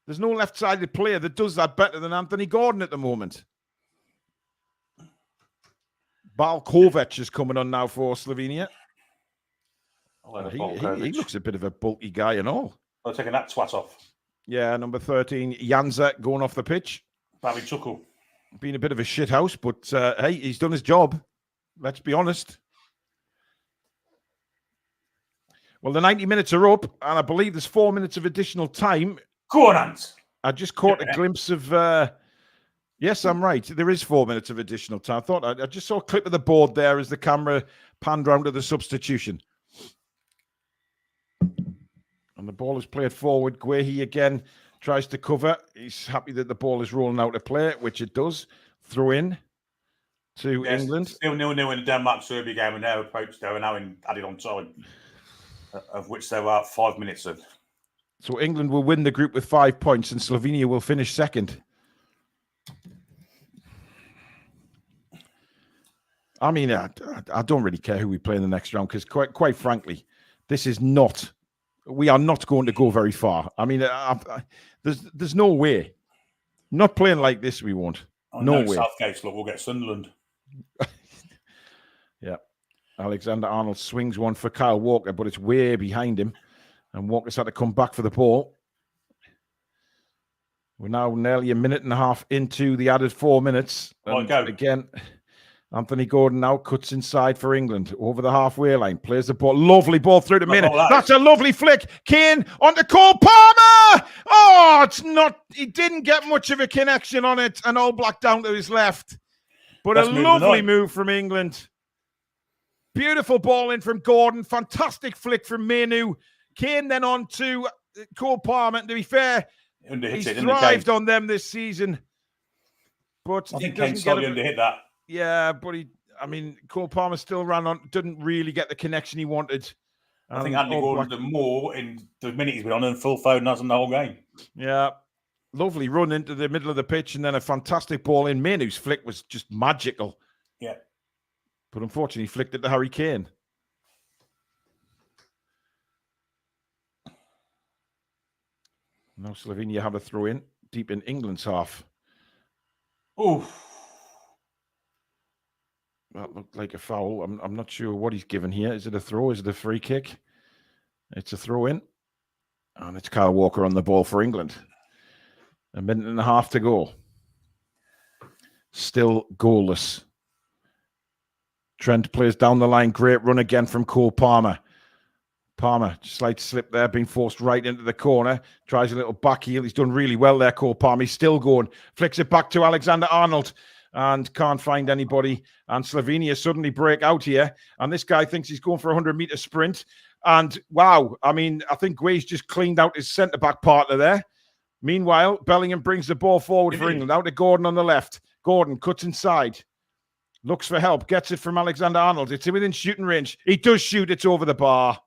there's no left-sided player that does that better than Anthony Gordon at the moment. Balkovic is coming on now for Slovenia. He looks a bit of a bulky guy and all. I'm taking that twat off. Yeah, number 13, Janza, going off the pitch. Barry Chuckle. Been a bit of a shithouse, but hey, he's done his job. Let's be honest. Well, the 90 minutes are up, and I believe there's 4 minutes of additional time. Go on, Ant. I just caught a glimpse of... yes, I'm right. There is 4 minutes of additional time. I just saw a clip of the board there as the camera panned round to the substitution. And the ball is played forward. Guehi again tries to cover. He's happy that the ball is rolling out to play, which it does. Throw in to England. Still 0-0 in the Denmark-Serbia game, and now approached there, and now added on time, of which there were 5 minutes of. So England will win the group with 5 points, and Slovenia will finish second. I mean, I don't really care who we play in the next round, because quite frankly, this is not... We are not going to go very far. I mean, there's no way. Not playing like this, we won't. No way. Southgate's look, we'll get Sunderland. Yeah. Alexander-Arnold swings one for Kyle Walker, but it's way behind him. And Walker's had to come back for the ball. We're now nearly a minute and a half into the added 4 minutes. And again, Anthony Gordon now cuts inside for England over the halfway line. Plays the ball. Lovely ball through the minute. That's a lovely flick. Kane onto Cole Palmer. Oh, it's not. He didn't get much of a connection on it. And All Black down to his left. But a lovely move from England. Beautiful ball in from Gordon. Fantastic flick from Mainu. Kane then on to Cole Palmer. And to be fair, he's thrived on them this season. But I he think doesn't Kane slightly get underhit that. Yeah, but Cole Palmer still ran on, didn't really get the connection he wanted. I think Andy Gordon's done more in the minute he's been on than Phil Foden has in the whole game. Yeah. Lovely run into the middle of the pitch and then a fantastic ball in. Mainu's flick was just magical. Yeah. But unfortunately, he flicked it to Harry Kane. Now Slovenia have a throw in deep in England's half. Ooh. That looked like a foul. I'm not sure what he's given here. Is it a throw? Is it a free kick? It's a throw in. And it's Kyle Walker on the ball for England. A minute and a half to go. Still goalless. Trent plays down the line. Great run again from Cole Palmer. Palmer, slight slip there, being forced right into the corner. Tries a little back heel. He's done really well there, Cole Palmer. He's still going. Flicks it back to Alexander-Arnold and can't find anybody. And Slovenia suddenly break out here. And this guy thinks he's going for a 100-meter sprint. And wow, I think Guay's just cleaned out his centre-back partner there. Meanwhile, Bellingham brings the ball forward for England. Out to Gordon on the left. Gordon cuts inside. Looks for help. Gets it from Alexander-Arnold. It's within shooting range. He does shoot. It's over the bar.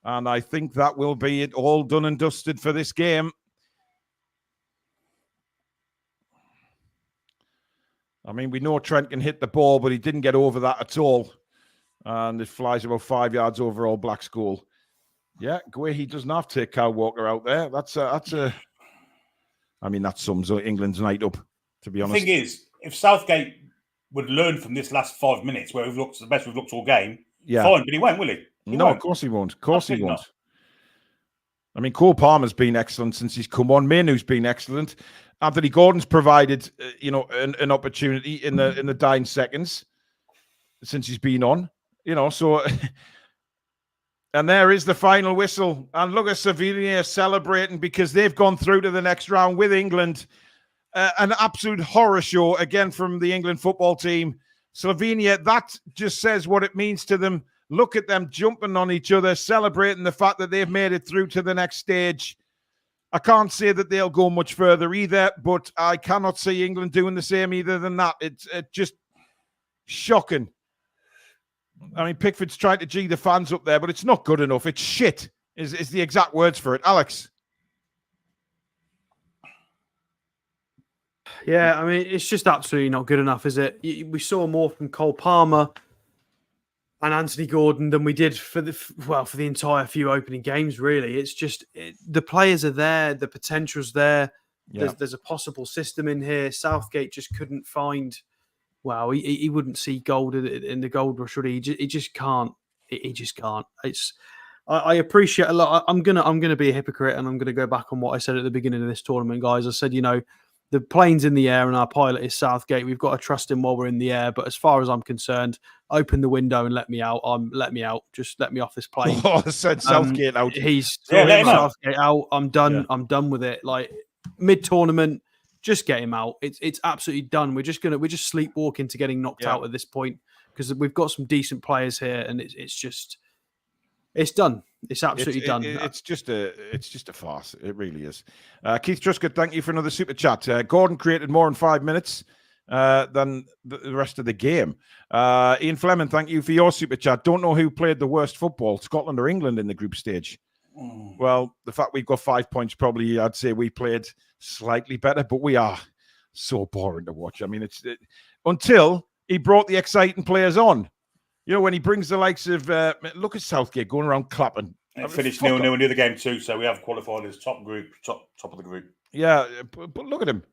And I think that will be it all done and dusted for this game. We know Trent can hit the ball, but he didn't get over that at all. And it flies about 5 yards over All Blacks goal. Yeah, Guay, he doesn't have to take Kyle Walker out there. That sums England's night up, to be honest. The thing is, if Southgate would learn from this last 5 minutes where we've looked the best we've looked all game, fine, but he won't, will he? Of course he won't. Of course he won't. Cole Palmer's been excellent since he's come on. Mainu's been excellent. Anthony Gordon's provided, an opportunity in the dying seconds since he's been on. So, and there is the final whistle. And look at Slovenia celebrating because they've gone through to the next round with England. An absolute horror show again from the England football team. Slovenia, that just says what it means to them. Look at them jumping on each other, celebrating the fact that they've made it through to the next stage. I can't say that they'll go much further either, but I cannot see England doing the same either than that. It's just shocking. Pickford's trying to G the fans up there, but it's not good enough. It's shit, is the exact words for it. Alex? Yeah, it's just absolutely not good enough, is it? We saw more from Cole Palmer and Anthony Gordon than we did for the entire few opening games, really. It's just the players are there, the potential's there. Yeah. There's a possible system in here. Southgate just couldn't find. Wow, he wouldn't see gold in the gold rush, would he? He just can't. He just can't. I appreciate a lot. I'm gonna be a hypocrite, and I'm gonna go back on what I said at the beginning of this tournament, guys. I said, the plane's in the air and our pilot is Southgate. We've got to trust him while we're in the air. But as far as I'm concerned, open the window and let me out. Let me out. Just let me off this plane. Oh, I said Southgate out. He's throwing Southgate out. I'm done. Yeah. I'm done with it. Like mid-tournament, just get him out. It's absolutely done. We're just sleepwalking to getting knocked out at this point because we've got some decent players here, and it's done. It's absolutely done. It's just a farce. It really is. Keith Truscott, thank you for another super chat. Gordon created more in 5 minutes than the rest of the game. Ian Fleming, thank you for your super chat. Don't know who played the worst football, Scotland or England in the group stage. Well, the fact we've got 5 points, probably I'd say we played slightly better, but we are so boring to watch. Until he brought the exciting players on. When he brings the likes of, look at Southgate going around clapping. It finished 0-0 in the other game too, so we have qualified as top of the group. Yeah, but look at him.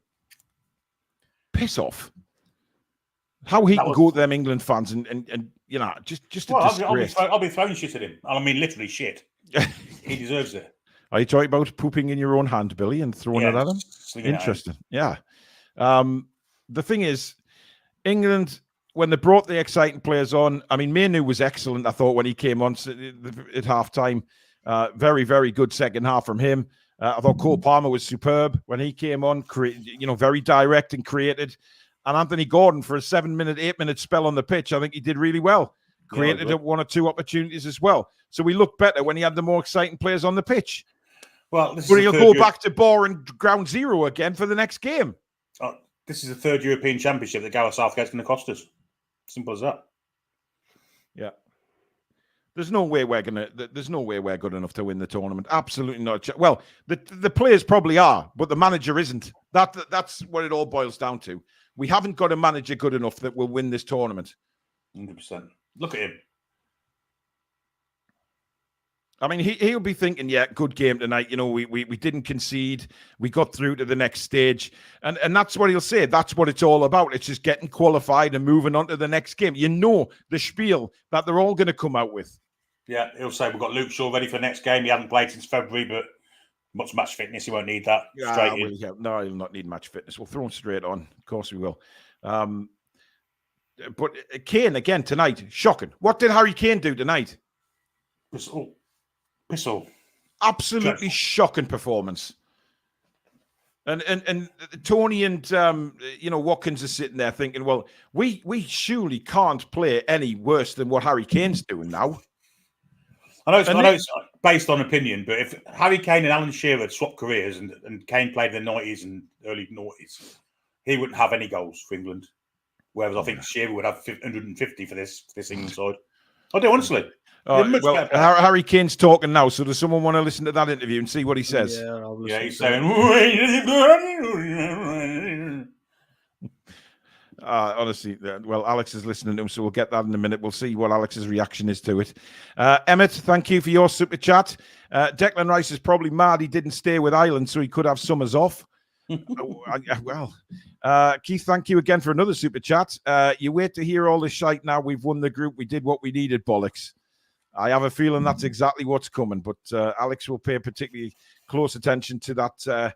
Piss off. How he can go to them England fans and just a disgrace. I'll be throwing shit at him. Literally shit. He deserves it. Are you talking about pooping in your own hand, Billy, and throwing it at him? Interesting. Yeah. The thing is, England, when they brought the exciting players on, Mainu was excellent, I thought, when he came on at half-time. Very, very good second half from him. I thought Cole Palmer was superb when he came on, very direct and created. And Anthony Gordon, for a 8-minute spell on the pitch, I think he did really well. created one or two opportunities as well. So we looked better when he had the more exciting players on the pitch. Well, but he'll go back to boring ground zero again for the next game. This is the third European Championship that Gareth Southgate's going to cost us. Simple as that. Yeah. There's no way we're good enough to win the tournament. Absolutely not. Well, the players probably are, but the manager isn't. That's what it all boils down to. We haven't got a manager good enough that will win this tournament. 100%. Look at him. I mean, he'll be thinking, yeah, good game tonight. You know, we didn't concede. We got through to the next stage. And that's what he'll say. That's what it's all about. It's just getting qualified and moving on to the next game. You know the spiel that they're all going to come out with. Yeah, he'll say, we've got Luke Shaw ready for the next game. He hasn't played since February, but much match fitness. He won't need that. No, he'll not need match fitness. We'll throw him straight on. Of course we will. But Kane, again, tonight, shocking. What did Harry Kane do tonight? Pistol. Absolutely shocking performance. And Tony and Watkins are sitting there thinking, well, we surely can't play any worse than what Harry Kane's doing now. I know it's based on opinion, but if Harry Kane and Alan Shearer had swapped careers and Kane played in the 90s and early 90s, he wouldn't have any goals for England. Whereas I think Shearer would have 150 for this England side. I do, honestly. Harry Kane's talking now, so does someone want to listen to that interview and see what he says? Yeah, he's saying... honestly, well, Alex is listening to him, so we'll get that in a minute. We'll see what Alex's reaction is to it. Emmett, thank you for your super chat. Declan Rice is probably mad he didn't stay with Ireland, so he could have summers off. Keith, thank you again for another super chat. You wait to hear all this shite now. We've won the group. We did what we needed, bollocks. I have a feeling that's exactly what's coming, but Alex will pay particularly close attention to that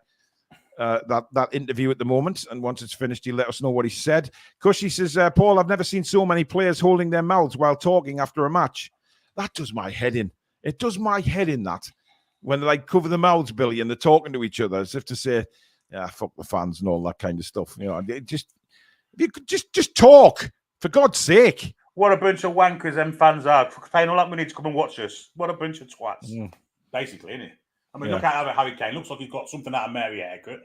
interview at the moment, and once it's finished, he'll let us know what he said. Cushy says, Paul, I've never seen so many players holding their mouths while talking after a match. That does my head in. It does my head in, that. When they like cover the mouths, Billy, and they're talking to each other as if to say, yeah, fuck the fans and all that kind of stuff. You know, just talk, for God's sake. What a bunch of wankers them fans are, paying all that money to come and watch us. What a bunch of twats, basically, isn't it? I mean, look at Harry Kane. Looks like he's got something out of Mary haircut.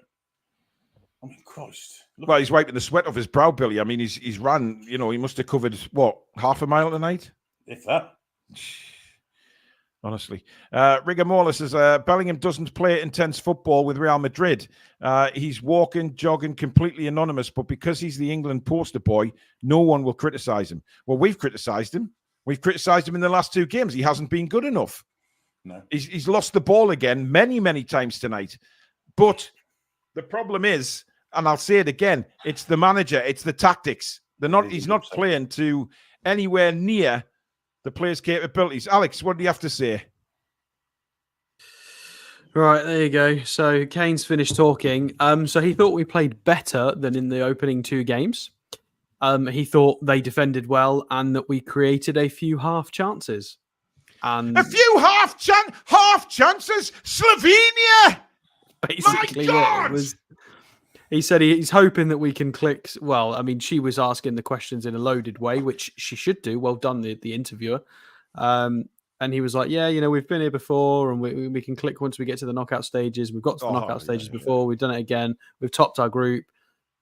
I mean, Christ. Well, he's wiping the sweat off his brow, Billy. I mean, he's ran, he must have covered, half a mile tonight? If that. Honestly. Rigor Morla says, Bellingham doesn't play intense football with Real Madrid. He's walking, jogging, completely anonymous, but because he's the England poster boy, no one will criticise him. Well, we've criticised him. We've criticised him in the last two games. He hasn't been good enough. No. He's lost the ball again many, many times tonight. But the problem is, and I'll say it again, it's the manager, it's the tactics. He's not playing to anywhere near the player's capabilities. Alex, what do you have to say? Right, there you go. So Kane's finished talking. So he thought we played better than in the opening two games. He thought they defended well and that we created a few half chances. And a few half chances? Slovenia! Basically, it was. He said he's hoping that we can click. Well, I mean, she was asking the questions in a loaded way, which she should do. Well done, the interviewer. And he was like, yeah, we've been here before and we can click once we get to the knockout stages. We've got to the knockout stages before. We've done it again. We've topped our group.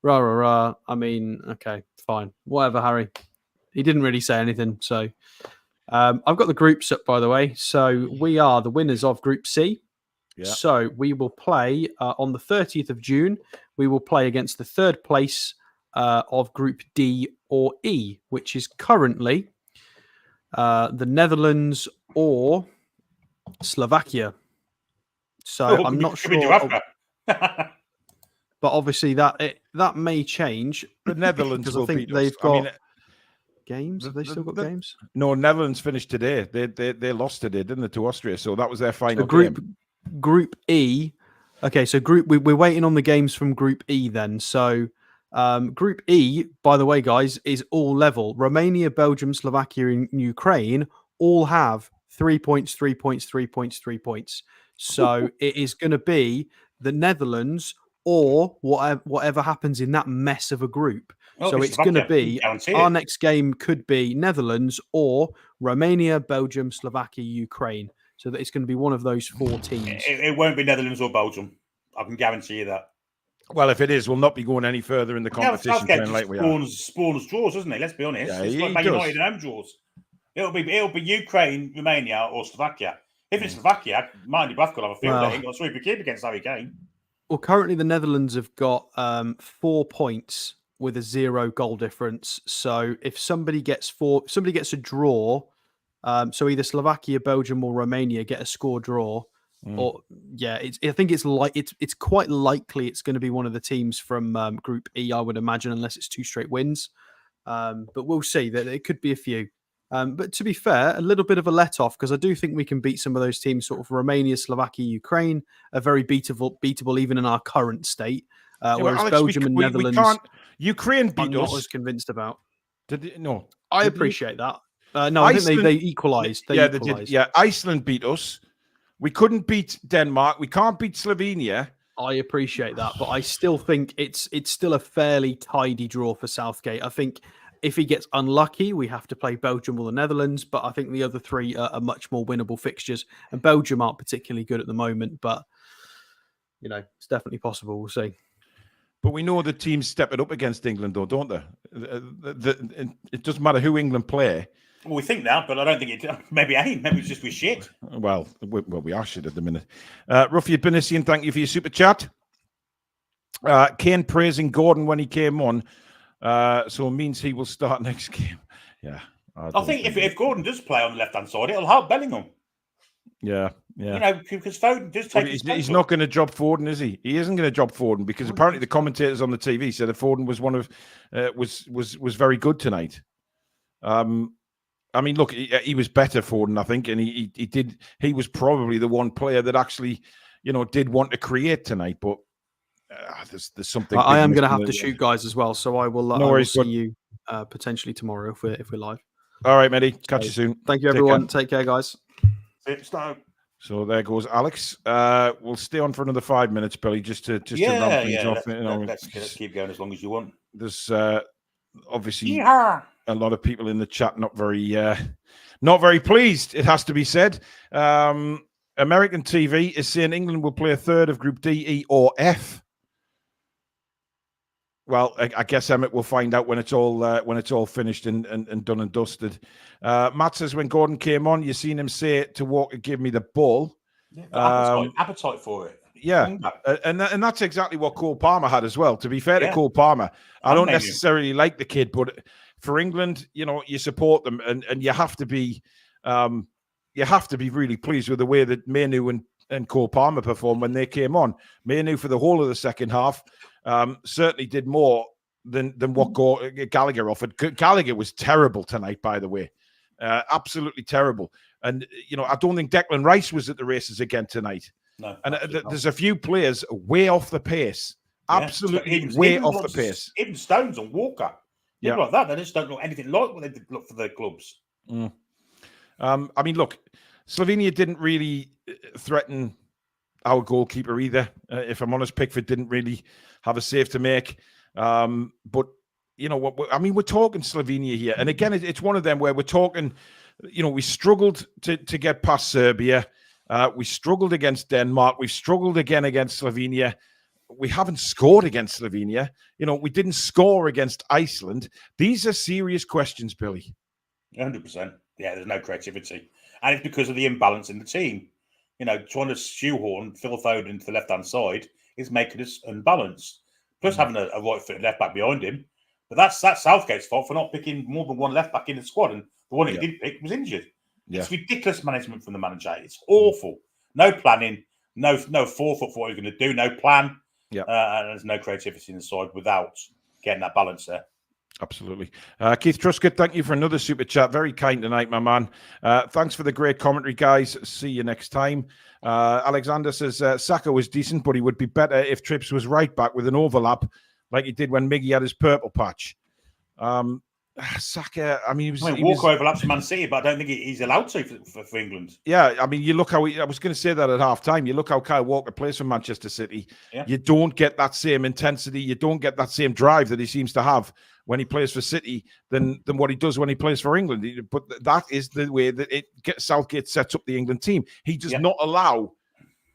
Rah, rah, rah. I mean, okay, fine. Whatever, Harry. He didn't really say anything. So I've got the groups up, by the way. So we are the winners of Group C. Yeah. So we will play on the 30th of June. We will play against the third place of Group D or E, which is currently the Netherlands or Slovakia. So I'm not sure. But obviously that may change. The Netherlands will think they've got games. Have they still got games? No, Netherlands finished today. They lost today, didn't they, to Austria? So that was their final game. Group E. Okay, so we're waiting on the games from Group E then. So Group E, by the way, guys, is all level. Romania, Belgium, Slovakia, and Ukraine all have 3 points, 3 points, 3 points, 3 points. So it is going to be the Netherlands or whatever happens in that mess of a group. Oh, So it's it's going to Slovakia, be guarantee our it. next game could be Netherlands or Romania, Belgium, Slovakia, Ukraine. So that it's going to be one of those 4 teams. It won't be Netherlands or Belgium. I can guarantee you that. Well, if it is, we'll not be going any further in the competition. Southgate Like we are. spawns draws, doesn't he? Let's be honest. Yeah, It's he like Man does. United and home draws. It'll be Ukraine, Romania, or Slovakia. If it's Slovakia, mind you, Bath could have a field day. Ain't got a sweeper keep against Harry Kane. Well, currently the Netherlands have got 4 points with a 0 goal difference. So if somebody gets a draw, so either Slovakia, Belgium, or Romania get a score draw, or I think it's quite likely it's going to be one of the teams from Group E, I would imagine, unless it's 2 straight wins. But we'll see. That it could be a few. But to be fair, a little bit of a let off because I do think we can beat some of those teams. Sort of Romania, Slovakia, Ukraine are very beatable even in our current state. Whereas Alex, Belgium and Netherlands, we can't. Ukraine I'm beat not us. as convinced about. Did they, no? I Did appreciate that. No, I think they equalised. They did. Yeah, Iceland beat us. We couldn't beat Denmark. We can't beat Slovenia. I appreciate that, but I still think it's still a fairly tidy draw for Southgate. I think if he gets unlucky, we have to play Belgium or the Netherlands, but I think the other 3 are much more winnable fixtures. And Belgium aren't particularly good at the moment, but it's definitely possible. We'll see. But we know the teams step it up against England, though, don't they? It doesn't matter who England play. Well, we think that, but I don't think it. Maybe ain't. Maybe it's just we shit. Well, we are shit at the minute. Ruffy Benisian, thank you for your super chat. Kane praising Gordon when he came on, so it means he will start next game. Yeah, I think if Gordon does play on the left hand side, it'll help Bellingham. Yeah. Because Foden does take. He's not going to drop Foden, is he? He isn't going to drop Foden because apparently the commentators on the TV said that Foden was one of was very good tonight. I mean, look, he was better, Foden, I think, and he was probably the one player that actually, did want to create tonight. But there's something. I am going to have to shoot, guys, as well. So I will. No worries, I will see you potentially tomorrow if we're live. All right, Mehdi. Catch you soon. Thank you, everyone. Take care, guys. So there goes Alex. We'll stay on for another 5 minutes, Billy, just to round things off. Let's keep going as long as you want. There's obviously a lot of people in the chat not very pleased, it has to be said. American TV is saying England will play a third of Group D, E, or F. Well, I guess Emmett will find out when it's all finished and done and dusted. Matt says when Gordon came on, you seen him say to Walker, "Give me the ball." Yeah, appetite for it. Yeah, and that's exactly what Cole Palmer had as well. To be fair to Cole Palmer, I don't necessarily like the kid, but for England, you support them, and you have to be really pleased with the way that Mainu and Cole Palmer performed when they came on. Mainu for the whole of the second half certainly did more than what Gallagher offered. Gallagher was terrible tonight, by the way, absolutely terrible. And I don't think Declan Rice was at the races again tonight. No, and there's a few players way off the pace, absolutely way off the pace. Even Stones and Walker, people like that, they just don't look anything like what they did look for their clubs. I mean, look, Slovenia didn't really threaten our goalkeeper either. If I'm honest, Pickford didn't really have a save to make. But I mean, we're talking Slovenia here, and again, it's one of them where we're talking. We struggled to get past Serbia. We struggled against Denmark. We've struggled again against Slovenia. We haven't scored against Slovenia. We didn't score against Iceland. These are serious questions, Billy. 100%. Yeah, there's no creativity. And it's because of the imbalance in the team. Trying to shoehorn Phil Foden into the left-hand side is making us unbalanced. Plus having a right-footed left-back behind him. But that's Southgate's fault for not picking more than one left-back in the squad. And the one he did pick was injured. Yeah. It's ridiculous management from the manager. It's awful. No planning, no forethought for what he's going to do, no plan. Yeah. And there's no creativity in the side without getting that balance there. Absolutely. Keith Truscott, thank you for another super chat. Very kind tonight, my man. Thanks for the great commentary, guys. See you next time. Alexander says Saka was decent, but he would be better if Trips was right back with an overlap like he did when Miggy had his purple patch. Saka, I mean, Walker overlaps for Man City, but I don't think he's allowed to for England. Yeah, I mean, you look how I was going to say that at half-time. You look how Kyle Walker plays for Manchester City. Yeah. You don't get that same intensity. You don't get that same drive that he seems to have when he plays for City than what he does when he plays for England. But that is the way that Southgate sets up the England team. He does not allow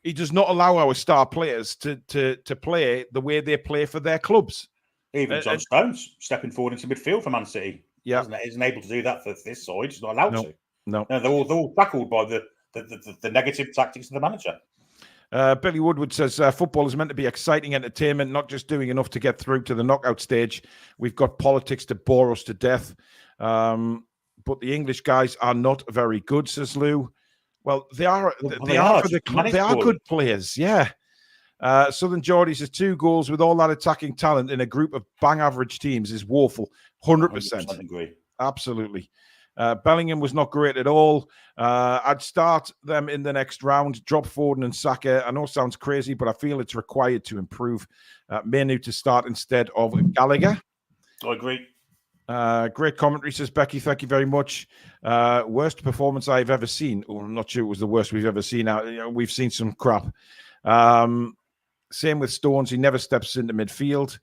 our star players to play the way they play for their clubs. Even John Stones stepping forward into midfield for Man City. Yeah, isn't able to do that for this side. He's not allowed to. No, they're all tackled by the negative tactics of the manager. Billy Woodward says football is meant to be exciting entertainment, not just doing enough to get through to the knockout stage. We've got politics to bore us to death, but the English guys are not very good, says Lou. Well, they are. They are for the club. They are good players. Yeah. Southern Geordie says 2 goals with all that attacking talent in a group of bang average teams is woeful. 100% agree. Absolutely. Bellingham was not great at all. I'd start them in the next round. Drop Foden and Saka. I know it sounds crazy, but I feel it's required to improve. Menu to start instead of Gallagher. I agree. Great commentary, says Becky. Thank you very much. Worst performance I've ever seen. Oh, I'm not sure it was the worst we've ever seen. We've seen some crap. Same with Stones. He never steps into midfield.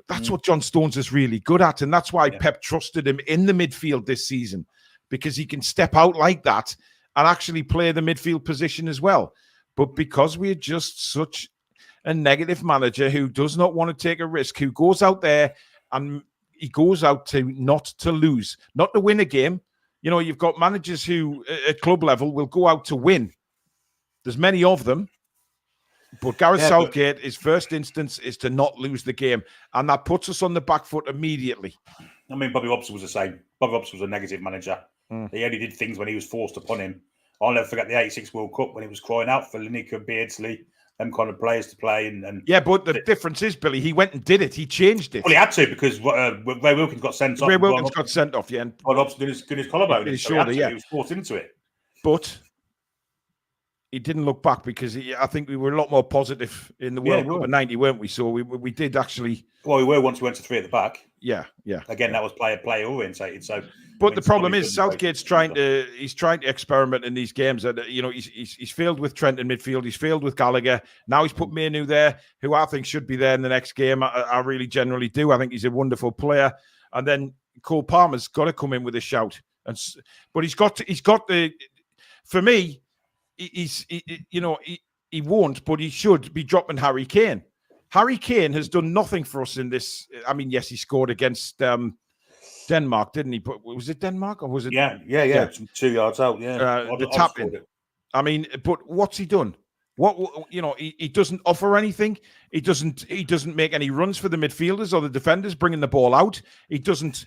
That's what John Stones is really good at. And that's why Pep trusted him in the midfield this season, because he can step out like that and actually play the midfield position as well. But because we're just such a negative manager who does not want to take a risk, who goes out there and he goes out to not to lose, not to win a game. You know, you've got managers who at club level will go out to win. There's many of them. But Gareth Southgate, his first instance is to not lose the game. And that puts us on the back foot immediately. I mean, Bobby Robson was the same. Bobby Robson was a negative manager. He only did things when he was forced upon him. I'll never forget the 86 World Cup when he was crying out for Lineker, Beardsley, them kind of players to play. And yeah, but the difference is, Billy, he went and did it. He changed it. Well, he had to, because Ray Wilkins got sent off. Ray Wilkins got sent off, yeah. And Bobby Robson did his collarbone. His shoulder, He was forced into it. But he didn't look back, because I think we were a lot more positive in the World Cup of 90, weren't we? So we did actually. Well, we were once we went to 3 at the back. Yeah. Again, that was player orientated. So, but the problem is Southgate's trying to experiment in these games, and he's failed with Trent in midfield. He's failed with Gallagher. Now he's put Manu there, who I think should be there in the next game. I really generally do. I think he's a wonderful player. And then Cole Palmer's got to come in with a shout. But he's got the. For me, he won't, but he should be dropping Harry Kane. Harry Kane has done nothing for us in this. I mean, yes, he scored against Denmark, didn't he? But was it Denmark or was it? Yeah. 2 yards out. Yeah, the tap in. I mean, but what's he done? He doesn't offer anything. He doesn't make any runs for the midfielders or the defenders bringing the ball out. He doesn't.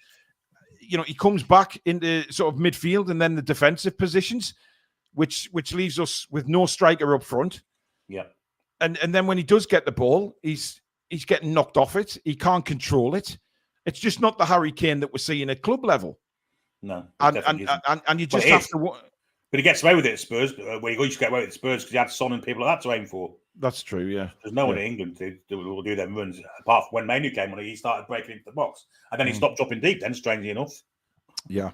He comes back into sort of midfield and then the defensive positions, which leaves us with no striker up front. Yeah. And then when he does get the ball, he's getting knocked off it. He can't control it. It's just not the Harry Kane that we're seeing at club level. No. And you just have to. But he gets away with it at Spurs. Where he used to get away with it at Spurs because he had Son and people like that to aim for. That's true, yeah. There's no one in England who will do them runs, apart from when Manu came on, he started breaking into the box. And then he stopped dropping deep then, strangely enough. Yeah.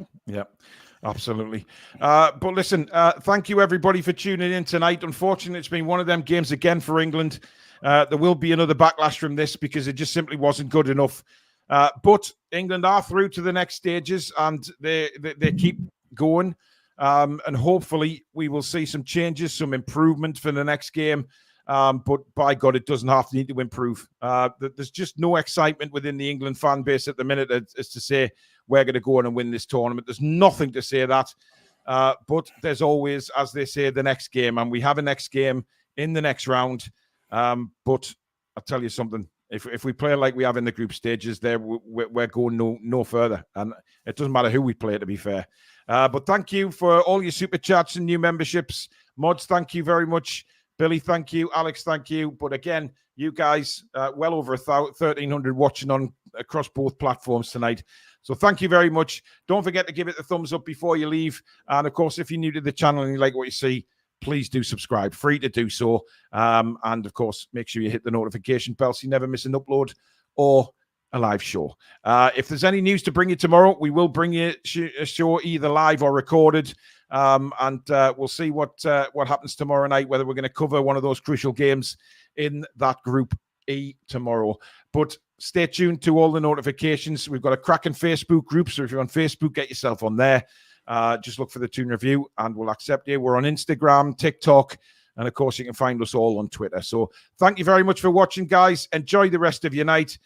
Absolutely. But listen, thank you everybody for tuning in tonight. Unfortunately, it's been one of them games again for England. There will be another backlash from this because it just simply wasn't good enough. But England are through to the next stages and they keep going. And hopefully we will see some changes, some improvement for the next game. But by God, it doesn't have to need to improve. There's just no excitement within the England fan base at the minute as to say we're going to go on and win this tournament. There's nothing to say that. But there's always, as they say, the next game. And we have a next game in the next round. But I'll tell you something. If we play like we have in the group stages, we're going no further. And it doesn't matter who we play, to be fair. But thank you for all your super chats and new memberships. Mods, thank you very much. Billy, thank you. Alex, thank you. But again, you guys, well over 1,300 watching across both platforms tonight. So thank you very much. Don't forget to give it the thumbs up before you leave. And of course, if you're new to the channel and you like what you see, please do subscribe. Free to do so. And of course, make sure you hit the notification bell so you never miss an upload or a live show. If there's any news to bring you tomorrow, we will bring you a show either live or recorded. And we'll see what happens tomorrow night, whether we're going to cover one of those crucial games in that Group E tomorrow. But stay tuned to all the notifications. We've got a cracking Facebook group, so if you're on Facebook, get yourself on there. Just look for the Toon Review and we'll accept you. We're on Instagram, TikTok, and of course you can find us all on Twitter. So thank you very much for watching, guys. Enjoy the rest of your night.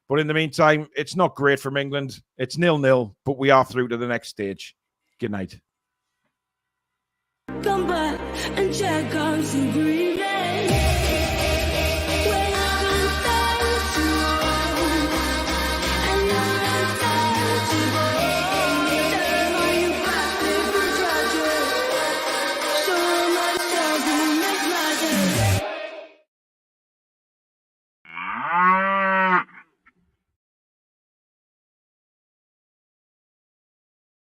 But in the meantime, it's not great from England. It's 0-0, but we are through to the next stage. Good night. Come back and check out some green.